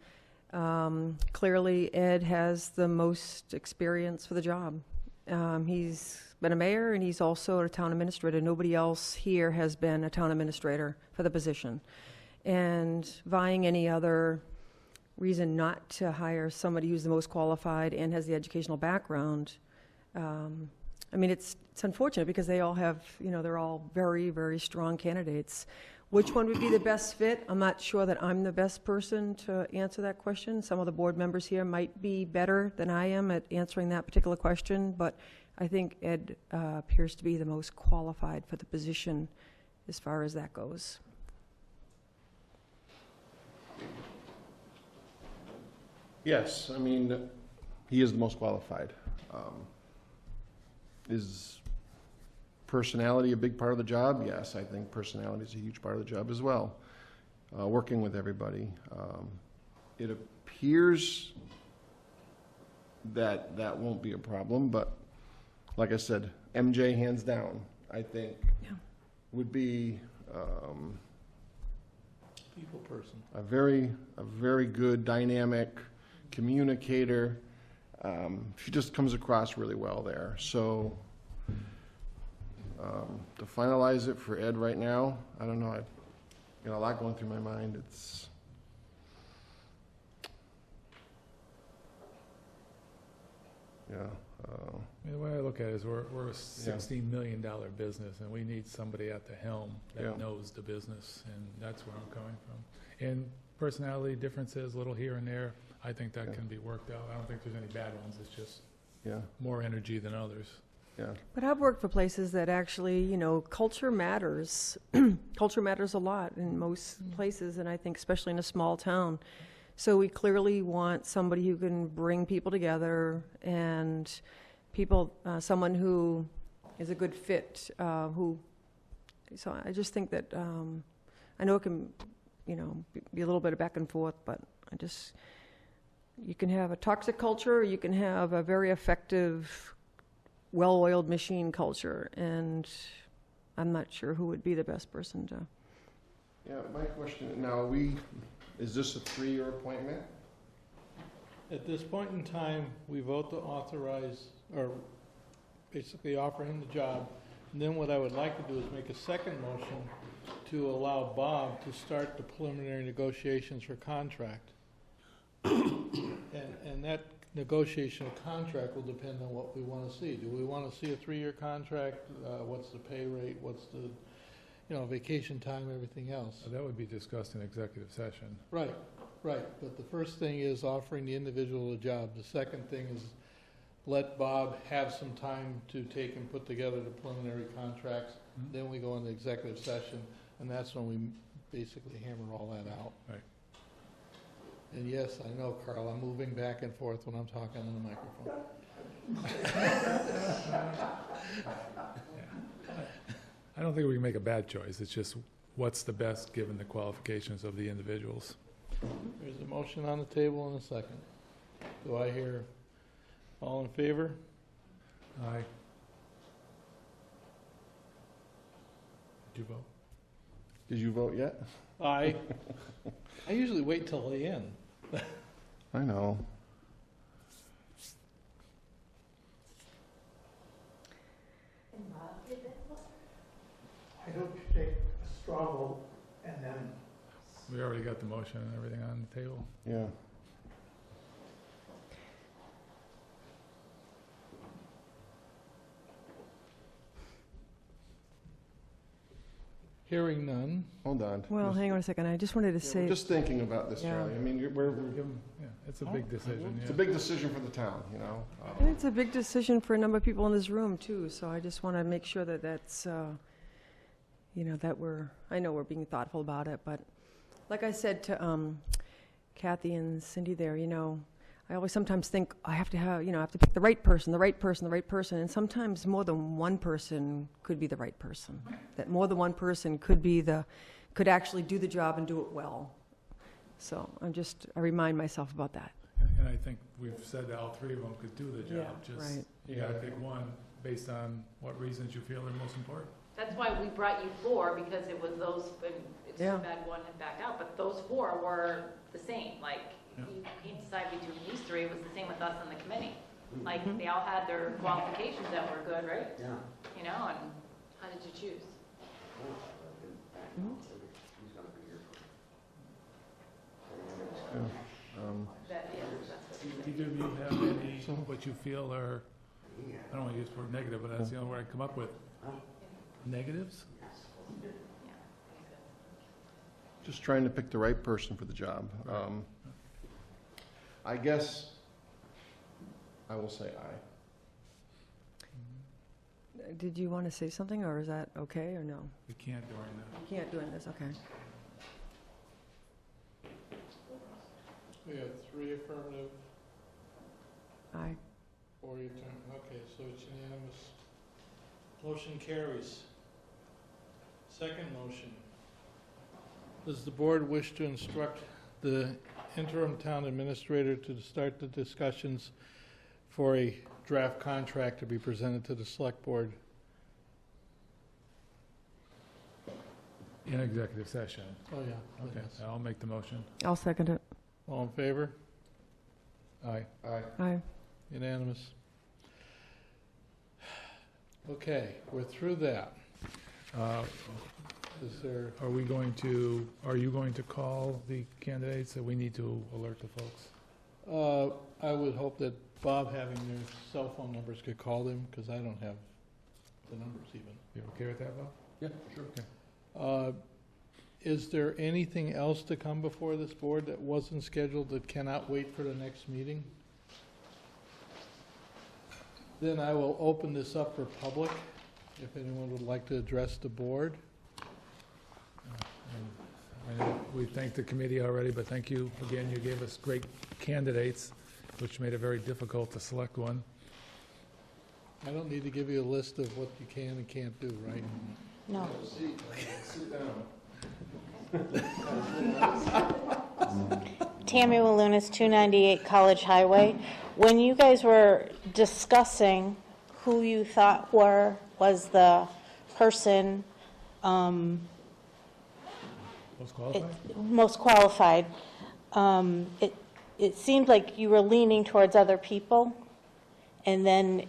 Clearly, Ed has the most experience for the job. He's been a mayor and he's also a town administrator. Nobody else here has been a town administrator for the position. And vying any other reason not to hire somebody who's the most qualified and has the educational background, I mean, it's unfortunate because they all have, they're all very, very strong candidates. Which one would be the best fit? I'm not sure that I'm the best person to answer that question. Some of the board members here might be better than I am at answering that particular question, but I think Ed appears to be the most qualified for the position as far as that goes. Yes, I mean, he is the most qualified. Is personality a big part of the job? Yes, I think personality is a huge part of the job as well. Working with everybody. It appears that that won't be a problem, but like I said, MJ hands down, I think, would be People person. a very good, dynamic communicator. She just comes across really well there. So to finalize it for Ed right now, I don't know. I've got a lot going through my mind. It's The way I look at it is we're a $16 million business, and we need somebody at the helm that knows the business, and that's where I'm coming from. And personality differences, a little here and there, I think that can be worked out. I don't think there's any bad ones. It's just more energy than others. Yeah. But I've worked for places that actually, culture matters. Culture matters a lot in most places, and I think especially in a small town. So we clearly want somebody who can bring people together and someone who is a good fit, so I just think that, I know it can, be a little bit of back and forth, but you can have a toxic culture, or you can have a very effective, well-oiled machine culture, and I'm not sure who would be the best person to. Yeah, my question, now is this a 3-year appointment? At this point in time, we vote to authorize, or basically offer him the job. And then what I would like to do is make a second motion to allow Bob to start the preliminary negotiations for contract. And that negotiation of contract will depend on what we want to see. Do we want to see a 3-year contract? What's the pay rate? What's the, vacation time, everything else? That would be discussed in executive session. Right. But the first thing is offering the individual a job. The second thing is let Bob have some time to take and put together the preliminary contracts. Mm-hmm. Then we go into executive session, and that's when we basically hammer all that out. Right. And yes, I know, Carl, I'm moving back and forth when I'm talking on the microphone. I don't think we can make a bad choice. It's just what's the best given the qualifications of the individuals. There's a motion on the table and a second. Do I hear all in favor? Aye. Did you vote? Did you vote yet? Aye. I usually wait till the end. I know. I hope you take a straw vote and then We already got the motion and everything on the table. Yeah. Hearing none. Hold on. Well, hang on a second, I just wanted to We're say, just thinking about this, Yeah. Charlie. I mean, Give 'em- yeah, it's a big decision, it's a yeah. big decision for the town, you know? and it's a big decision for a number of people in this room, too, so I just want to make sure that that's, you know, that I know we're being thoughtful about it, but like I said to Kathy and Cindy there, you know, I always sometimes think I have to have, you know, I have to pick the right person, and sometimes more than one person could be the right person. That more than one person could actually do the job and do it well. So I remind myself about that. And I think we've said that all three of them could do the Yeah, job. Just, right. you gotta pick one based on what reasons you feel are most important. That's why we brought you four, because it was those, and it's too Yeah. bad one had backed out, but those four were the same, like, Yeah. you can't decide between these three, it was the same with us on the committee. Like, Mm-hmm. they all had their qualifications that were good, right? Yeah. You know, and how did you choose? That, yeah, that's what. Either of you have any, what you feel are, I don't want to use the word negative, but that's the only word I come up with. Negatives? Just trying to pick the right person for the job. I guess I will say aye. Did you want to say something, or is that okay, or no? We can't during that. You can't do it in this, okay. We have 3 affirmative, Aye. 4 you turn, okay, so it's unanimous. Motion carries. Second motion. Does the board wish to instruct the interim town administrator to start the discussions for a draft contract to be presented to the select board? In executive session. Oh, yeah. Okay, yes. I'll make the motion. I'll second it. All in favor? Aye. Aye. Aye. Unanimous. Okay, we're through that. Is there, Are you going to call the candidates that we need to alert the folks? I would hope that Bob, having their cell phone numbers, could call them, because I don't have the numbers even. You okay with that, Bob? Yeah, sure. Okay. Is there anything else to come before this board that wasn't scheduled that cannot wait for the next meeting? Then I will open this up for public, if anyone would like to address the board. I know we thanked the committee already, but thank you again. You gave us great candidates, which made it very difficult to select one. I don't need to give you a list of what you can and can't do, right? No. Sit down. Tammy Walunas, 298 College Highway. When you guys were discussing who you thought was the person Most qualified? most qualified, it seemed like you were leaning towards other people, and then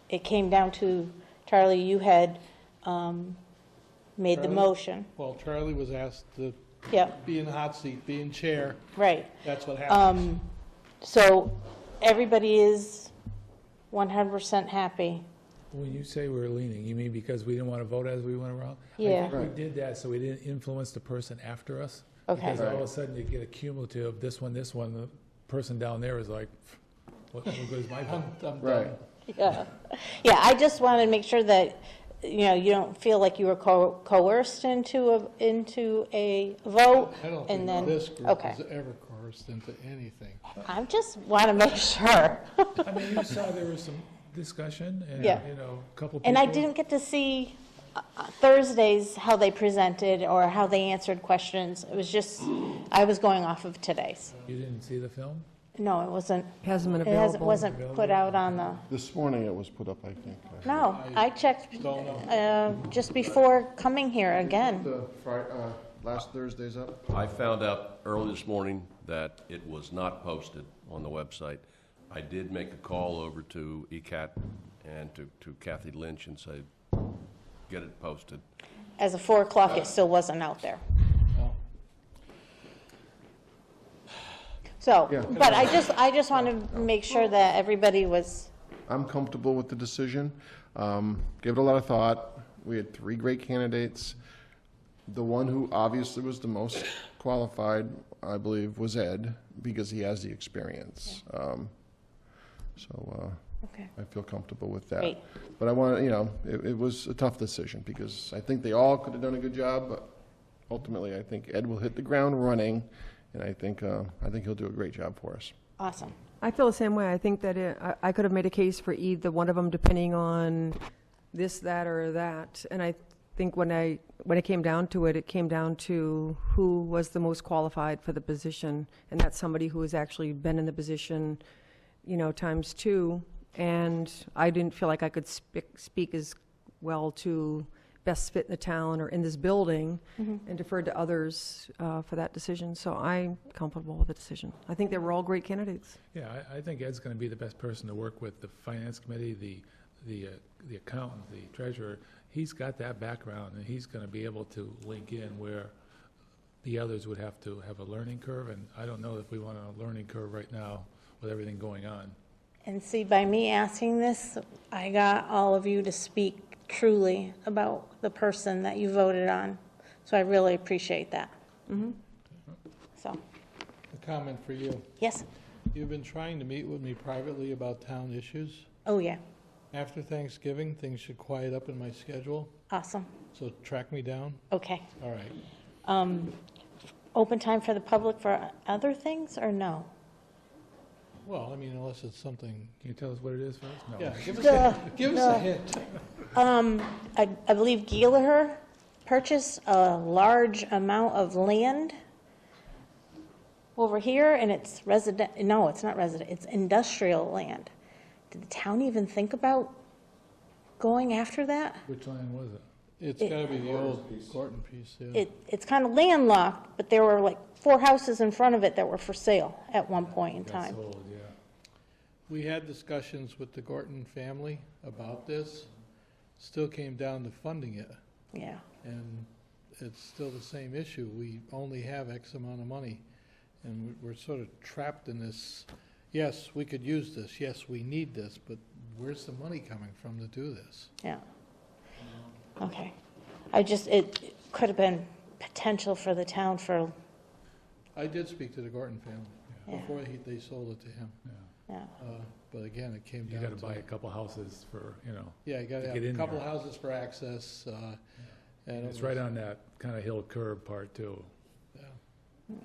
it came down to, Charlie, you had made the Charlie? motion. Well, Charlie was asked to Yep, be in the hot seat, be in chair. right. That's what happened. So everybody is 100% happy. When you say we're leaning, you mean because we didn't want to vote as we went around? Yeah. I think we did that so we didn't influence the person after us. Okay. Because all of a sudden you get a cumulative, this one, the person down there is like, what good is my vote? I'm Right. done. Yeah, yeah. I just wanted to make sure that, you know, you don't feel like you were coerced into a vote. I don't And think then- this group okay. is ever coerced into anything. I just want to make sure. I mean, you saw there was some discussion and, Yeah. you know, a couple people. And I didn't get to see Thursdays how they presented or how they answered questions. It was just, I was going off of today's. You didn't see the film? No, it wasn't. Hasn't been It available. wasn't put out on the. This morning it was put up, I think. No, I checked Don't know. just before coming here again. Last Thursday's up? I found out early this morning that it was not posted on the website. I did make a call over to ECAT and to Kathy Lynch and say, get it posted. as of 4 o'clock, it still wasn't out there. So, Yeah. but I just want to make sure that everybody was, I'm comfortable with the decision. Gave it a lot of thought. We had 3 great candidates. The one who obviously was the most qualified, I believe, was Ed, because he has the experience. okay. I feel comfortable with that. Great. But I want to, it was a tough decision, because I think they all could have done a good job, but ultimately, I think Ed will hit the ground running, and I think he'll do a great job for us. Awesome. I feel the same way. I think that I could have made a case for either one of them, depending on this, that, or that. And I think when it came down to it, it came down to who was the most qualified for the position, and that's somebody who has actually been in the position, times 2. And I didn't feel like I could speak as well to best fit in the town or in this building, and deferred to others for that decision. So I'm comfortable with the decision. I think they were all great candidates. Yeah, I think Ed's going to be the best person to work with, the finance committee, the accountant, the treasurer. He's got that background, and he's going to be able to link in where the others would have to have a learning curve, and I don't know if we want a learning curve right now with everything going on. And see, by me asking this, I got all of you to speak truly about the person that you voted on. So I really appreciate that. So, A comment for you. yes. You've been trying to meet with me privately about town issues. Oh, yeah. After Thanksgiving, things should quiet up in my schedule, Awesome. so track me down. Okay. All right. Open time for the public for other things, or no? Well, I mean, unless it's something, Can you tell us what it is first? No. yeah, give us Duh. give us a hint. I believe Gallagher purchased a large amount of land over here, and it's no, it's not resident, it's industrial land. Did the town even think about going after that? Which line was it? It's gotta be the old Gorton piece, yeah. It's kind of landlocked, but there were like 4 houses in front of it that were for sale at one point in Got time. sold, yeah. We had discussions with the Gorton family about this, still came down to funding it, Yeah. and it's still the same issue. We only have X amount of money, and we're sort of trapped in this, yes, we could use this, yes, we need this, but where's the money coming from to do this? Yeah. Okay. It could have been potential for the town for, I did speak to the Gorton family Yeah. before they sold it to him. yeah. But again, it came You down got to. to buy a couple houses for, Yeah, you gotta to have get a in couple there. houses for access, and it's right on that kind of hill curve part too. And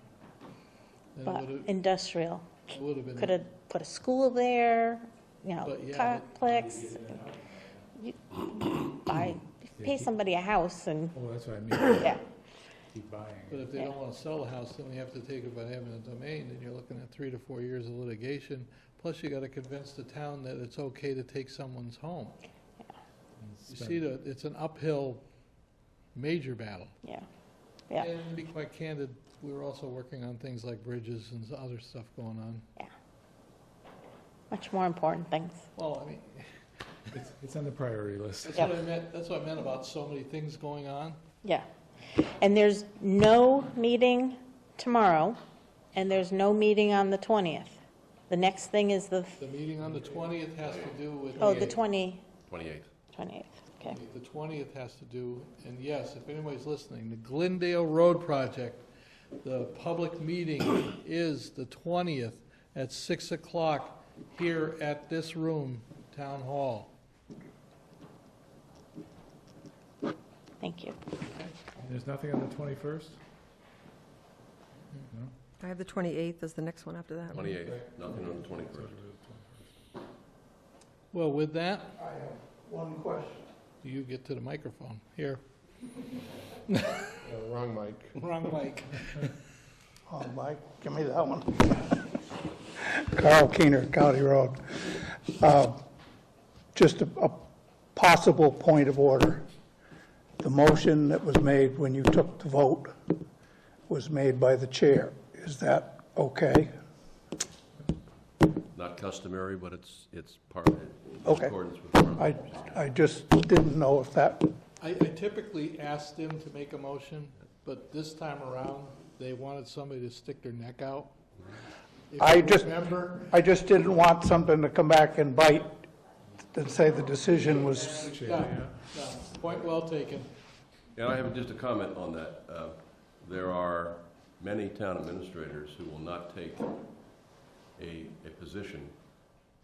it But would've- industrial. it would've been. Could have put a school there, But, yeah, complex. You pay somebody a house and, Oh, that's what I mean. yeah. Keep buying But it. if they don't want to sell the house, then we have to take it by having a domain, and you're looking at 3 to 4 years of litigation. Plus, you got to convince the town that it's okay to take someone's home. You see, it's an uphill, major battle. Yeah. Yeah. And to be quite candid, we were also working on things like bridges and other stuff going on. Much more important things. Well, I mean, It's on the priority list. that's what I meant, that's what I meant about so many things going on. Yeah. And there's no meeting tomorrow, and there's no meeting on the 20th. The next thing is The meeting on the 20th has to do with. the 28th, 28th. okay. The 20th has to do, and yes, if anybody's listening, the Glendale Road project, the public meeting is the 20th at 6 o'clock here at this room, Town Hall. Thank you. There's nothing on the 21st? No? I have the 28th as the next one after that. 28th, nothing on the 21st. Well, with that, I have one question. you get to the microphone. Here, Wrong mic. wrong mic. Oh, Mike, give me that one. Carl Keener, County Road. Just a possible point of order. The motion that was made when you took the vote was made by the chair. Is that okay? Not customary, but it's part of it. Okay. In accordance with. I just didn't know if that I typically ask them to make a motion, but this time around, they wanted somebody to stick their neck out. If I you just, remember, I just didn't want something to come back and bite and say the decision was, yeah, point well taken. And I have just a comment on that. There are many town administrators who will not take a position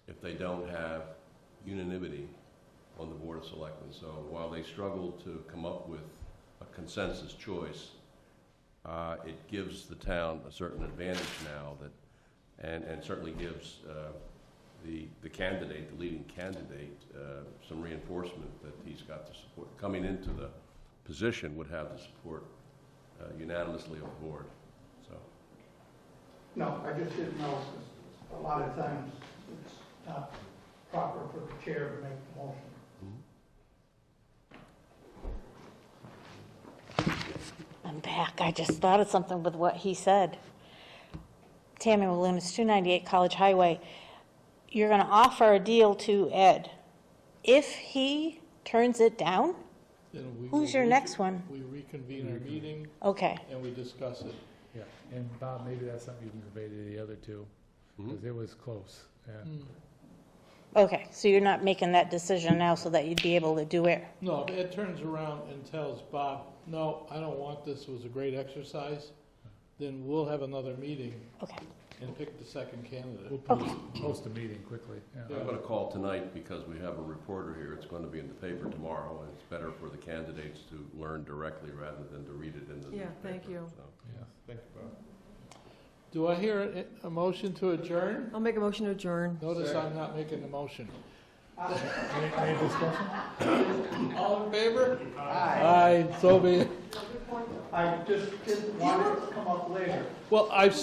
if they don't have unanimity on the Board of Selectmen. So while they struggle to come up with a consensus choice, it gives the town a certain advantage now that, and certainly gives the candidate, the leading candidate, some reinforcement that he's got the support. Coming into the position would have the support unanimously of the board. So. no, I just didn't know, because a lot of times it's not proper for the chair to make the motion. I'm back. I just thought of something with what he said. Tammy Williams, 298 College Highway. You're going to offer a deal to Ed. If he turns it down, Then we who's will your next one? We reconvene our meeting Okay. and we discuss it. Yeah, and Bob, maybe that's something you can convey to the other two, because it was close, yeah. Okay, so you're not making that decision now so that you'd be able to do it? No, if Ed turns around and tells Bob, no, I don't want this, it was a great exercise, then we'll have another meeting Okay. and pick the second candidate. We'll post a meeting quickly, yeah. I'm going to call tonight because we have a reporter here. It's going to be in the paper tomorrow, and it's better for the candidates to learn directly rather than to read it in the newspaper. thank you. So. Yeah, thank you, Bob. Do I hear a motion to adjourn? I'll make a motion to adjourn. Notice I'm not making the motion. Any discussion? All in favor? Aye. Aye, so be it. I just didn't want it to come up later. Well, I've